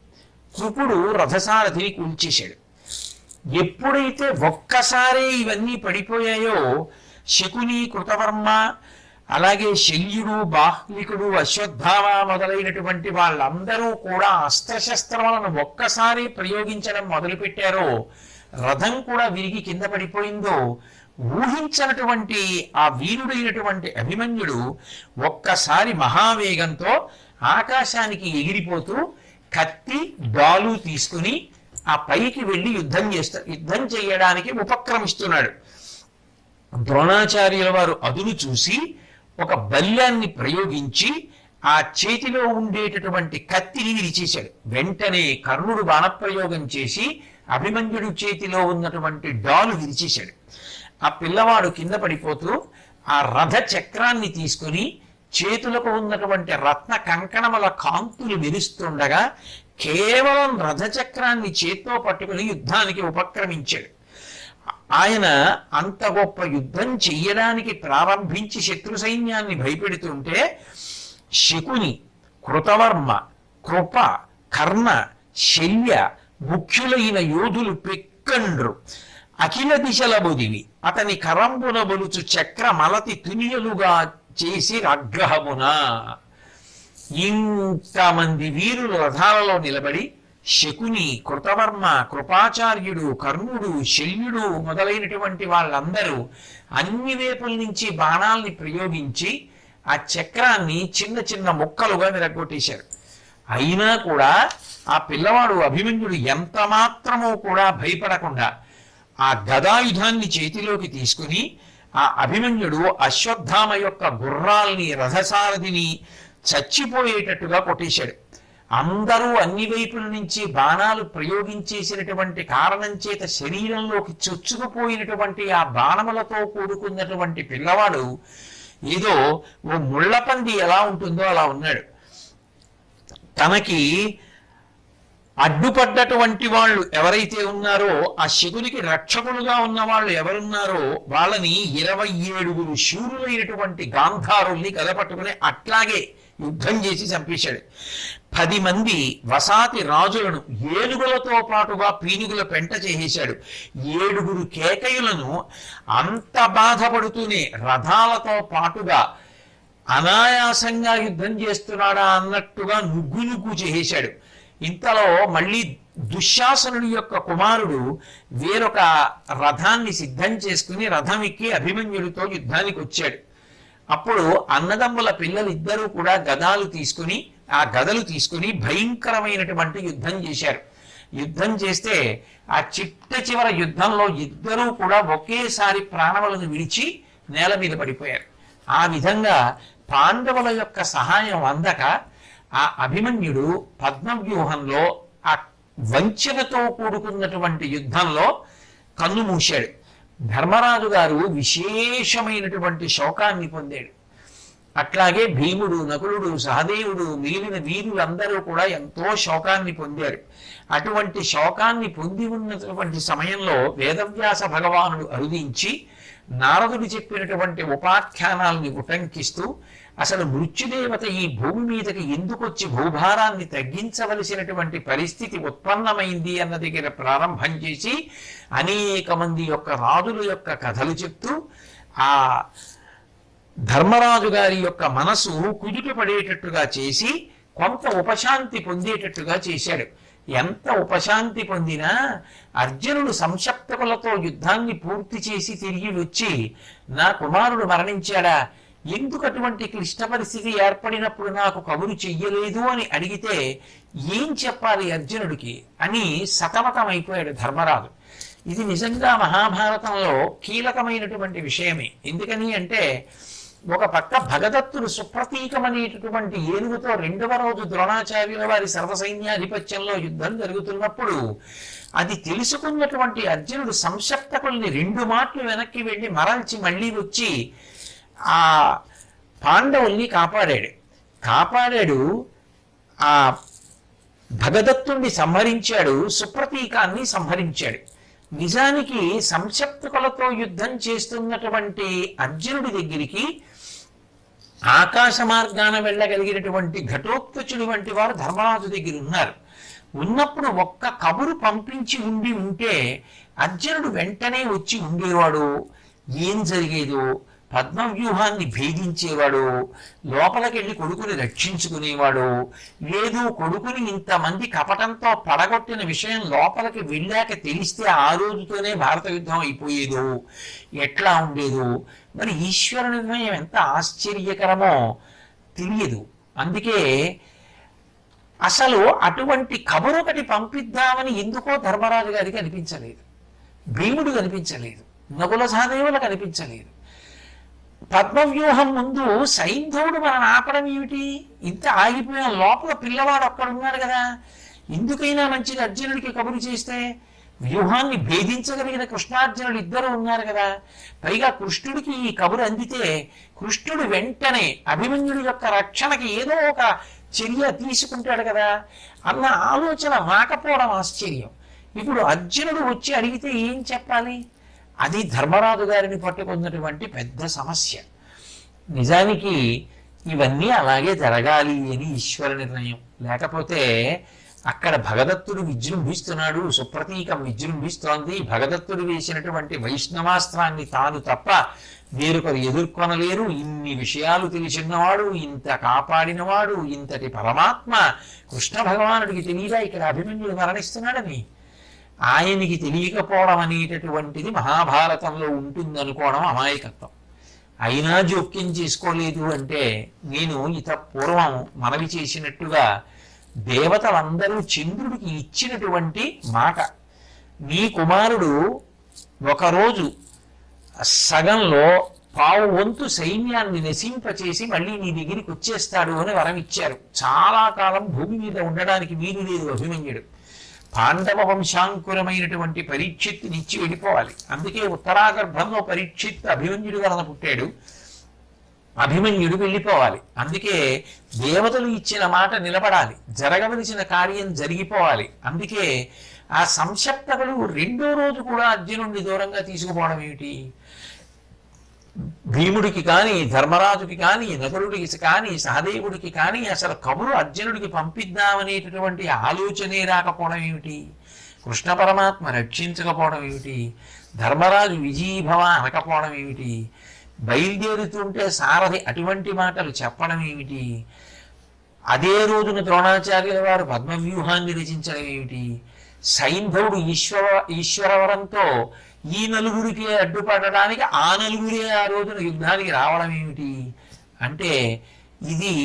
కృపుడు రథసారథిని కూల్చేశాడు. ఎప్పుడైతే ఒక్కసారి ఇవన్నీ పడిపోయాయో శకుని, కృతవర్మ, అలాగే శల్యుడు, బాహ్లికుడు, అశ్వత్థామ మొదలైనటువంటి వాళ్ళందరూ కూడా అస్త్రశస్త్రములను ఒక్కసారి ప్రయోగించడం మొదలుపెట్టారో, రథం కూడా విరిగి కింద పడిపోయిందో, ఊహించినటువంటి ఆ వీరుడైనటువంటి అభిమన్యుడు ఒక్కసారి మహావేగంతో ఆకాశానికి ఎగిరిపోతూ కత్తి, డాలు తీసుకుని ఆ పైకి వెళ్ళి యుద్ధం చేయడానికి ఉపక్రమిస్తున్నాడు. ద్రోణాచార్యుల వారు అదును చూసి ఒక బల్యాన్ని ప్రయోగించి ఆ చేతిలో ఉండేటటువంటి కత్తిని విరిచేశాడు. వెంటనే కర్ణుడు బాణప్రయోగం చేసి అభిమన్యుడి చేతిలో ఉన్నటువంటి డాలు విరిచేశాడు. ఆ పిల్లవాడు కింద పడిపోతూ ఆ రథ చక్రాన్ని తీసుకుని చేతులకు ఉన్నటువంటి రత్న కంకణముల కాంతులు మెరుస్తుండగా కేవలం రథచక్రాన్ని చేత్తో పట్టుకుని యుద్ధానికి ఉపక్రమించాడు. ఆయన అంత గొప్ప యుద్ధం చెయ్యడానికి ప్రారంభించి శత్రు సైన్యాన్ని భయపెడుతుంటే శకుని, కృతవర్మ, కృప, కర్ణ, శల్య ముఖ్యులైన యోధులు పెక్కండ్రు. అఖిల దిశల బొదివి అతని కరంబున బొలుచు చక్ర మలతి తునియలుగా చేసి అగ్రహమున. ఇంతమంది వీరులు రథాలలో నిలబడి శకుని, కృతవర్మ, కృపాచార్యుడు, కర్ణుడు, శల్యుడు మొదలైనటువంటి వాళ్ళందరూ అన్ని వైపుల నుంచి బాణాల్ని ప్రయోగించి ఆ చక్రాన్ని చిన్న చిన్న ముక్కలుగా విరగొట్టేశారు. అయినా కూడా ఆ పిల్లవాడు అభిమన్యుడు ఎంత మాత్రమూ కూడా భయపడకుండా ఆ గదాయుధాన్ని చేతిలోకి తీసుకుని ఆ అభిమన్యుడు అశ్వత్థామ యొక్క గుర్రాల్ని, రథసారథిని చచ్చిపోయేటట్టుగా కొట్టేశాడు. అందరూ అన్ని వైపుల నుంచి బాణాలు ప్రయోగించేసినటువంటి కారణం చేత శరీరంలోకి చొచ్చుకుపోయినటువంటి ఆ బాణములతో కూడుకున్నటువంటి పిల్లవాడు ఏదో ఓ ముళ్ళపంది ఎలా ఉంటుందో అలా ఉన్నాడు. తనకి అడ్డుపడ్డటువంటి వాళ్ళు ఎవరైతే ఉన్నారో, ఆ శకునికి రక్షకులుగా ఉన్న వాళ్ళు ఎవరున్నారో వాళ్ళని 27 శూరులైనటువంటి గాంధారుల్ని కదపట్టుకుని అట్లాగే యుద్ధం చేసి చంపేశాడు. 10 మంది వసాతి రాజులను ఏనుగులతో పాటుగా పీనుగుల పెంట చేసేశాడు. 7 కేకయులను అంత బాధపడుతూనే రథాలతో పాటుగా అనాయాసంగా యుద్ధం చేస్తున్నాడా అన్నట్టుగా నుగ్గు చేసేశాడు. ఇంతలో మళ్ళీ దుశ్శాసనుడి యొక్క కుమారుడు వేరొక రథాన్ని సిద్ధం చేసుకుని రథం ఎక్కి అభిమన్యుడితో యుద్ధానికి వచ్చాడు. అప్పుడు అన్నదమ్ముల పిల్లలిద్దరూ కూడా గదలు తీసుకుని భయంకరమైనటువంటి యుద్ధం చేశారు. యుద్ధం చేస్తే ఆ చిట్ట యుద్ధంలో ఇద్దరూ కూడా ఒకేసారి ప్రాణములను విడిచి నేల మీద పడిపోయారు. ఆ విధంగా పాండవుల యొక్క సహాయం అందక ఆ అభిమన్యుడు పద్మవ్యూహంలో ఆ వంచనతో కూడుకున్నటువంటి యుద్ధంలో కన్ను మూశాడు. ధర్మరాజు గారు విశేషమైనటువంటి శోకాన్ని పొందాడు. అట్లాగే భీముడు, నకులుడు, సహదేవుడు, మిగిలిన వీరులందరూ కూడా ఎంతో శోకాన్ని పొందారు. అటువంటి శోకాన్ని పొంది ఉన్నటువంటి సమయంలో వేదవ్యాస భగవానుడు అరుదించి నారదుడు చెప్పినటువంటి ఉపాఖ్యానాల్ని ఉటంకిస్తూ అసలు మృత్యుదేవత ఈ భూమి మీదకి ఎందుకొచ్చి భూభారాన్ని తగ్గించవలసినటువంటి పరిస్థితి ఉత్పన్నమైంది అన్న దగ్గర ప్రారంభం చేసి అనేక మంది యొక్క రాజుల యొక్క కథలు చెప్తూ ఆ ధర్మరాజు గారి యొక్క మనసు కుదుట పడేటట్టుగా చేసి కొంత ఉపశాంతి పొందేటట్టుగా చేశాడు. ఎంత ఉపశాంతి పొందినా అర్జునుడు సంశప్తకులతో యుద్ధాన్ని పూర్తి చేసి తిరిగి వచ్చి నా కుమారుడు మరణించాడా, ఎందుకు అటువంటి క్లిష్ట పరిస్థితి ఏర్పడినప్పుడు నాకు కబురు చెయ్యలేదు అని అడిగితే ఏం చెప్పాలి అర్జునుడికి అని సతమతమైపోయాడు ధర్మరాజు. ఇది నిజంగా మహాభారతంలో కీలకమైనటువంటి విషయమే. ఎందుకని అంటే ఒక పక్క భగదత్తుడు సుప్రతీకమనేటటువంటి ఏనుగుతో 2వ రోజు ద్రోణాచార్యుల వారి సర్వసైన్యాధిపత్యంలో యుద్ధం జరుగుతున్నప్పుడు అది తెలుసుకున్నటువంటి అర్జునుడు సంశప్తకుల్ని 2 మాటలు వెనక్కి వెళ్ళి మరల్చి మళ్ళీ వచ్చి ఆ పాండవుల్ని కాపాడాడు. ఆ భగదత్తుణ్ణి సంహరించాడు, సుప్రతీకాన్ని సంహరించాడు. నిజానికి సంశప్తకులతో యుద్ధం చేస్తున్నటువంటి అర్జునుడి దగ్గరికి ఆకాశ మార్గాన వెళ్ళగలిగినటువంటి ఘటోత్కచుడు వంటి వారు ధర్మరాజు దగ్గర ఉన్నారు. ఉన్నప్పుడు ఒక్క కబురు పంపించి ఉంటే అర్జునుడు వెంటనే వచ్చి ఉండేవాడు, ఏం జరిగేదో పద్మవ్యూహాన్ని భేదించేవాడు, లోపలికెళ్ళి కొడుకుని రక్షించుకునేవాడు. లేదు కొడుకుని ఇంతమంది కపటంతో పడగొట్టిన విషయం లోపలికి వెళ్ళాక తెలిస్తే ఆ రోజుతోనే భారత యుద్ధం అయిపోయేదో, ఎట్లా ఉండేదో. మరి ఈశ్వర నిర్ణయం ఎంత ఆశ్చర్యకరమో తెలియదు. అందుకే అసలు అటువంటి కబురు ఒకటి పంపిద్దామని ఎందుకో ధర్మరాజు గారికి అనిపించలేదు, భీముడు కనిపించలేదు, నకుల సహదేవులకు అనిపించలేదు. పద్మవ్యూహం ముందు సైంధవుడు మనం ఆపడం ఏమిటి, ఇంత ఆగిపోయిన లోపల పిల్లవాడు ఒక్కడున్నాడు కదా, ఎందుకైనా మంచిది అర్జునుడికి కబురు చేస్తే. వ్యూహాన్ని భేదించగలిగిన కృష్ణార్జునుడు ఇద్దరు ఉన్నారు కదా, పైగా కృష్ణుడికి ఈ కబురు అందితే కృష్ణుడు వెంటనే అభిమన్యుడి యొక్క రక్షణకి ఏదో ఒక చర్య తీసుకుంటాడు కదా అన్న ఆలోచన రాకపోవడం ఆశ్చర్యం. ఇప్పుడు అర్జునుడు వచ్చి అడిగితే ఏం చెప్పాలి? అది ధర్మరాజు గారిని పట్టుకున్నటువంటి పెద్ద సమస్య. నిజానికి ఇవన్నీ అలాగే జరగాలి అని ఈశ్వర నిర్ణయం. లేకపోతే అక్కడ భగదత్తుడు విజృంభిస్తున్నాడు, సుప్రతీకం విజృంభిస్తోంది. భగదత్తుడు వేసినటువంటి వైష్ణవాస్త్రాన్ని తాను తప్ప వేరొకరు ఎదుర్కొనలేరు. ఇన్ని విషయాలు తెలిసినవాడు, ఇంత కాపాడినవాడు, ఇంతటి పరమాత్మ కృష్ణ భగవానుడికి తెలియదా ఇక్కడ అభిమన్యుడు మరణిస్తున్నాడని? ఆయనకి తెలియకపోవడం అనేటటువంటిది మహాభారతంలో ఉంటుందనుకోవడం అమాయకత్వం. అయినా జోక్యం చేసుకోలేదు అంటే, నేను పూర్వం మనవి చేసినట్టుగా దేవతలందరూ చంద్రుడికి ఇచ్చినటువంటి మాట, నీ కుమారుడు ఒకరోజు సగంలో పావు వంతు సైన్యాన్ని నశింపచేసి మళ్ళీ నీ దగ్గరికి వచ్చేస్తాడు అని వరం ఇచ్చారు. చాలా కాలం భూమి మీద ఉండడానికి వీలు లేదు అభిమన్యుడు. పాండవ వంశాంకురమైనటువంటి పరీక్షిత్తునిచ్చి వెళ్ళిపోవాలి. అందుకే ఉత్తరాగర్భంలో పరీక్షిత్ అభిమన్యుడు వలన పుట్టాడు. అభిమన్యుడు వెళ్ళిపోవాలి. అందుకే దేవతలు ఇచ్చిన మాట నిలబడాలి, జరగవలసిన కార్యం జరిగిపోవాలి. అందుకే ఆ సంశప్తకులు రెండో రోజు కూడా అర్జునుడిని దూరంగా తీసుకుపోవడం ఏమిటి? భీముడికి కానీ, ధర్మరాజుకి కానీ, నకులుడికి కానీ, సహదేవుడికి కానీ అసలు కబురు అర్జునుడికి పంపిద్దామనేటటువంటి ఆలోచనే రాకపోవడం ఏమిటి? కృష్ణ పరమాత్మ రక్షించకపోవడం ఏమిటి? ధర్మరాజు విజయీభవ అనకపోవడం ఏమిటి? బయలుదేరుతుంటే సారథి అటువంటి మాటలు చెప్పడం ఏమిటి? అదే రోజున ద్రోణాచార్యుల వారు పద్మవ్యూహాన్ని రచించడం ఏమిటి? సైంధవుడు ఈశ్వరవరంతో ఈ నలుగురికి అడ్డుపడడానికి ఆ నలుగురే ఆ రోజున యుద్ధానికి రావడం ఏమిటి? అంటే ఇది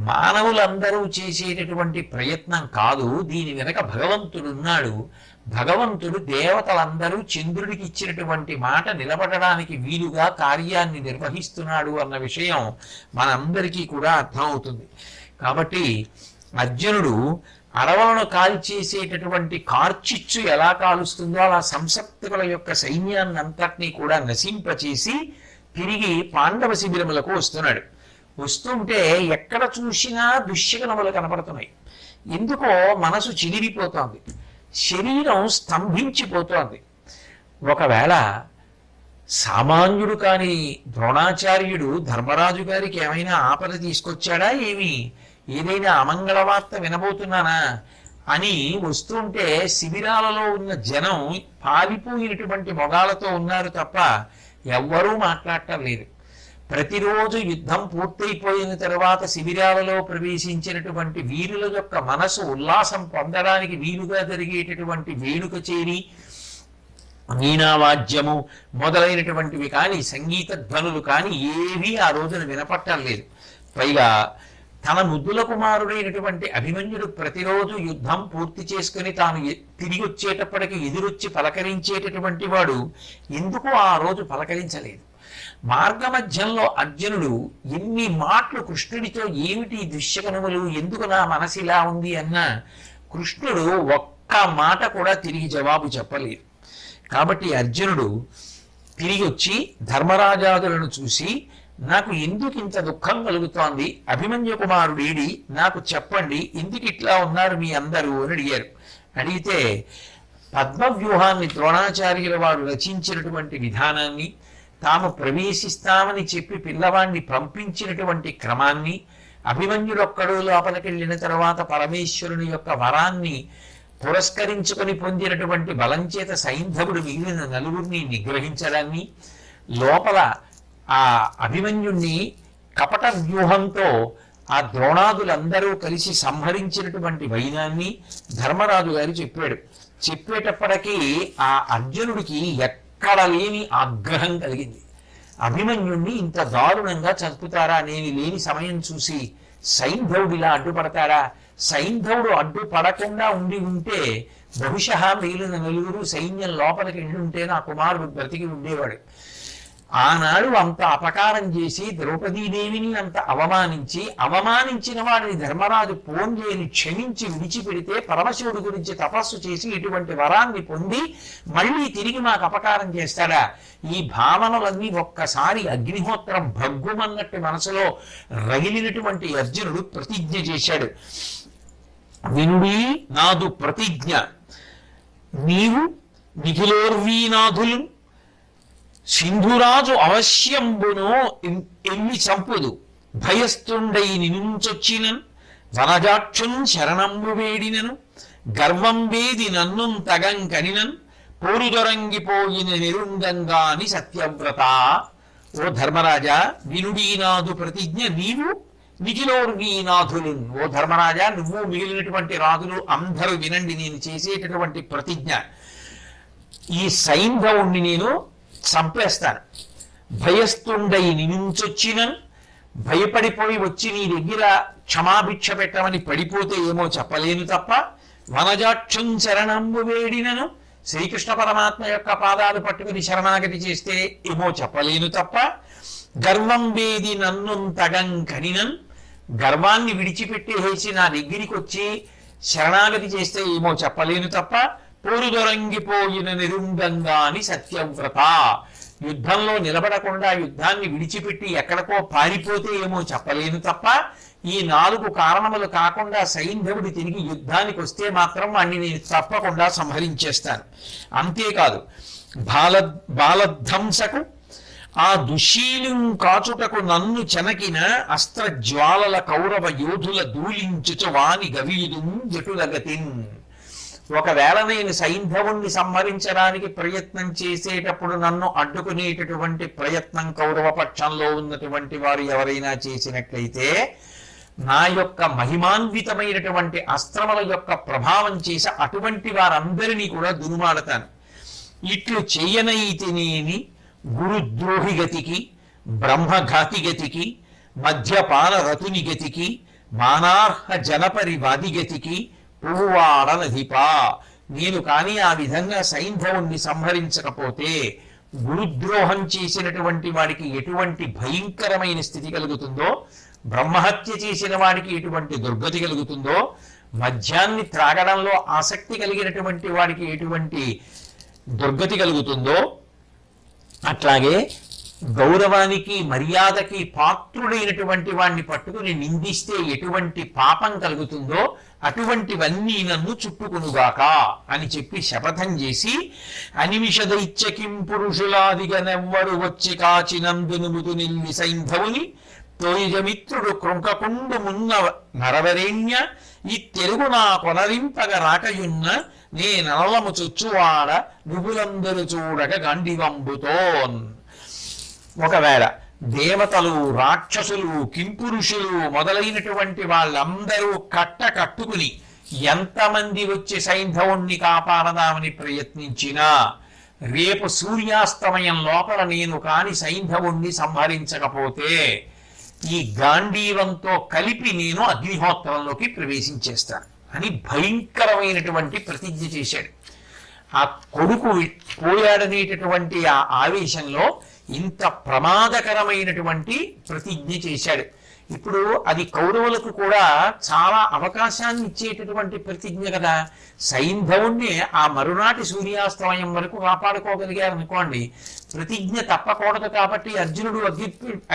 మానవులందరూ చేసేటటువంటి ప్రయత్నం కాదు, దీని వెనక భగవంతుడు ఉన్నాడు. భగవంతుడు దేవతలందరూ చంద్రుడికి ఇచ్చినటువంటి మాట నిలబడడానికి వీలుగా కార్యాన్ని నిర్వహిస్తున్నాడు అన్న విషయం మనందరికీ కూడా అర్థమవుతుంది. కాబట్టి అర్జునుడు అడవులను కాల్చేసేటటువంటి కార్చిచ్చు ఎలా కాలుస్తుందో అలా సంసప్తకుల యొక్క సైన్యాన్ని అంతటినీ కూడా నశింపచేసి తిరిగి పాండవ శిబిరములకు వస్తున్నాడు. వస్తుంటే ఎక్కడ చూసినా దుశ్శకనములు కనపడుతున్నాయి. ఎందుకో మనసు చిదిరిపోతోంది, శరీరం స్తంభించిపోతోంది. ఒకవేళ సామాన్యుడు కాని ద్రోణాచార్యుడు ధర్మరాజు గారికి ఏమైనా ఆపద తీసుకొచ్చాడా ఏమి? ఏదైనా అమంగళ వార్త వినబోతున్నానా అని వస్తుంటే శిబిరాలలో ఉన్న జనం పాలిపోయినటువంటి మొగాలతో ఉన్నారు తప్ప ఎవ్వరూ మాట్లాడటం లేదు. ప్రతిరోజు యుద్ధం పూర్తయిపోయిన తర్వాత శిబిరాలలో ప్రవేశించినటువంటి వీరుల యొక్క మనసు ఉల్లాసం పొందడానికి వీలుగా జరిగేటటువంటి వేడుక చేరి వీణావాద్యము మొదలైనటువంటివి కానీ, సంగీత ధ్వనులు కానీ ఏవీ ఆ రోజున వినపట్టం లేదు. పైగా తన ముద్దుల కుమారుడైనటువంటి అభిమన్యుడు ప్రతిరోజు యుద్ధం పూర్తి చేసుకుని తాను తిరిగి వచ్చేటప్పటికి ఎదురొచ్చి పలకరించేటటువంటి వాడు ఎందుకు ఆ రోజు పలకరించలేదు? మార్గమధ్యంలో అర్జునుడు ఎన్ని మాటలు కృష్ణుడితో ఏమిటి దుశ్శకనములు, ఎందుకు నా మనసు ఇలా ఉంది అన్న కృష్ణుడు ఒక్క మాట కూడా తిరిగి జవాబు చెప్పలేదు. కాబట్టి అర్జునుడు తిరిగి వచ్చి ధర్మరాజాదులను చూసి, నాకు ఎందుకు ఇంత దుఃఖం కలుగుతోంది, అభిమన్యు కుమారుడేడి నాకు చెప్పండి, ఎందుకు ఇట్లా ఉన్నారు మీ అందరూ అని అడిగారు. అడిగితే పద్మవ్యూహాన్ని ద్రోణాచార్యుల వారు రచించినటువంటి విధానాన్ని, తాము ప్రవేశిస్తామని చెప్పి పిల్లవాడిని పంపించినటువంటి క్రమాన్ని, అభిమన్యుడొక్కడు లోపలికెళ్ళిన తర్వాత పరమేశ్వరుని యొక్క వరాన్ని పురస్కరించుకొని పొందినటువంటి బలం చేత సైంధవుడు మిగిలిన నలుగురిని నిగ్రహించడాన్ని, లోపల ఆ అభిమన్యుణ్ణి కపట వ్యూహంతో ఆ ద్రోణాదులందరూ కలిసి సంహరించినటువంటి వైనాన్ని ధర్మరాజు గారు చెప్పాడు. చెప్పేటప్పటికీ ఆ అర్జునుడికి ఎక్కడ లేని ఆగ్రహం కలిగింది. అభిమన్యుణ్ణి ఇంత దారుణంగా చంపుతారా, నేను లేని సమయం చూసి సైంధవుడు ఇలా అడ్డుపడతాడా? సైంధవుడు అడ్డుపడకుండా ఉంటే బహుశಃ మిగిలిన నలుగురు సైన్యం లోపలికి వెళ్ళి ఉంటే నా కుమారుడు బ్రతికి ఉండేవాడు. ఆనాడు అంత అపకారం చేసి ద్రౌపదీదేవిని అంత అవమానించిన వాడిని ధర్మరాజు పోంజేని క్షమించి విడిచిపెడితే పరమశివుడి గురించి తపస్సు చేసి ఇటువంటి వరాన్ని పొంది మళ్ళీ తిరిగి మాకు అపకారం చేస్తాడా? ఈ భావనలన్నీ ఒక్కసారి అగ్నిహోత్రం భగ్గుమన్నట్టు మనసులో రగిలినటువంటి అర్జునుడు ప్రతిజ్ఞ చేశాడు. వినుడి నాదు ప్రతిజ్ఞ, నీవు నిఖిలోర్వీనాథులు సింధురాజు అవశ్యంబును ఎల్లి చంపుదు భయస్తుండై నినుంచొచ్చినన్ వనజాక్షున్ శరణంబు వేడినను గర్వం వేది నన్ను తగం కనినన్ పోరుదొరంగిపోయిన నిరుంగంగాని సత్యవ్రత. ఓ ధర్మరాజా, వినుడీనాథు ప్రతిజ్ఞ నీవు నిఖిలోర్గీనాథులు. ఓ ధర్మరాజా, నువ్వు మిగిలినటువంటి రాజులు అందరూ వినండి, నేను చేసేటటువంటి ప్రతిజ్ఞ. ఈ సైంధవుణ్ణి నేను చంపేస్తాను. భయస్తుండై నినుంచొచ్చిన, భయపడిపోయి వచ్చి నీ దగ్గర క్షమాభిక్ష పెట్టమని పడిపోతే ఏమో చెప్పలేను తప్ప, వనజాక్షం శరణంబు వేడినను, శ్రీకృష్ణ పరమాత్మ యొక్క పాదాలు పట్టుకుని శరణాగతి చేస్తే ఏమో చెప్పలేను తప్ప, గర్వం వేది నన్ను తగం కనినన్, గర్వాన్ని విడిచిపెట్టేసి నా దగ్గరికి వచ్చి శరణాగతి చేస్తే ఏమో చెప్పలేను తప్ప, పోరుదొరంగిపోయిన నిరుంగంగాని సత్యవ్రత, యుద్ధంలో నిలబడకుండా యుద్ధాన్ని విడిచిపెట్టి ఎక్కడికో పారిపోతే ఏమో చెప్పలేను తప్ప, ఈ 4 కారణములు కాకుండా సైంధవుడు తిరిగి యుద్ధానికి వస్తే మాత్రం వాణ్ణి నేను తప్పకుండా సంహరించేస్తాను. అంతేకాదు, బాలధ్వంసకు ఆ దుశీలు కాచుటకు నన్ను చెనకిన అస్త్రజ్వాలల కౌరవ యోధుల దూలించుచు వాని గవీదు జటులగతిన్. ఒకవేళ నేను సైంధవుణ్ణి సంహరించడానికి ప్రయత్నం చేసేటప్పుడు నన్ను అడ్డుకునేటటువంటి ప్రయత్నం కౌరవ పక్షంలో ఉన్నటువంటి వారు ఎవరైనా చేసినట్లయితే నా యొక్క మహిమాన్వితమైనటువంటి అస్త్రముల యొక్క ప్రభావం చేసి అటువంటి వారందరినీ కూడా దునుమాడతాను. ఇట్లు చెయ్యనైతినేని గురుద్రోహి గతికి, బ్రహ్మఘాతి గతికి, మద్యపాన రతుని గతికి, మానార్హ జనపరివాది గతికి పువ్వాడనధిపా. నేను కానీ ఆ విధంగా సైంధవుణ్ణి సంహరించకపోతే గురుద్రోహం చేసినటువంటి వాడికి ఎటువంటి భయంకరమైన స్థితి కలుగుతుందో, బ్రహ్మహత్య చేసిన వాడికి ఎటువంటి దుర్గతి కలుగుతుందో, మద్యాన్ని త్రాగడంలో ఆసక్తి కలిగినటువంటి వాడికి ఎటువంటి దుర్గతి కలుగుతుందో, అట్లాగే గౌరవానికి మర్యాదకి పాత్రుడైనటువంటి వాడిని పట్టుకుని నిందిస్తే ఎటువంటి పాపం కలుగుతుందో అటువంటివన్నీ నన్ను చుట్టుకునుగాక అని చెప్పి శపథం చేసి, అనిమిష దైత్యకిం పురుషులాదిగనెవ్వరు వచ్చి కాచినందునుముతు నిల్లి సైంధవుని తోయిజమిత్రుడు కృంకకుండు మున్న నరవరేణ్య ఈ తెలుగు నా కొనరింపగ రాకయున్న నేనలము చొచ్చువాడ నువ్వులందరూ చూడక గండివంబుతోన్. ఒకవేళ దేవతలు, రాక్షసులు, కింపురుషులు మొదలైనటువంటి వాళ్ళందరూ కట్టుకుని ఎంతమంది వచ్చి సైంధవుణ్ణి కాపాడదామని ప్రయత్నించినా రేపు సూర్యాస్తమయం లోపల నేను కాని సైంధవుణ్ణి సంహరించకపోతే ఈ గాంధీవంతో కలిపి నేను అగ్నిహోత్రంలోకి ప్రవేశించేస్తాను అని భయంకరమైనటువంటి ప్రతిజ్ఞ చేశాడు. ఆ కొడుకు పోయాడనేటటువంటి ఆ ఆవేశంలో ఇంత ప్రమాదకరమైనటువంటి ప్రతిజ్ఞ చేశాడు. ఇప్పుడు అది కౌరవులకు కూడా చాలా అవకాశాన్ని ఇచ్చేటటువంటి ప్రతిజ్ఞ కదా. సైంధవుణ్ణి ఆ మరునాటి సూర్యాస్తమయం వరకు కాపాడుకోగలిగారు అనుకోండి, ప్రతిజ్ఞ తప్పకూడదు కాబట్టి అర్జునుడు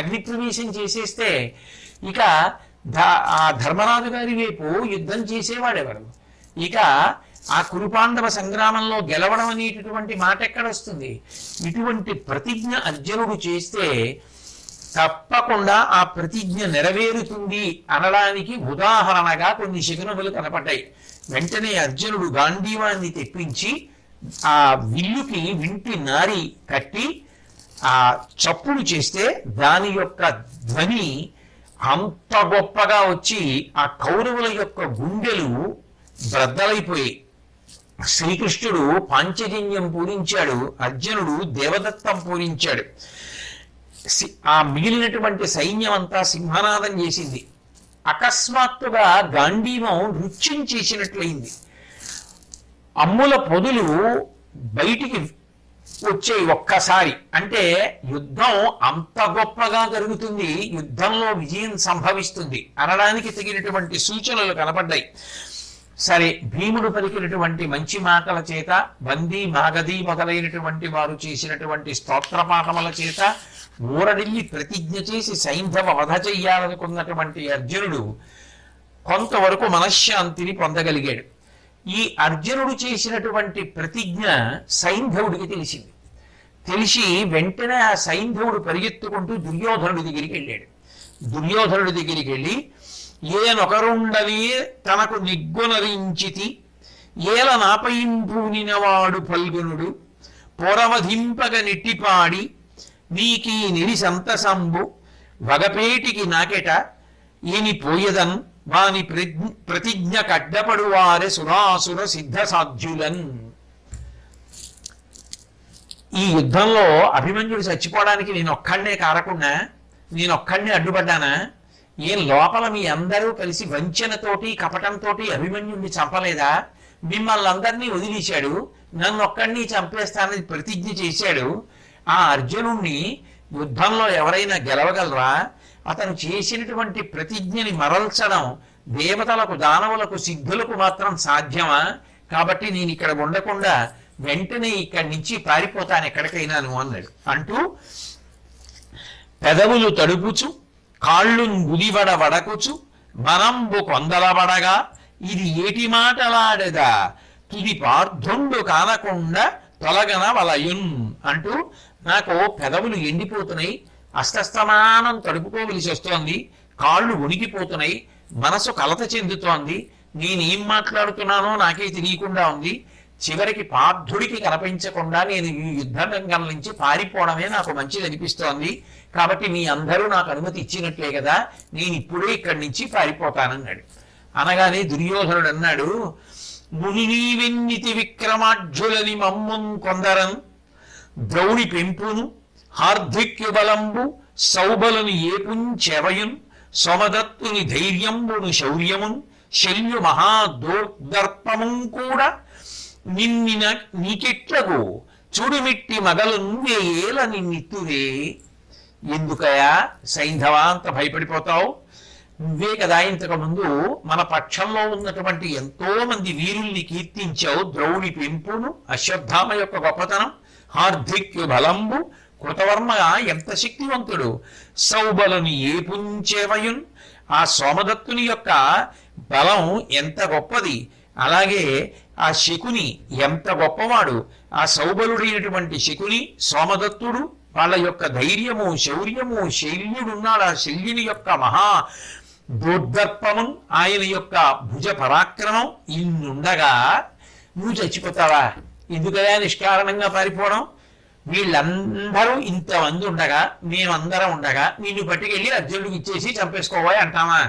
అగ్నిప్రవేశం చేసేస్తే ఇక ఆ ధర్మరాజు గారి వైపు యుద్ధం చేసేవాడెవరు? ఇక ఆ కురుపాండవ సంగ్రామంలో గెలవడం అనేటటువంటి మాట ఎక్కడ వస్తుంది? ఇటువంటి ప్రతిజ్ఞ అర్జునుడు చేస్తే తప్పకుండా ఆ ప్రతిజ్ఞ నెరవేరుతుంది అనడానికి ఉదాహరణగా కొన్ని శకునములు కనపడ్డాయి. వెంటనే అర్జునుడు గాంధీవాన్ని తెప్పించి ఆ విల్లుకి వింటి నారి కట్టి ఆ చప్పుడు చేస్తే దాని యొక్క ధ్వని అంత గొప్పగా వచ్చి ఆ కౌరవుల యొక్క గుండెలు బ్రద్దలైపోయి శ్రీకృష్ణుడు పాంచజన్యం పూరించాడు, అర్జునుడు దేవదత్తం పూరించాడు. ఆ మిగిలినటువంటి సైన్యం అంతా సింహనాదం చేసింది. అకస్మాత్తుగా గాంధీవం నృత్యం చేసినట్లయింది. అమ్ముల పొదులు బయటికి వచ్చాయి ఒక్కసారి. అంటే యుద్ధం అంత గొప్పగా జరుగుతుంది, యుద్ధంలో విజయం సంభవిస్తుంది అనడానికి తగినటువంటి సూచనలు కనపడ్డాయి. సరే, భీముడు పలికినటువంటి మంచి మాటల చేత, బందీ మాగధి మొదలైనటువంటి వారు చేసినటువంటి స్తోత్రపాఠముల చేత ఊరడిల్లి ప్రతిజ్ఞ చేసి సైంధవ వధ చెయ్యాలనుకున్నటువంటి అర్జునుడు కొంతవరకు మనశ్శాంతిని పొందగలిగాడు. ఈ అర్జునుడు చేసినటువంటి ప్రతిజ్ఞ సైంధవుడికి తెలిసింది. తెలిసి వెంటనే ఆ సైంధవుడు పరిగెత్తుకుంటూ దుర్యోధనుడి దగ్గరికి వెళ్ళాడు. దుర్యోధనుడి దగ్గరికి వెళ్ళి, ఏనొకరుండవి తనకు నిగ్గునరించితి, ఏల నాపయింపూనినవాడు ఫల్గునుడు, పొరవధింపగ నెట్టిపాడి నీకీ నిరి సంతసంబు వగపేటికి నాకెట ఏని పోయదన్ వాని ప్రతిజ్ఞ కడ్డపడువారె సురాసుర సిద్ధ సాధ్యులన్. ఈ యుద్ధంలో అభిమన్యుడు చచ్చిపోవడానికి నేను ఒక్కడే కారకుండా, నేను ఒక్కడే అడ్డుపడ్డానా? ఏం లోపల మీ అందరూ కలిసి వంచనతోటి కపటంతో అభిమన్యుడిని చంపలేదా? మిమ్మల్ని అందరినీ వదిలేశాడు, నన్ను ఒక్కడిని చంపేస్తానని ప్రతిజ్ఞ చేశాడు. ఆ అర్జునుణ్ణి యుద్ధంలో ఎవరైనా గెలవగలరా? అతను చేసినటువంటి ప్రతిజ్ఞని మరల్చడం దేవతలకు, దానవులకు, సిద్ధులకు మాత్రం సాధ్యమా? కాబట్టి నేను ఇక్కడ ఉండకుండా వెంటనే ఇక్కడి నుంచి పారిపోతాను ఎక్కడికైనాను అన్నాడు. అంటూ పెదవులు తడుపుచు కాళ్ళున్ గుదివడ వడకుచు మనంబు కొందలబడగా ఇది ఏటి మాటలాడేదా తుది పార్థుండు కానకుండా తొలగన వలయున్ అంటూ, నాకు పెదవులు ఎండిపోతున్నాయి, అస్తస్తమానం తడుపుకోవలసి వస్తోంది, కాళ్ళు ఉనికిపోతున్నాయి, మనసు కలత చెందుతోంది, నేనేం మాట్లాడుతున్నానో నాకే తెలియకుండా ఉంది, చివరికి పార్థుడికి కనిపించకుండా నేను ఈ యుద్ధ రంగం నుంచి పారిపోవడమే నాకు మంచిది అనిపిస్తోంది. కాబట్టి మీ అందరూ నాకు అనుమతి ఇచ్చినట్లే కదా, నేను ఇప్పుడే ఇక్కడి నుంచి పారిపోతానన్నాడు. అనగానే దుర్యోధనుడు అన్నాడు, ముని వెన్నితి విక్రమాఢ్యులని మమ్మున్ కొందరన్ ద్రౌడి పెంపును హార్ధిక్యు బలంబు సౌబలుని ఏపుంచెవయున్ సోమదత్తుని ధైర్యంబును శౌర్యమున్ శల్యు మహాదోర్దర్పమున్ కూడా నిన్నిన నీకెట్లగు చూడుమిట్టి మగలు నువ్వేల నిన్నిత్తువే. ఎందుకయా సైంధవా అంత భయపడిపోతావు? నువ్వే కదా ఇంతకు ముందు మన పక్షంలో ఉన్నటువంటి ఎంతో మంది వీరుల్ని కీర్తించావు. ద్రౌడి పెంపును, అశ్వత్థామ యొక్క గొప్పతనం, హార్ధిక్యు బలంబు, కృతవర్మ ఎంత శక్తివంతుడు, సౌబలుని ఏపుంచేవయున్, ఆ సోమదత్తుని యొక్క బలం ఎంత గొప్పది, అలాగే ఆ శకుని ఎంత గొప్పవాడు, ఆ సౌబలుడైనటువంటి శకుని, సోమదత్తుడు, వాళ్ళ యొక్క ధైర్యము, శౌర్యము, శల్యుడున్నాడు, ఆ శల్యుని యొక్క మహా దోర్దర్పము, ఆయన యొక్క భుజ పరాక్రమం ఇన్నుండగా నువ్వు చచ్చిపోతావా? ఎందుకలా నిష్కారణంగా పారిపోవడం? వీళ్ళందరూ ఇంతమంది ఉండగా, మేమందరం ఉండగా నిన్ను పట్టుకెళ్ళి అర్జునుడికి ఇచ్చేసి చంపేసుకోవాలి అంటామా?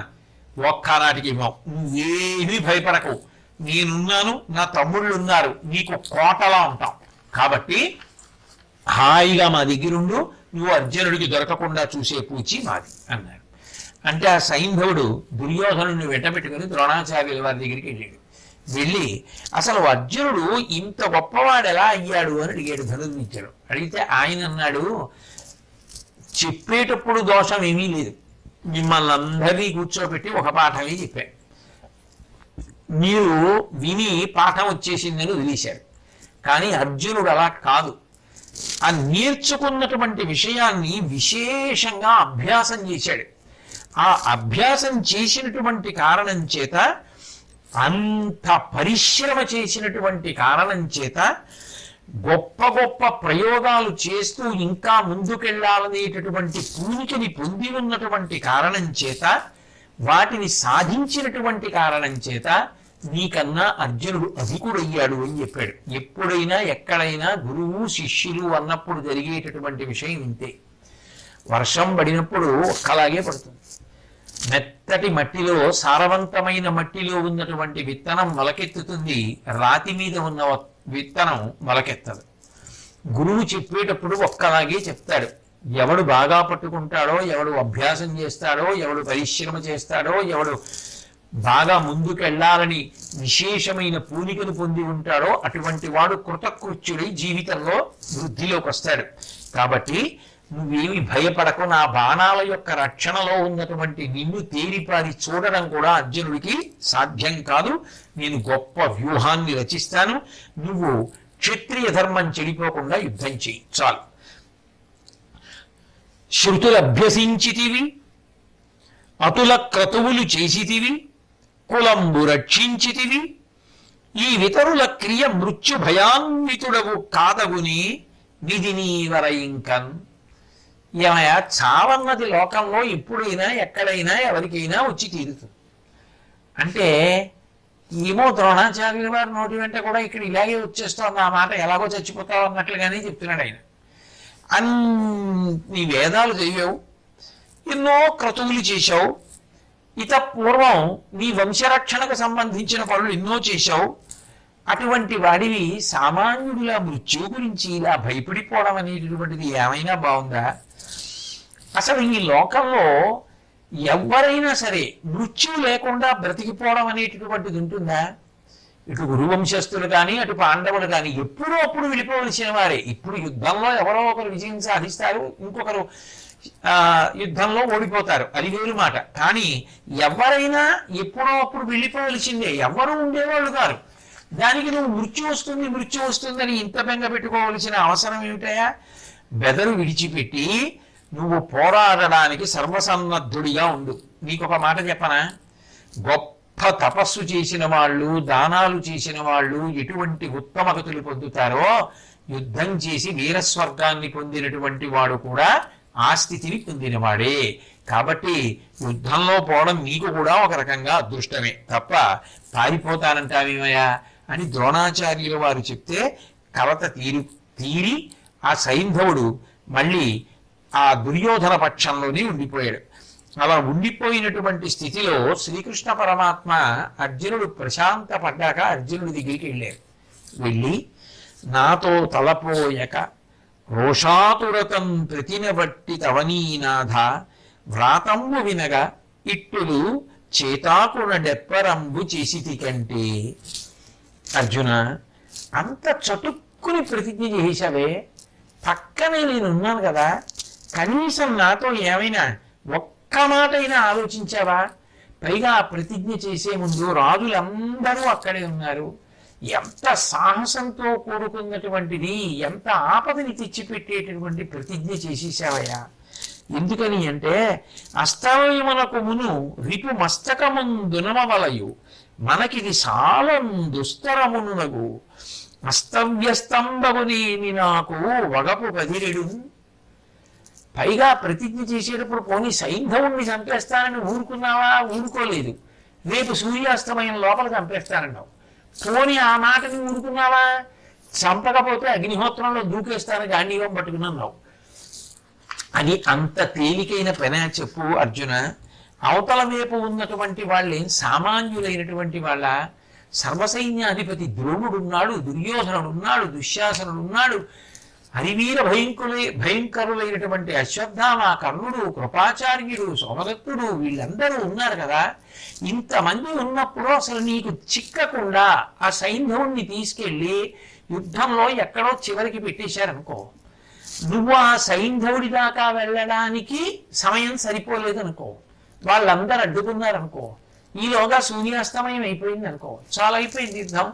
ఒక్కనాటికి నువ్వేమీ భయపడకు, నేనున్నాను, నా తమ్ముళ్ళు ఉన్నారు, నీకు కోటలా ఉంటాం, కాబట్టి హాయిగా మా దగ్గరుండు, నువ్వు అర్జునుడికి దొరకకుండా చూసే పూచి మాది అన్నాడు. అంటే ఆ సైంధవుడు దుర్యోధనుడిని వెంటబెట్టుకుని ద్రోణాచార్యుల వారి దగ్గరికి వెళ్ళాడు. వెళ్ళి అసలు అర్జునుడు ఇంత గొప్పవాడు ఎలా అయ్యాడు అని అడిగాడు ధనుర్విద్యలో. అడిగితే ఆయన అన్నాడు, చెప్పేటప్పుడు దోషం ఏమీ లేదు, మిమ్మల్ని అందరినీ కూర్చోబెట్టి ఒక పాఠమే చెప్పాడు, మీరు విని పాఠం వచ్చేసిందని వదిలేశారు. కానీ అర్జునుడు అలా కాదు, ఆ నేర్చుకున్నటువంటి విషయాన్ని విశేషంగా అభ్యాసం చేశాడు. ఆ అభ్యాసం చేసినటువంటి కారణం చేత, అంత పరిశ్రమ చేసినటువంటి కారణం చేత, గొప్ప గొప్ప ప్రయోగాలు చేస్తూ ఇంకా ముందుకెళ్లాలనేటటువంటి పూనికని పొంది ఉన్నటువంటి కారణం చేత, వాటిని సాధించినటువంటి కారణం చేత నీకన్నా అర్జునుడు అధికుడయ్యాడు అని చెప్పాడు. ఎప్పుడైనా ఎక్కడైనా గురువు శిష్యులు అన్నప్పుడు జరిగేటటువంటి విషయం ఇంతే. వర్షం పడినప్పుడు ఒక్కలాగే పడుతుంది. మెత్తటి మట్టిలో, సారవంతమైన మట్టిలో ఉన్నటువంటి విత్తనం మొలకెత్తుతుంది, రాతి మీద ఉన్న విత్తనం మొలకెత్తదు. గురువు చెప్పేటప్పుడు ఒక్కలాగే చెప్తాడు. ఎవడు బాగా పట్టుకుంటాడో, ఎవడు అభ్యాసం చేస్తాడో, ఎవడు పరిశ్రమ చేస్తాడో, ఎవడు బాగా ముందుకెళ్లాలని విశేషమైన పూనికను పొంది ఉంటాడో అటువంటి వాడు కృతకృత్యుడై జీవితంలో వృద్ధిలోకి వస్తాడు. కాబట్టి నువ్వేమి భయపడకు, నా బాణాల యొక్క రక్షణలో ఉన్నటువంటి నిన్ను తేలిపారి చూడడం కూడా అర్జునుడికి సాధ్యం కాదు. నేను గొప్ప వ్యూహాన్ని రచిస్తాను, నువ్వు క్షత్రియ ధర్మం చెడిపోకుండా యుద్ధం చేయి చాలు. శృతులు అభ్యసించితివి, అతుల క్రతువులు చేసితివి, కులంబు రక్షించితివి, ఈ వితరుల క్రియ మృత్యు భయాన్వితుడవు కాదగుని విధిని వరయింకన్. ఏమయ్యా, చావన్నది లోకంలో ఎప్పుడైనా ఎక్కడైనా ఎవరికైనా వచ్చి తీరుతుంది. అంటే ఏమో ద్రోణాచార్యుల వారి నోటి వెంట కూడా ఇక్కడ ఇలాగే వచ్చేస్తోంది ఆ మాట, ఎలాగో చచ్చిపోతావు అన్నట్లుగానే చెప్తున్నాడు ఆయన. అన్ని వేదాలు చదివావు, ఎన్నో క్రతువులు చేశావు, పూర్వం నీ వంశరక్షణకు సంబంధించిన పనులు ఎన్నో చేశావు. అటువంటి వాడివి సామాన్యుడిలా మృత్యువు గురించి ఇలా భయపడిపోవడం అనేటటువంటిది ఏమైనా బాగుందా? అసలు ఈ లోకంలో ఎవరైనా సరే మృత్యువు లేకుండా బ్రతికిపోవడం అనేటటువంటిది ఉంటుందా? ఇటు గురువంశస్థులు కానీ అటు పాండవులు కానీ ఎప్పుడో అప్పుడు వెళ్ళిపోవలసిన వారే. ఇప్పుడు యుద్ధంలో ఎవరో ఒకరు విజయం సాధిస్తారు, ఇంకొకరు యుద్ధంలో ఓడిపోతారు, అది వేరు మాట. కానీ ఎవరైనా ఎప్పుడో అప్పుడు వెళ్ళిపోవలసిందే, ఎవరు ఉండేవాళ్ళు కాదు. దానికి నువ్వు మృత్యు వస్తుందని ఇంత బెంగ పెట్టుకోవలసిన అవసరం ఏమిటయా? బెదరు విడిచిపెట్టి నువ్వు పోరాడడానికి సర్వసన్నద్ధుడిగా ఉండు. నీకొక మాట చెప్పనా? గొప్ప తపస్సు చేసిన వాళ్ళు, దానాలు చేసిన వాళ్ళు ఎటువంటి ఉత్తమగతులు పొందుతారో, యుద్ధం చేసి వీరస్వర్గాన్ని పొందినటువంటి వాడు కూడా ఆ స్థితిని పొందినవాడే. కాబట్టి యుద్ధంలో పోవడం నీకు కూడా ఒక రకంగా అదృష్టమే తప్ప పారిపోతానంటావేమయ్యా అని ద్రోణాచార్యుల వారు చెప్తే కలత తీరి ఆ సైంధవుడు మళ్ళీ ఆ దుర్యోధన పక్షంలోనే ఉండిపోయాడు. అలా ఉండిపోయినటువంటి స్థితిలో శ్రీకృష్ణ పరమాత్మ అర్జునుడు ప్రశాంత పడ్డాక అర్జునుడి దగ్గరికి వెళ్ళారు. వెళ్ళి నాతో తలపోయక రోషాతురతం ప్రతినబట్టి తవనీనాథ వ్రాతంబు వినగా ఇట్టులు చేతాకున డెప్పరంబు చేసితి కంటే. అర్జున, అంత చటుక్కుని ప్రతిజ్ఞ చేశావే, పక్కనే నేనున్నాను కదా, కనీసం నాతో ఏమైనా ఒక్క మాట అయినా ఆలోచించావా? పైగా ప్రతిజ్ఞ చేసే ముందు రాజులందరూ అక్కడే ఉన్నారు. ఎంత సాహసంతో కూడుకున్నటువంటిది, ఎంత ఆపదని తెచ్చిపెట్టేటటువంటి ప్రతిజ్ఞ చేసేసావయ్యా. ఎందుకని అంటే అస్తమయమునకు మును రిపు మస్తకముందునమవలయు మనకిది సాలం దుస్తరమునునగు అస్తవ్యస్తంబగునేమి నాకు వగపు బదిరెడు. పైగా ప్రతిజ్ఞ చేసేటప్పుడు పోనీ సైంధవుణ్ణి చంపేస్తానని ఊరుకున్నావా? ఊరుకోలేదు. రేపు సూర్యాస్తమయం లోపల చంపేస్తానన్నావు. పోనీ ఆ మాటని ఊరుకున్నావా? చంపకపోతే అగ్నిహోత్రంలో దూకేస్తానని గాంధీవం పట్టుకున్నావు. అది అంత తేలికైన పనే చెప్పు అర్జున. అవతల వైపు ఉన్నటువంటి వాళ్ళేం సామాన్యులైనటువంటి వాళ్ళ? సర్వసైన్యాధిపతి ద్రోణుడున్నాడు, దుర్యోధనుడున్నాడు, దుశ్శాసనుడున్నాడు, హరివీర భయంకరులైనటువంటి అశ్వత్థామ, కర్ణుడు, కృపాచార్యుడు, సోమదత్తుడు, వీళ్ళందరూ ఉన్నారు కదా. ఇంతమంది ఉన్నప్పుడు అసలు నీకు చిక్కకుండా ఆ సైంధవుణ్ణి తీసుకెళ్ళి యుద్ధంలో ఎక్కడో చివరికి పెట్టేశారనుకో, నువ్వు ఆ సైంధవుడి దాకా వెళ్ళడానికి సమయం సరిపోలేదనుకో, వాళ్ళందరూ అడ్డుకున్నారనుకో, ఈలోగా సూర్యాస్తమయం అయిపోయింది అనుకో, చాలా అయిపోయింది యుద్ధం.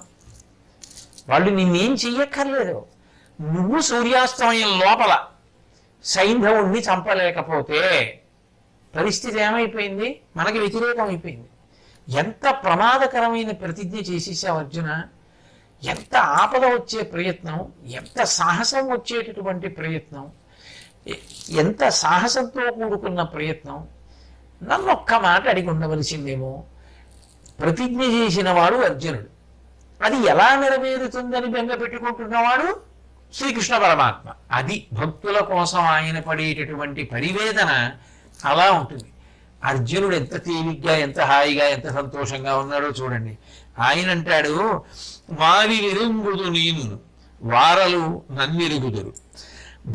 వాళ్ళు నిన్నేం చెయ్యక్కర్లేదు. నువ్వు సూర్యాస్తమయం లోపల సైంధవుణ్ణి చంపలేకపోతే పరిస్థితి ఏమైపోయింది? మనకి వ్యతిరేకం అయిపోయింది. ఎంత ప్రమాదకరమైన ప్రతిజ్ఞ చేసేసావు అర్జున. ఎంత ఆపద వచ్చే ప్రయత్నం, ఎంత సాహసం వచ్చేటటువంటి ప్రయత్నం, ఎంత సాహసంతో కూడుకున్న ప్రయత్నం. నన్ను ఒక్క మాట అడిగి ఉండవలసిందేమో. ప్రతిజ్ఞ చేసిన వాడు అర్జునుడు, అది ఎలా నెరవేరుతుందని బెంగ పెట్టుకుంటున్నవాడు శ్రీకృష్ణ పరమాత్మ. అది భక్తుల కోసం ఆయన పడేటటువంటి పరివేదన అలా ఉంటుంది. అర్జునుడు ఎంత తేలిగ్గా, ఎంత హాయిగా, ఎంత సంతోషంగా ఉన్నాడో చూడండి. ఆయన అంటాడు, వారి విరుంగుదు నేను వారలు నన్నిరుగుదురు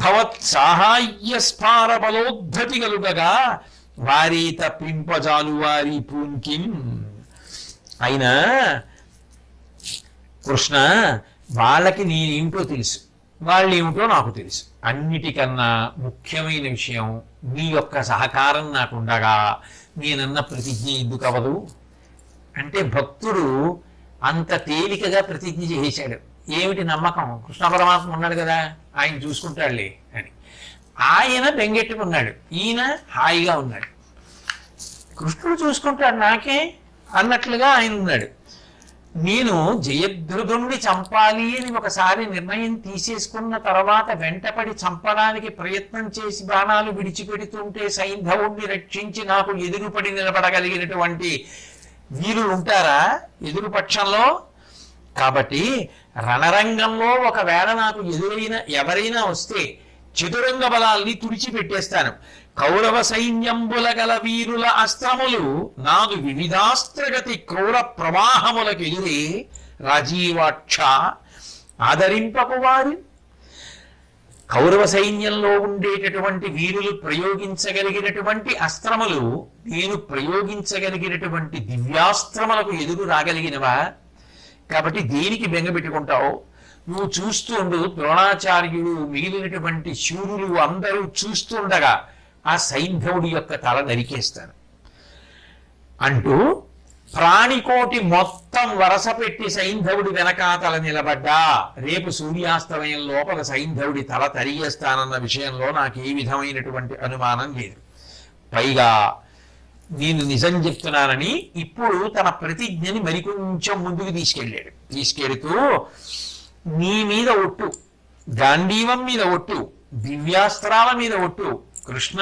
భవత్ సాహాయ్య స్ఫార బలోద్ధతి కలుగగా వారి తప్పింపజాలు వారి పూంకిం. అయినా కృష్ణ, వాళ్ళకి నేనేమిటో తెలుసు, వాళ్ళేమిటో నాకు తెలుసు. అన్నిటికన్నా ముఖ్యమైన విషయం నీ యొక్క సహకారం నాకుండగా నేనన్న ప్రతిజ్ఞ ఎందుకు అవదు అంటే, భక్తుడు అంత తేలికగా ప్రతిజ్ఞ చేశాడు. ఏమిటి నమ్మకం? కృష్ణ పరమాత్మ ఉన్నాడు కదా, ఆయన చూసుకుంటాడులే అని. ఆయన బెంగెట్టుకున్నాడు, ఈయన హాయిగా ఉన్నాడు. కృష్ణుడు చూసుకుంటాడు నాకే అన్నట్లుగా ఆయన ఉన్నాడు. నేను జయద్రథుణ్ణి చంపాలి అని ఒకసారి నిర్ణయం తీసేసుకున్న తర్వాత వెంటపడి చంపడానికి ప్రయత్నం చేసి బాణాలు విడిచిపెడుతుంటే సైంధవుణ్ణి రక్షించి నాకు ఎదురుపడి నిలబడగలిగినటువంటి వీరులు ఉంటారా ఎదురు పక్షంలో? కాబట్టి రణరంగంలో ఒకవేళ నాకు ఎవరైనా వస్తే చతురంగ బలాల్ని తుడిచిపెట్టేస్తాను. కౌరవ సైన్యంబుల గల వీరుల అస్త్రములు నాదు వివిధాస్త్రగతి క్రూర ప్రవాహములకు ఎదురే రాజీవాక్ష ఆదరింపకు వారి. కౌరవ సైన్యంలో ఉండేటటువంటి వీరులు ప్రయోగించగలిగినటువంటి అస్త్రములు నేను ప్రయోగించగలిగినటువంటి దివ్యాస్త్రములకు ఎదురు రాగలిగినవా? కాబట్టి దేనికి బెంగపెట్టుకుంటావు? నువ్వు చూస్తుండు ద్రోణాచార్యుడు మిగిలినటువంటి శూరులు అందరూ చూస్తుండగా ఆ సైంధవుడి యొక్క తల నరికేస్తాను అంటూ ప్రాణికోటి మొత్తం వరస పెట్టి సైంధవుడి వెనకాతల నిలబడ్డా రేపు సూర్యాస్తమయం లోపల సైంధవుడి తల తరిగేస్తానన్న విషయంలో నాకు ఏ విధమైనటువంటి అనుమానం లేదు. పైగా నేను నిజం చెప్తున్నానని ఇప్పుడు తన ప్రతిజ్ఞని మరికొంచెం ముందుకు తీసుకెళ్తూ నీ మీద ఒట్టు, గాంధీవం మీద ఒట్టు, దివ్యాస్త్రాల మీద ఒట్టు, కృష్ణ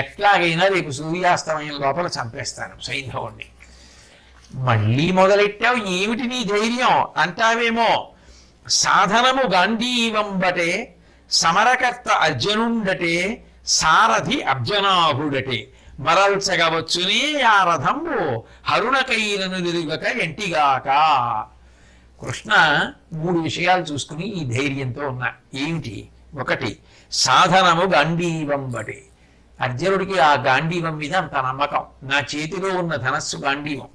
ఎట్లాగైనా రేపు సూర్యాస్తమయం లోపల చంపేస్తాను సైంధవుణ్ణి. మళ్ళీ మొదలెట్టావు, ఏమిటి నీ ధైర్యం అంటావేమో. సాధనము గాంధీవం బటే, సమరకర్త అర్జునుండటే, సారథి అర్జునాభుడటే, మరల్చగవచ్చునే ఆ రథంబు హరుణకైలను నిరుగక ఎంటిగాక. కృష్ణ 3 విషయాలు చూసుకుని ఈ ధైర్యంతో ఉన్నా. ఏమిటి? 1, సాధనము గాంధీవం బటే. అర్జునుడికి ఆ గాంధీవం మీద అంత నమ్మకం. నా చేతిలో ఉన్న ధనస్సు గాంధీవం.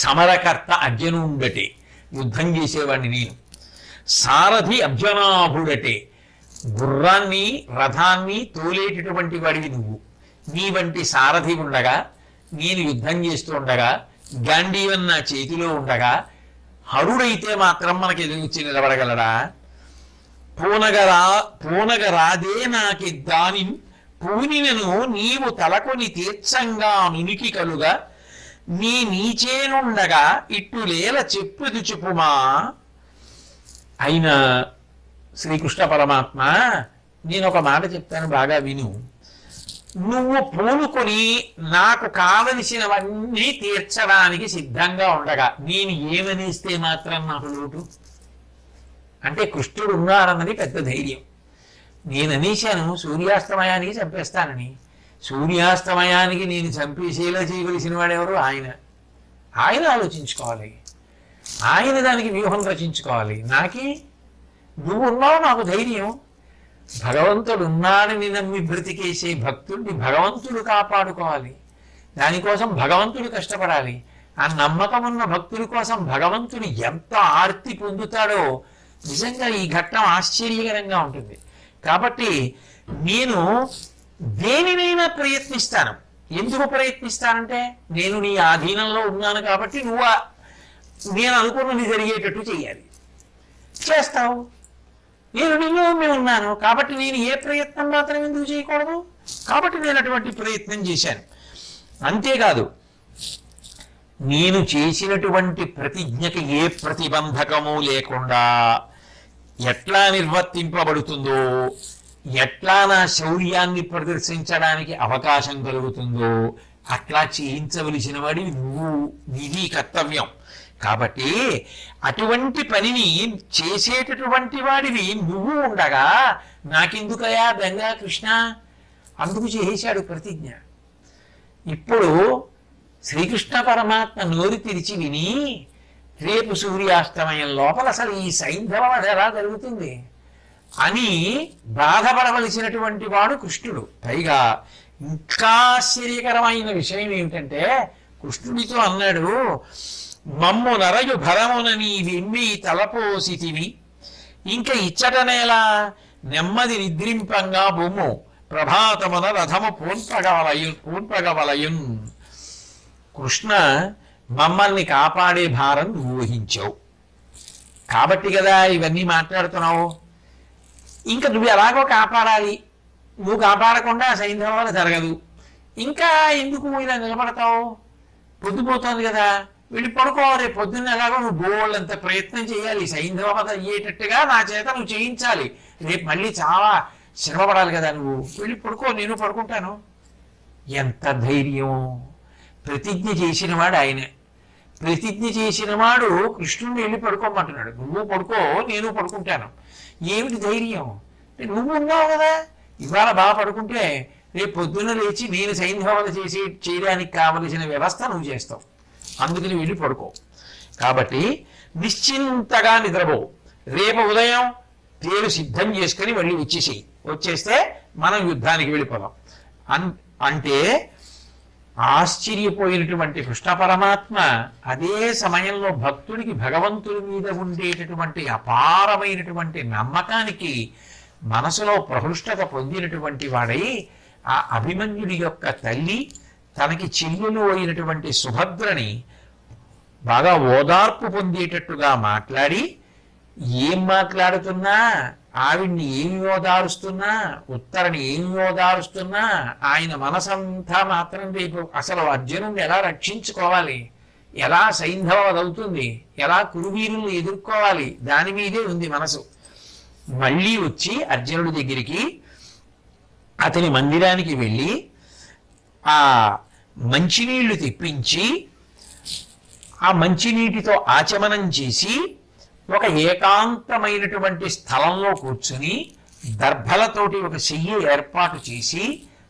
సమరకర్త అర్జునుండటే, యుద్ధం చేసేవాడిని నేను. సారథి అర్జునాభుడటే, గుర్రాన్ని రథాన్ని తోలేటటువంటి వాడివి నువ్వు. నీ వంటి సారథి ఉండగా, నేను యుద్ధం చేస్తూ ఉండగా, గాంధీవం నా చేతిలో ఉండగా హరుడైతే మాత్రం మనకి ఎదురుచి నిలబడగలడా? పూనగరాదే నాకి దాని పూనినను నీవు తలకొని తీర్చంగా నునికి కలుగా, నీ నీచేనుండగా ఇట్టులేల చెప్పుదు చెప్పుమా. అయినా శ్రీకృష్ణ పరమాత్మ, నేను ఒక మాట చెప్తాను, బాగా విను. నువ్వు పూనుకొని నాకు కావలసినవన్నీ తీర్చడానికి సిద్ధంగా ఉండగా నేను ఏమనేస్తే మాత్రం నాకు లోటు? అంటే కృష్ణుడు ఉన్నాడన్నది పెద్ద ధైర్యం. నేను అనేశాను సూర్యాస్తమయానికి చంపేస్తానని. సూర్యాస్తమయానికి నేను చంపేసేలా చేయవలసిన వాడెవరు? ఆయన ఆలోచించుకోవాలి, ఆయన దానికి వ్యూహం రచించుకోవాలి. నువ్వు ఉన్నావు, నాకు ధైర్యం. భగవంతుడు ఉన్నాడని నమ్మి బ్రతికేసే భక్తుడిని భగవంతుడు కాపాడుకోవాలి. దానికోసం భగవంతుడు కష్టపడాలి. ఆ నమ్మకం ఉన్న భక్తుల కోసం భగవంతుడు ఎంత ఆర్తి పొందుతాడో నిజంగా ఈ ఘట్టం ఆశ్చర్యకరంగా ఉంటుంది. కాబట్టి నేను దేనినైనా ప్రయత్నిస్తాను. ఎందుకు ప్రయత్నిస్తానంటే నేను నీ ఆధీనంలో ఉన్నాను కాబట్టి నేను అనుకున్నది జరిగేటట్టు చేయాలి. చేస్తావు. నేను నీలోనే ఉన్నాను కాబట్టి నేను ఏ ప్రయత్నం మాత్రం ఎందుకు చేయకూడదు? కాబట్టి నేను అటువంటి ప్రయత్నం చేశాను. అంతేకాదు, నేను చేసినటువంటి ప్రతిజ్ఞకి ఏ ప్రతిబంధకము లేకుండా ఎట్లా నిర్వర్తింపబడుతుందో, ఎట్లా నా శౌర్యాన్ని ప్రదర్శించడానికి అవకాశం కలుగుతుందో అట్లా చేయించవలసిన వాడివి నువ్వు. నీది కర్తవ్యం. కాబట్టి అటువంటి పనిని చేసేటటువంటి వాడివి నువ్వు ఉండగా నాకెందుకయా బెంగ కృష్ణ? అందుకు చేశాడు ప్రతిజ్ఞ. ఇప్పుడు శ్రీకృష్ణ పరమాత్మ నోరు తెరిచి విని రేపు సూర్యాస్తమయం లోపల అసలు ఈ సైంధవ ఎలా జరుగుతుంది అని బాధపడవలసినటువంటి వాడు కృష్ణుడు. పైగా ఇంకా ఆశ్చర్యకరమైన విషయం ఏమిటంటే కృష్ణుడితో అన్నాడు, మమ్ము నరయు భరమున నీవిమ్మి తలపోసితివి, ఇంక ఇచ్చటనేలా నెమ్మది నిద్రింపంగా బొమ్ము ప్రభాతమున రథము పూన్పగవలయున్. కృష్ణ, మమ్మల్ని కాపాడే భారం నువ్వు వహించావు కాబట్టి కదా ఇవన్నీ మాట్లాడుతున్నావు. ఇంకా నువ్వు ఎలాగో కాపాడాలి. నువ్వు కాపాడకుండా సైంధవ జరగదు. ఇంకా ఎందుకు ఇలా నిలబడతావు? పొద్దుపోతుంది కదా. వెళ్ళి పడుకో, రేపు పొద్దున్న ఎలాగో నువ్వు బోళ్ళంత ప్రయత్నం చేయాలి, సైంధవ వధ అయ్యేటట్టుగా నా చేత నువ్వు చేయించాలి, రేపు మళ్ళీ చాలా శ్రమపడాలి కదా, నువ్వు వెళ్ళి పడుకో, నేను పడుకుంటాను. ఎంత ధైర్యం! ప్రతిజ్ఞ చేసినవాడు ఆయనే. ప్రతిజ్ఞ చేసినవాడు కృష్ణుడిని వెళ్ళి పడుకోమంటున్నాడు. నువ్వు పడుకో, నేను పడుకుంటాను. ఏమిటి ధైర్యం? నువ్వు ఉన్నావు కదా, ఇవాళ బాగా పడుకుంటే రేపు పొద్దున్న లేచి నేను సైంధవధ చేయడానికి కావలసిన వ్యవస్థ నువ్వు చేస్తావు, అందుకని వెళ్ళి పడుకో. కాబట్టి నిశ్చింతగా నిద్రపో, రేపు ఉదయం తేరు సిద్ధం చేసుకుని మళ్ళీ వచ్చేస్తే మనం యుద్ధానికి వెళ్ళిపోదాం అంటే ఆశ్చర్యపోయినటువంటి కృష్ణ పరమాత్మ అదే సమయంలో భక్తుడికి భగవంతుడి మీద ఉండేటటువంటి అపారమైనటువంటి నమ్మకానికి మనసులో ప్రహృష్టత పొందినటువంటి వాడై ఆ అభిమన్యుడి యొక్క తల్లి తనకి చెల్లెలు అయినటువంటి సుభద్రని బాగా ఓదార్పు పొందేటట్టుగా మాట్లాడి, ఏం మాట్లాడుతున్నా, ఆవిడ్ని ఏమి ఓదారుస్తున్నా, ఉత్తరని ఏమి ఓదారుస్తున్నా, ఆయన మనసంతా మాత్రం రేపు అసలు అర్జునుడిని ఎలా రక్షించుకోవాలి, ఎలా సైంధవధ అవుతుంది, ఎలా కురువీరుల్ని ఎదుర్కోవాలి, దాని మీదే ఉంది మనసు. మళ్ళీ వచ్చి అర్జునుడి దగ్గరికి అతని మందిరానికి వెళ్ళి ఆ మంచినీళ్లు తెప్పించి ఆ మంచినీటితో ఆచమనం చేసి ఒక ఏకాంతమైనటువంటి స్థలంలో కూర్చుని దర్భలతోటి ఒక చెయ్యి ఏర్పాటు చేసి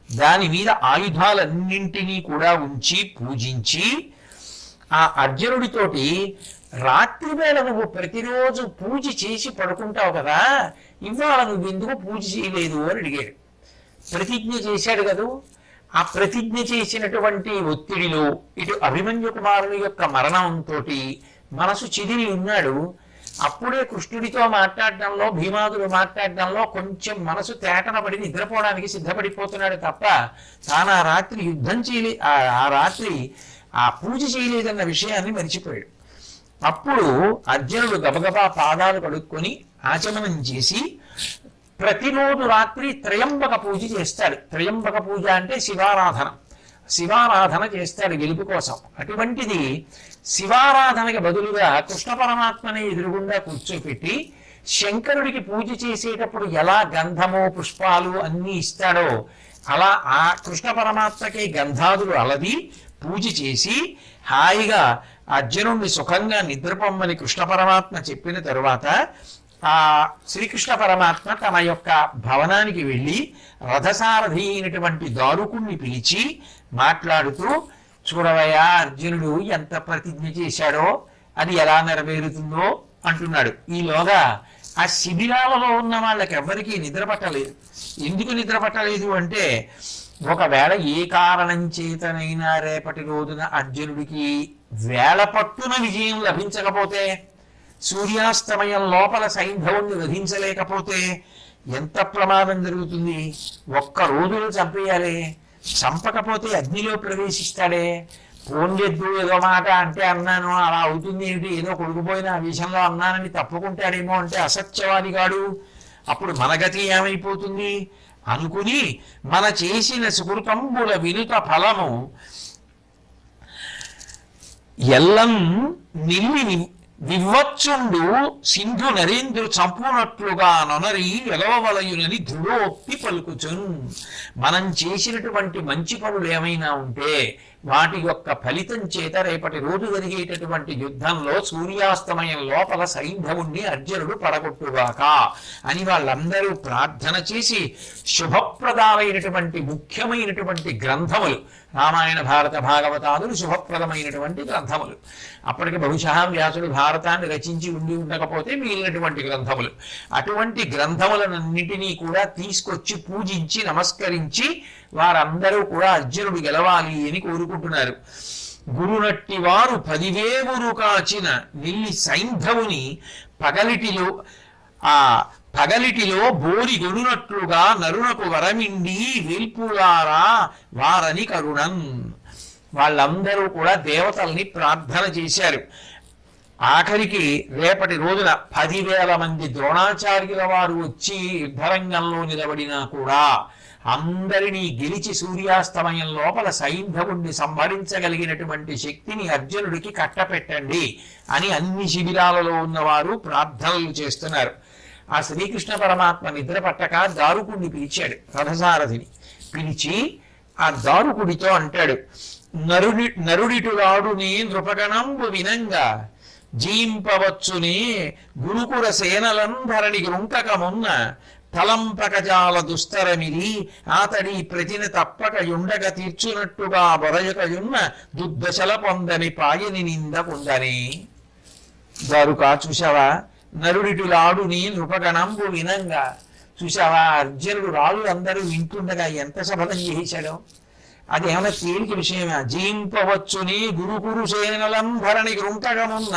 దాని మీద ఆయుధాలన్నింటినీ కూడా ఉంచి పూజించి ఆ అర్జునుడితోటి, రాత్రి వేళ నువ్వు ప్రతిరోజు పూజ చేసి పడుకుంటావు కదా, ఇవాళ నువ్వు ఎందుకు పూజ చేయలేదు అని అడిగాడు. ప్రతిజ్ఞ చేశాడు కదూ, ఆ ప్రతిజ్ఞ చేసినటువంటి ఒత్తిడిలో ఇటు అభిమన్యు కుమారుని యొక్క మరణంతో మనసు చెదిరి ఉన్నాడు. అప్పుడే కృష్ణుడితో మాట్లాడడంలో, భీమాదుడు మాట్లాడడంలో కొంచెం మనసు తేటన పడి నిద్రపోవడానికి సిద్ధపడిపోతున్నాడు తప్ప తాను ఆ రాత్రి యుద్ధం ఆ రాత్రి ఆ పూజ చేయలేదన్న విషయాన్ని మరిచిపోయాడు. అప్పుడు అర్జునుడు గబగబా పాదాలు కడుక్కొని ఆచమనం చేసి ప్రతిరోజు రాత్రి త్రయంబక పూజ చేస్తాడు. త్రయంబక పూజ అంటే శివారాధన చేస్తాడు గెలుపు కోసం. అటువంటిది శివారాధనకి బదులుగా కృష్ణ పరమాత్మని ఎదురుగుండా కూర్చోపెట్టి శంకరుడికి పూజ చేసేటప్పుడు ఎలా గంధము పుష్పాలు అన్నీ ఇస్తాడో అలా ఆ కృష్ణ పరమాత్మకి గంధాదులు అలది పూజ చేసి హాయిగా అర్జునుడిని సుఖంగా నిద్రపొమ్మని కృష్ణ పరమాత్మ చెప్పిన తరువాత ఆ శ్రీకృష్ణ పరమాత్మ తన యొక్క భవనానికి వెళ్ళి రథసారథి అయినటువంటి దారుకుణ్ణి పిలిచి మాట్లాడుతూ, చూడవయ్యా, అర్జునుడు ఎంత ప్రతిజ్ఞ చేశాడో అది ఎలా నెరవేరుతుందో అంటున్నాడు. ఈలోగా ఆ శిబిరాలలో ఉన్న వాళ్ళకి ఎవరికీ నిద్ర పట్టలేదు. ఎందుకు నిద్ర పట్టలేదు అంటే, ఒకవేళ ఏ కారణం చేతనైనా రేపటి రోజున అర్జునుడికి వేళ పట్టున విజయం లభించకపోతే, సూర్యాస్తమయం లోపల సైంధవుణ్ణి వధించలేకపోతే ఎంత ప్రమాదం జరుగుతుంది. ఒక్క రోజులో చంపేయాలి, చంపకపోతే అగ్నిలో ప్రవేశిస్తాడే. పోన్లెద్దు ఏదో మాట అంటే అన్నాను, అలా అవుతుంది ఏమిటి, ఏదో కొడుకుపోయిన ఆ విషయంలో అన్నానని తప్పుకుంటాడేమో అంటే అసత్యవాదిగాడు, అప్పుడు మన గతి ఏమైపోతుంది అనుకుని మన చేసిన సుకృతంబుల వినుత ఫలము ఎల్లం నిల్లి వివచ్చుండు సింధు నరేంద్రు చంపునట్లుగా నొనరి ఎలవవలయునని దృఢోక్తి పలుకుచున్. మనం చేసినటువంటి మంచి పనులు ఏమైనా ఉంటే వాటి యొక్క ఫలితం చేత రేపటి రోజు జరిగేటటువంటి యుద్ధంలో సూర్యాస్తమయం లోపల సైంధవుణ్ణి అర్జునుడు పడగొట్టుగాక అని వాళ్ళందరూ ప్రార్థన చేసి శుభప్రదాలైనటువంటి ముఖ్యమైనటువంటి గ్రంథములు రామాయణ భారత భాగవతాదులు శుభప్రదమైనటువంటి గ్రంథములు. అప్పటికి బహుశా వ్యాసుడు భారతాన్ని రచించి ఉండకపోతే మిగిలినటువంటి గ్రంథములు, అటువంటి గ్రంథములన్నింటినీ కూడా తీసుకొచ్చి పూజించి నమస్కరించి వారందరూ కూడా అర్జునుడు గెలవాలి అని కోరుకుంటున్నారు. గురునట్టి వారు 10,000 కాచిన నిల్లి సైంధవుని పగలిటిలో బోరి గొనునట్లుగా నరునకు వరమిండి వెల్పులారా వారని కరుణన్. వాళ్ళందరూ కూడా దేవతల్ని ప్రార్థన చేశారు. ఆఖరికి రేపటి రోజున 10,000 మంది ద్రోణాచార్యుల వారు వచ్చి యుద్ధరంగంలో నిలబడినా కూడా అందరినీ గెలిచి సూర్యాస్తమయం లోపల సైంధవుణ్ణి సంహరించగలిగినటువంటి శక్తిని అర్జునుడికి కట్టపెట్టండి అని అన్ని శిబిరాలలో ఉన్నవారు ప్రార్థనలు చేస్తున్నారు. ఆ శ్రీకృష్ణ పరమాత్మ నిద్ర పట్టక దారుకుడిని పిలిచాడు, రథసారథిని పిలిచి ఆ దారుకుడితో అంటాడు, నరుడిటురాడుని నృపగణంబు వినంగా జీంపవచ్చునే గురుకుల సేనలంధరణి గృంకకమున్న తలంపకజాల దుస్తరమిది ఆతడి ప్రతిన తప్పక యుండగ తీర్చునట్టుగా బొరయకయున్న దుర్దశల పొందని పాయని నింద పొందని. దారుకా చూశావా, నరుడిటులాడుని నృపగణంబు వినంగా. చూశావా, అర్జునుడు రాళ్ళందరూ వింటుండగా ఎంత శపథం చేశాడో. అది ఏమైనా తేలిక విషయమా? జీంపవచ్చుని గురుకురు సేనలంధరణి గృంకకమున్న.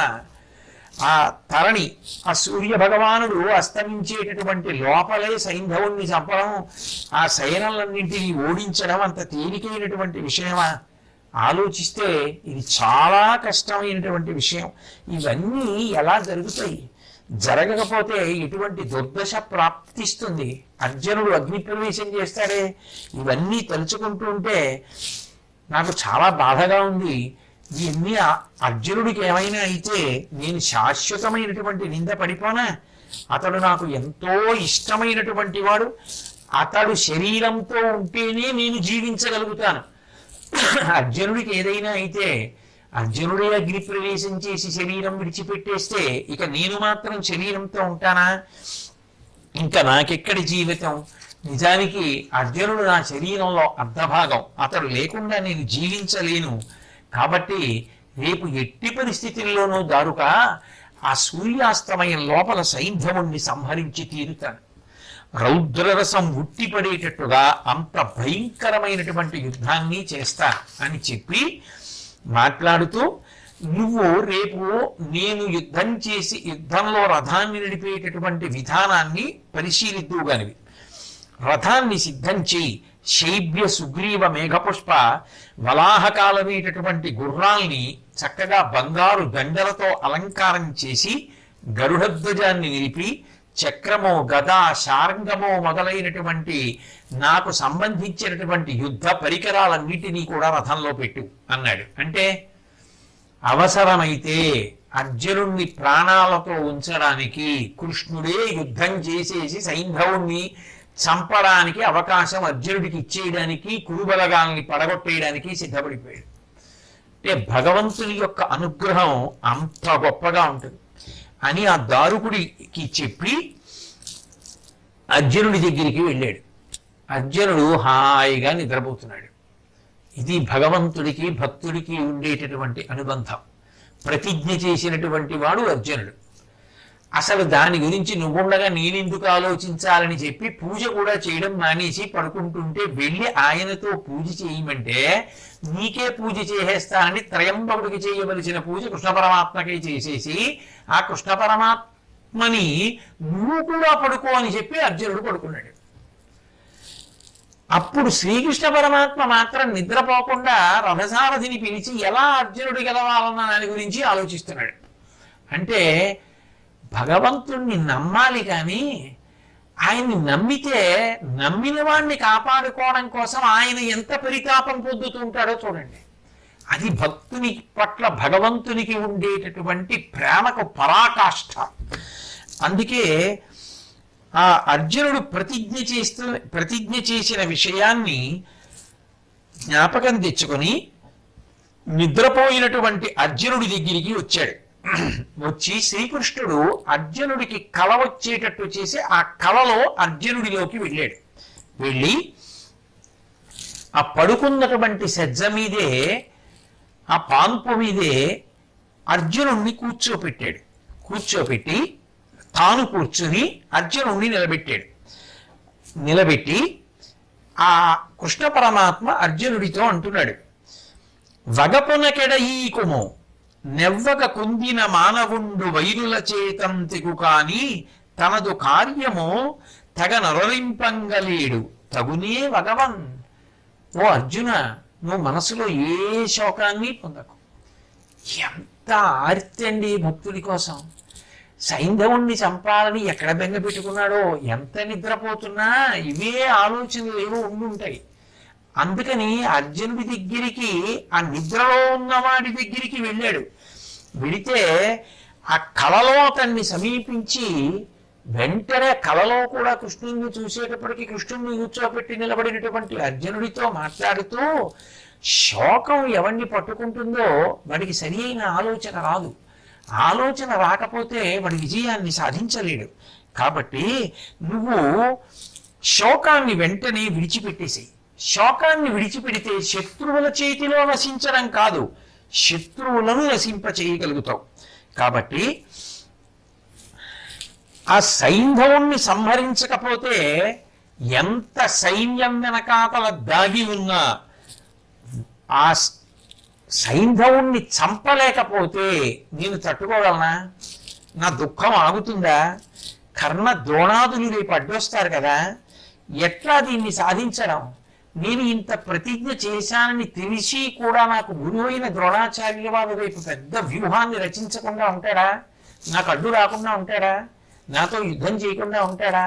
ఆ తరణి, ఆ సూర్య భగవానుడు అస్తమించేటటువంటి లోపలే సైంధవుణ్ణి చంపడం, ఆ శయనలన్నింటినీ ఓడించడం అంత తేలికైనటువంటి విషయమా? ఆలోచిస్తే ఇది చాలా కష్టమైనటువంటి విషయం. ఇవన్నీ ఎలా జరుగుతాయి? జరగకపోతే ఎటువంటి దుర్దశ ప్రాప్తిస్తుంది? అర్జునుడు అగ్ని ప్రవేశం చేస్తాడే, ఇవన్నీ తలుచుకుంటూ ఉంటే నాకు చాలా బాధగా ఉంది. ఇవన్నీ అర్జునుడికి ఏమైనా అయితే నేను శాశ్వతమైనటువంటి నింద పడిపోనా? అతడు నాకు ఎంతో ఇష్టమైనటువంటి వాడు. అతడు శరీరంతో ఉంటేనే నేను జీవించగలుగుతాను. అర్జునుడికి ఏదైనా అయితే అర్జునుడే అగ్ని ప్రవేశం చేసి శరీరం విడిచిపెట్టేస్తే ఇక నేను మాత్రం శరీరంతో ఉంటానా? ఇంకా నాకెక్కడి జీవితం? నిజానికి అర్జునుడు నా శరీరంలో అర్ధభాగం. అతడు లేకుండా నేను జీవించలేను. కాబట్టి రేపు ఎట్టి పరిస్థితుల్లోనూ దారుక ఆ సూర్యాస్తమయం లోపల సైంధవుణ్ణి సంహరించి తీరుతాను. రౌద్రరసం ఉట్టిపడేటట్టుగా అంత భయంకరమైనటువంటి యుద్ధాన్ని చేస్తా అని చెప్పి మాట్లాడుతూ, నువ్వు రేపు నేను యుద్ధం చేసి యుద్ధంలో రథాన్ని నడిపేటటువంటి విధానాన్ని పరిశీలిద్దువుగానివి. రథాన్ని సిద్ధం చేయి. శైబ్య సుగ్రీవ మేఘపుష్ప వలాహకాలనేటటువంటి గుర్రాల్ని చక్కగా బంగారు దండలతో అలంకారం చేసి గరుడధ్వజాన్ని నిలిపి చక్రమో గదా శార్ంగమో మొదలైనటువంటి నాకు సంబంధించినటువంటి యుద్ధ పరికరాలన్నిటినీ కూడా రథంలో పెట్టు అన్నాడు. అంటే అవసరమైతే అర్జునుణ్ణి ప్రాణాలతో ఉంచడానికి కృష్ణుడే యుద్ధం చేసేసి సైంధవుణ్ణి చంపడానికి అవకాశం అర్జునుడికి ఇచ్చేయడానికి, కురుబలగాల్ని పడగొట్టేయడానికి సిద్ధపడిపోయాడు. అంటే భగవంతుని యొక్క అనుగ్రహం అంత గొప్పగా ఉంటుంది అని ఆ దారుకుడికి చెప్పి అర్జునుడి దగ్గరికి వెళ్ళాడు. అర్జునుడు హాయిగా నిద్రపోతున్నాడు. ఇది భగవంతుడికి భక్తుడికి ఉండేటటువంటి అనుబంధం. ప్రతిజ్ఞ చేసినటువంటి వాడు అర్జునుడు. అసలు దాని గురించి నువ్వుండగా నేనెందుకు ఆలోచించాలని చెప్పి పూజ కూడా చేయడం మానేసి పడుకుంటుంటే వెళ్ళి ఆయనతో పూజ చేయమంటే నీకే పూజ చేసేస్తానని త్రయంబకుడికి చేయవలసిన పూజ కృష్ణ పరమాత్మకే చేసేసి ఆ కృష్ణ పరమాత్మని నువ్వు కూడా పడుకో అని చెప్పి అర్జునుడు పడుకున్నాడు. అప్పుడు శ్రీకృష్ణ పరమాత్మ మాత్రం నిద్రపోకుండా రథసారథిని పిలిచి ఎలా అర్జునుడు గెలవాలన్న దాని గురించి ఆలోచిస్తున్నాడు. అంటే భగవంతుణ్ణి నమ్మాలి, కానీ ఆయన్ని నమ్మితే నమ్మిన వాడిని కాపాడుకోవడం కోసం ఆయన ఎంత పరితాపం పొందుతుంటాడో చూడండి. అది భక్తుని పట్ల భగవంతునికి ఉండేటటువంటి ప్రేమకు పరాకాష్ఠ. అందుకే ఆ అర్జునుడు ప్రతిజ్ఞ చేసిన విషయాన్ని జ్ఞాపకం తెచ్చుకొని నిద్రపోయినటువంటి అర్జునుడి దగ్గరికి వచ్చాడు. వచ్చి శ్రీకృష్ణుడు అర్జునుడికి కల వచ్చేటట్టు చేసి ఆ కలలో అర్జునుడిలోకి వెళ్ళాడు. వెళ్ళి ఆ పడుకున్నటువంటి సజ్జ మీదే, ఆ పాన్పు మీదే అర్జునుడిని కూర్చోపెట్టాడు. కూర్చోపెట్టి తాను కూర్చుని అర్జునుడిని నిలబెట్టాడు. నిలబెట్టి ఆ కృష్ణ పరమాత్మ అర్జునుడితో అంటున్నాడు, వగపునకెడయీకుము నెవ్వక కుందిన మానవుండు వైరుల చేతంతికు కాని తనదు కార్యము తగ నరలింపంగలేడు తగునే వగవన్. ఓ అర్జున, నువ్వు మనసులో ఏ శోకాన్ని పొందకు. ఎంత ఆర్తి అండి భక్తుడి కోసం. సైంధవుణ్ణి చంపాలని ఎక్కడ బెంగ పెట్టుకున్నాడో, ఎంత నిద్రపోతున్నా ఇవే ఆలోచనలు ఏవో ఉండుంటాయి. అందుకని అర్జునుడి దగ్గరికి, ఆ నిద్రలో ఉన్నవాడి దగ్గరికి వెళ్ళాడు. వెళితే ఆ కలలో అతన్ని సమీపించి, వెంటనే కలలో కూడా కృష్ణుడిని చూసేటప్పటికీ కృష్ణుడిని కూర్చోబెట్టి నిలబడినటువంటి అర్జునుడితో మాట్లాడుతూ, శోకం ఎవరిని పట్టుకుంటుందో వాడికి సరి అయిన ఆలోచన రాదు. ఆలోచన రాకపోతే వాడి విజయాన్ని సాధించలేడు. కాబట్టి నువ్వు శోకాన్ని వెంటనే విడిచిపెట్టేసేయి. శోకాన్ని విడిచిపెడితే శత్రువుల చేతిలో నశించడం కాదు, శత్రువులను నశింప చేయగలుగుతావు. కాబట్టి ఆ సైంధవుణ్ణి సంహరించకపోతే ఎంత సైన్యం వెనకాతల దాగి ఉన్నా, ఆ సైంధవుణ్ణి చంపలేకపోతే నేను తట్టుకోగలనా? నా దుఃఖం ఆగుతుందా? కర్ణ ద్రోణాదులు రేపు అడ్డొస్తారు కదా, ఎట్లా దీన్ని సాధించడం? నేను ఇంత ప్రతిజ్ఞ చేశానని తెలిసి కూడా నాకు గురువైన ద్రోణాచార్యుల వారు రేపు పెద్ద వ్యూహాన్ని రచించకుండా ఉంటాడా? నాకు అడ్డు రాకుండా ఉంటాడా? నాతో యుద్ధం చేయకుండా ఉంటాడా?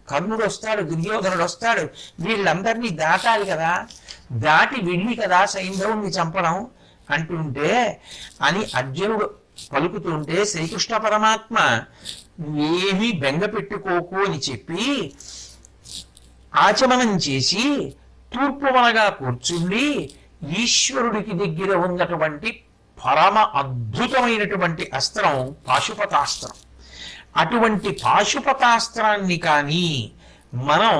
కర్ణుడు వస్తాడు, దుర్యోధనుడు వస్తాడు, వీళ్ళందరినీ దాటాలి కదా, దాటి వెళ్ళి కదా సైంధవుణ్ణి చంపడం అంటుంటే అని అర్జునుడు పలుకుతుంటే, శ్రీకృష్ణ పరమాత్మ ఏమీ బెంగ పెట్టుకోకు అని చెప్పి ఆచమనం చేసి తూర్పు మనగా కూర్చుండి ఈశ్వరుడికి దగ్గర ఉన్నటువంటి పరమ అద్భుతమైనటువంటి అస్త్రం పాశుపతాస్త్రం. అటువంటి పాశుపతాస్త్రాన్ని కానీ మనం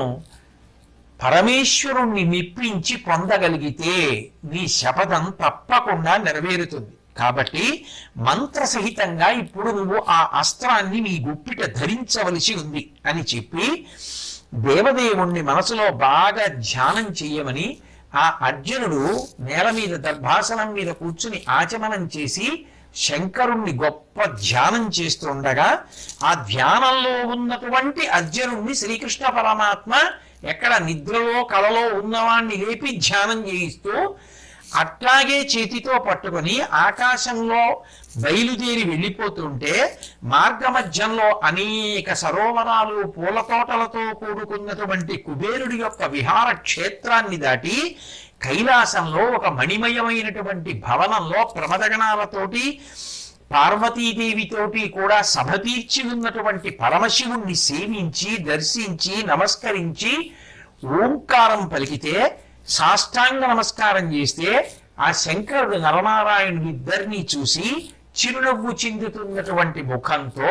పరమేశ్వరుణ్ణి మెప్పించి పొందగలిగితే నీ శపథం తప్పకుండా నెరవేరుతుంది. కాబట్టి మంత్రసహితంగా ఇప్పుడు నువ్వు ఆ అస్త్రాన్ని నీ గుప్పిట ధరించవలసి ఉంది అని చెప్పి దేవదేవుణ్ణి మనసులో బాగా ధ్యానం చెయ్యమని ఆ అర్జునుడు నేల మీద దర్భాసనం మీద కూర్చుని ఆచమనం చేసి శంకరుణ్ణి గొప్ప ధ్యానం చేస్తుండగా, ఆ ధ్యానంలో ఉన్నటువంటి అర్జునుణ్ణి శ్రీకృష్ణ పరమాత్మ ఎక్కడ నిద్రలో కలలో ఉన్నవాణ్ణి లేపి ధ్యానం చేయిస్తూ అట్లాగే చేతితో పట్టుకొని ఆకాశంలో బయలుదేరి వెళ్ళిపోతుంటే, మార్గమధ్యంలో అనేక సరోవరాలు పూల తోటలతో కూడుకున్నటువంటి కుబేరుడి యొక్క విహార క్షేత్రాన్ని దాటి కైలాసంలో ఒక మణిమయమైనటువంటి భవనంలో ప్రమదగణాలతోటి పార్వతీదేవితోటి కూడా సభ తీర్చి ఉన్నటువంటి పరమశివుణ్ణి సేవించి దర్శించి నమస్కరించి ఓంకారం పలికితే, సాష్టాంగ నమస్కారం చేస్తే ఆ శంకరుడు నరనారాయణుడు ఇద్దరినీ చూసి చిరునవ్వు చెందుతున్నటువంటి ముఖంతో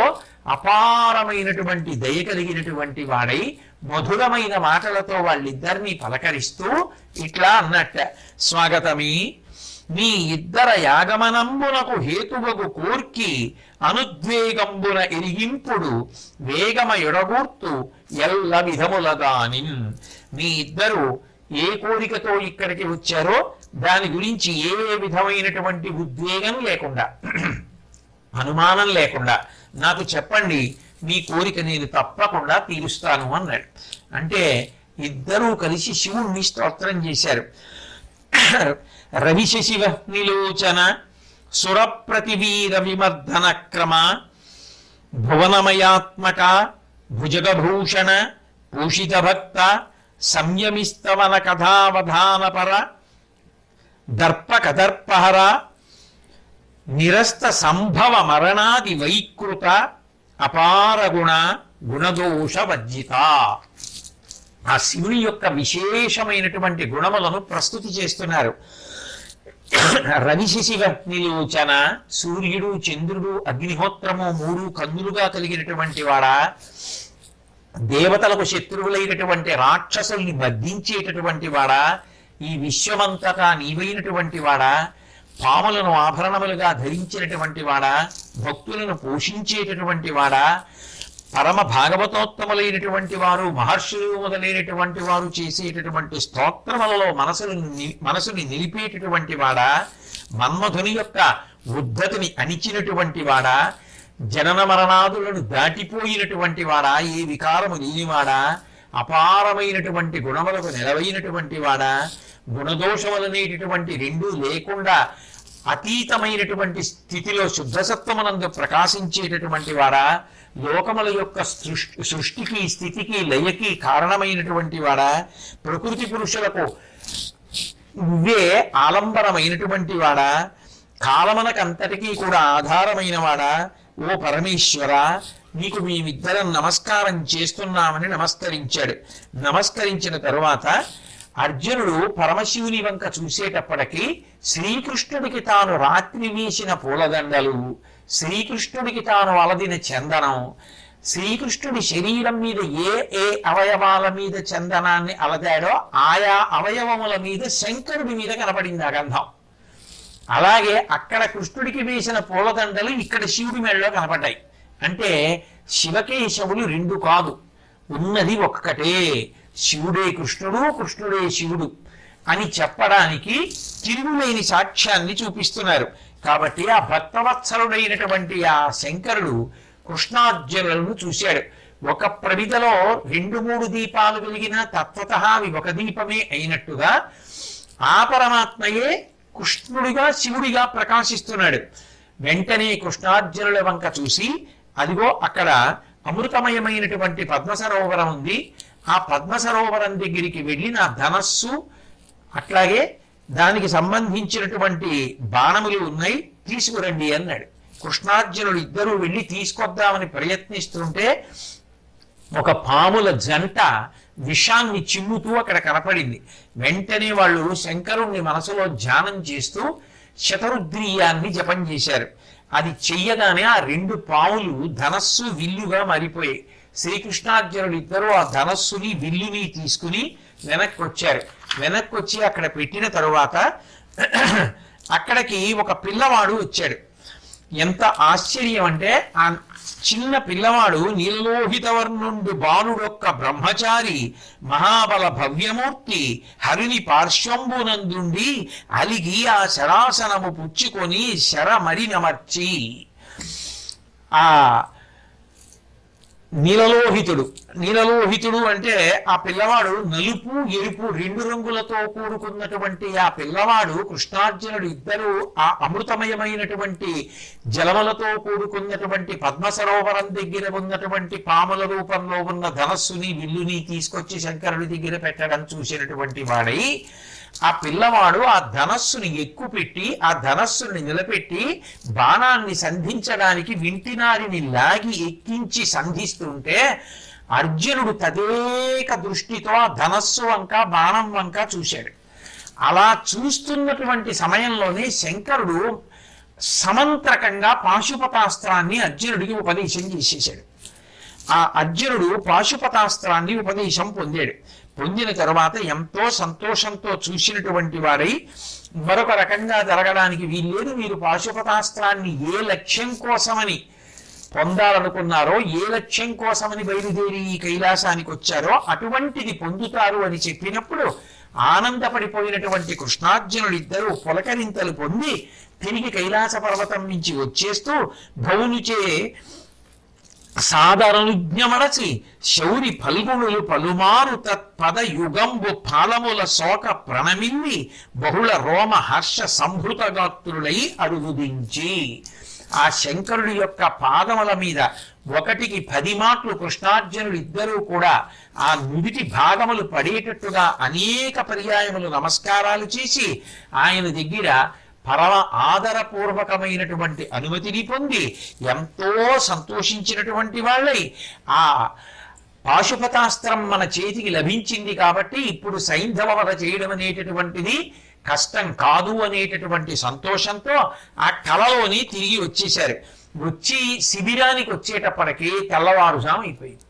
అపారమైనటువంటి దయ కలిగినటువంటి వాడై మధురమైన మాటలతో వాళ్ళిద్దరినీ పలకరిస్తూ ఇట్లా అన్నట్ట, స్వాగతమి నీ ఇద్దర యాగమనంబునకు హేతువగు కోర్కి అనుద్వేగంబున ఎరిగింపుడు వేగమ ఎడగూర్తు ఎల్ల విధములగాని. మీ ఇద్దరు ఏ కోరికతో ఇక్కడికి వచ్చారో దాని గురించి ఏ విధమైనటువంటి ఉద్వేగం లేకుండా, అనుమానం లేకుండా నాకు చెప్పండి, మీ కోరిక నేను తప్పకుండా తీరుస్తాను అన్నాడు. అంటే ఇద్దరూ కలిసి శివుణ్ణి స్తోత్రం చేశారు. రవిశివ నిలోచన సురప్రతివీర విమర్దన క్రమ భువనమయాత్మక భుజగభూషణ పూషిత భక్త సంయమిస్తవన కథావధానపర దర్పకదర్పహర నిరస్త సంభవ మరణాది వైకృత అపారగుణ గుణదోష వర్జిత. ఆ శివుని యొక్క విశేషమైనటువంటి గుణములను ప్రస్తుతి చేస్తున్నారు. రవిశిశివ నిలోచన, సూర్యుడు చంద్రుడు అగ్నిహోత్రము మూడు కన్నులుగా కలిగినటువంటి వాడా, దేవతలకు శత్రువులైనటువంటి రాక్షసుల్ని బంధించేటటువంటి వాడా, ఈ విశ్వమంతటా నీవైనటువంటి వాడా, పాములను ఆభరణములుగా ధరించినటువంటి వాడా, భక్తులను పోషించేటటువంటి వాడా, పరమ భాగవతోత్తములైనటువంటి వారు మహర్షులు మొదలైనటువంటి వారు చేసేటటువంటి స్తోత్రములలో మనసుని నిలిపేటటువంటి వాడా, మన్మధుని యొక్క ఉద్ధతిని అణిచినటువంటి వాడా, జనన మరణాదులను దాటిపోయినటువంటి వాడా, ఏ వికారము లేనివాడా, అపారమైనటువంటి గుణములకు నెలవైనటువంటి వాడా, గుణదోషములనేటటువంటి రెండూ లేకుండా అతీతమైనటువంటి స్థితిలో శుద్ధసత్వమునందు ప్రకాశించేటటువంటి వాడా, లోకముల యొక్క సృష్టికి స్థితికి లయకి కారణమైనటువంటి వాడా, ప్రకృతి పురుషులకు నువ్వే ఆలంబనమైనటువంటి వాడా, కాలమునకంతటికీ కూడా ఆధారమైన వాడా, ఓ పరమేశ్వర నీకు మేమిద్దరం నమస్కారం చేస్తున్నామని నమస్కరించాడు. నమస్కరించిన తరువాత అర్జునుడు పరమశివుని వంక చూసేటప్పటికీ శ్రీకృష్ణుడికి తాను రాత్రి వేసిన పూలదండలు, శ్రీకృష్ణుడికి తాను అలదిన చందనం, శ్రీకృష్ణుడి శరీరం మీద ఏ ఏ అవయవాల మీద చందనాన్ని అలదాడో ఆయా అవయవముల మీద శంకరుడి మీద కనపడింది ఆ గంధం. అలాగే అక్కడ కృష్ణుడికి వేసిన పూలదండలు ఇక్కడ శివుడి మెడలో కనపడ్డాయి. అంటే శివకేశవులు రెండు కాదు, ఉన్నది ఒక్కటే, శివుడే కృష్ణుడు, కృష్ణుడే శివుడు అని చెప్పడానికి తిరుగులేని సాక్ష్యాన్ని చూపిస్తున్నారు. కాబట్టి ఆ భక్తవత్సలుడైనటువంటి ఆ శంకరుడు కృష్ణార్జునులను చూశాడు. ఒక ప్రమిదలో 2-3 దీపాలు వెలిగిన తత్వతః అవి ఒక దీపమే అయినట్టుగా ఆ పరమాత్మయే కృష్ణుడిగా శివుడిగా ప్రకాశిస్తున్నాడు. వెంటనే కృష్ణార్జునుల వంక చూసి, అదిగో అక్కడ అమృతమయమైనటువంటి పద్మసరోవరం ఉంది, ఆ పద్మసరోవరం దగ్గరికి వెళ్ళి నా ధనస్సు అట్లాగే దానికి సంబంధించినటువంటి బాణములు ఉన్నాయి, తీసుకురండి అన్నాడు. కృష్ణార్జునుడు ఇద్దరూ వెళ్ళి తీసుకొద్దామని ప్రయత్నిస్తుంటే ఒక పాముల జంట విషాన్ని చిమ్ముతూ అక్కడ కనపడింది. వెంటనే వాళ్ళు శంకరుణ్ణి మనసులో ధ్యానం చేస్తూ శతరుద్రీయాన్ని జపం చేశారు. అది చెయ్యగానే ఆ 2 పాములు ధనస్సు విల్లుగా మారిపోయాయి. శ్రీకృష్ణార్జునుడు ఇద్దరు ఆ ధనస్సుని విల్లుని తీసుకుని వెనక్కి వచ్చారు. వెనక్కి వచ్చి అక్కడ పెట్టిన తరువాత అక్కడికి ఒక పిల్లవాడు వచ్చాడు. ఎంత ఆశ్చర్యం అంటే ఆ చిన్న పిల్లవాడు నీలలోహితవర్ణుండు బాలుడొక్క బ్రహ్మచారి మహాబల భవ్యమూర్తి హరిని పార్శ్వంబునందుండి అలిగి ఆ శరాసనము పుచ్చుకొని శరమరినమర్చి, ఆ నీలలోహితుడు అంటే ఆ పిల్లవాడు నలుపు ఎరుపు 2 రంగులతో కూడుకున్నటువంటి ఆ పిల్లవాడు కృష్ణార్జునుడు ఇద్దరు ఆ అమృతమయమైనటువంటి జలములతో కూడుకున్నటువంటి పద్మసరోవరం దగ్గర ఉన్నటువంటి పాముల రూపంలో ఉన్న ధనస్సుని విల్లుని తీసుకొచ్చి శంకరుడి దగ్గర పెట్టడం చూసినటువంటి వాడై ఆ పిల్లవాడు ఆ ధనస్సుని ఎక్కుపెట్టి ఆ ధనస్సుని నిలబెట్టి బాణాన్ని సంధించడానికి వింటినారిని లాగి ఎక్కించి సంధిస్తుంటే అర్జునుడు తదేక దృష్టితో ఆ ధనస్సు వంక బాణం వంక చూశాడు. అలా చూస్తున్నటువంటి సమయంలోనే శంకరుడు సమంత్రకంగా పాశుపతాస్త్రాన్ని అర్జునుడికి ఉపదేశం చేసేశాడు. ఆ అర్జునుడు పాశుపతాస్త్రాన్ని ఉపదేశం పొందాడు. పొందిన తరువాత ఎంతో సంతోషంతో చూసినటువంటి వాడై మరొక రకంగా జరగడానికి వీల్లేదు, మీరు పాశుపతాస్త్రాన్ని ఏ లక్ష్యం కోసమని పొందాలనుకున్నారో, ఏ లక్ష్యం కోసమని బయలుదేరి ఈ కైలాసానికి వచ్చారో అటువంటిది పొందుతారు అని చెప్పినప్పుడు ఆనందపడిపోయినటువంటి కృష్ణార్జునులు ఇద్దరు పులకరింతలు పొంది తిరిగి కైలాస పర్వతం నుంచి వచ్చేస్తూ భౌనుచే సాదరనుజ్ఞమడచి శౌరి ఫల్గుణులు పలుమారు తత్పద యుగంబు ఫాలముల శోక ప్రణమిల్లి బహుళ రోమ హర్ష సంభృతగాత్రులై అడుగుదించి ఆ శంకరుడి యొక్క పాదముల మీద 1కి 10 మాటలు కృష్ణార్జునులు ఇద్దరూ కూడా ఆ నుదిటి భాగములు పడేటట్టుగా అనేక పర్యాయములు నమస్కారాలు చేసి ఆయన దగ్గర పరమ ఆదరపూర్వకమైనటువంటి అనుమతిని పొంది ఎంతో సంతోషించినటువంటి వాళ్ళై ఆ పాశుపతాస్త్రం మన చేతికి లభించింది కాబట్టి ఇప్పుడు సైంధవ వధ చేయడం అనేటటువంటిది కష్టం కాదు అనేటటువంటి సంతోషంతో ఆ కలలోని తిరిగి వచ్చేశారు. వచ్చి శిబిరానికి వచ్చేటప్పటికి తెల్లవారుజాము అయిపోయింది.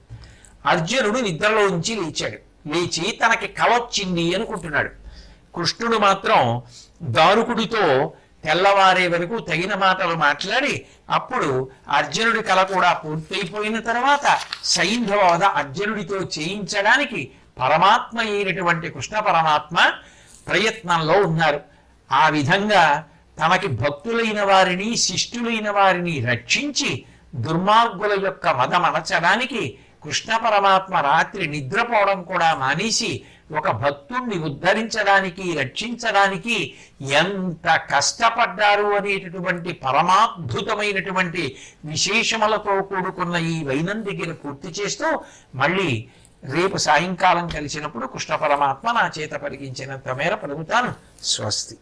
అర్జునుడు నిద్రలో నుంచి లేచాడు. లేచి తనకి కల వచ్చింది అనుకుంటున్నాడు. కృష్ణుడు మాత్రం దారుకుడితో తెల్లవారే వరకు తగిన మాటలు మాట్లాడి అప్పుడు అర్జునుడి కల కూడా పూర్తయిపోయిన తర్వాత సైంధవ వధ అర్జునుడితో చేయించడానికి పరమాత్మ అయినటువంటి కృష్ణ పరమాత్మ ప్రయత్నంలో ఉన్నారు. ఆ విధంగా తనకి భక్తులైన వారిని శిష్టులైన వారిని రక్షించి దుర్మార్గుల యొక్క వధ మనచడానికి కృష్ణ పరమాత్మ రాత్రి నిద్రపోవడం కూడా మానేసి ఒక భక్తుణ్ణి ఉద్ధరించడానికి రక్షించడానికి ఎంత కష్టపడ్డారు అనేటటువంటి పరమాద్భుతమైనటువంటి విశేషములతో కూడుకున్న ఈ వైనందిగిని పూర్తి చేస్తూ మళ్ళీ రేపు సాయంకాలం కలిసినప్పుడు కృష్ణ పరమాత్మ నా చేత పలికించినంత మేర పలుకుతాను. స్వస్తి.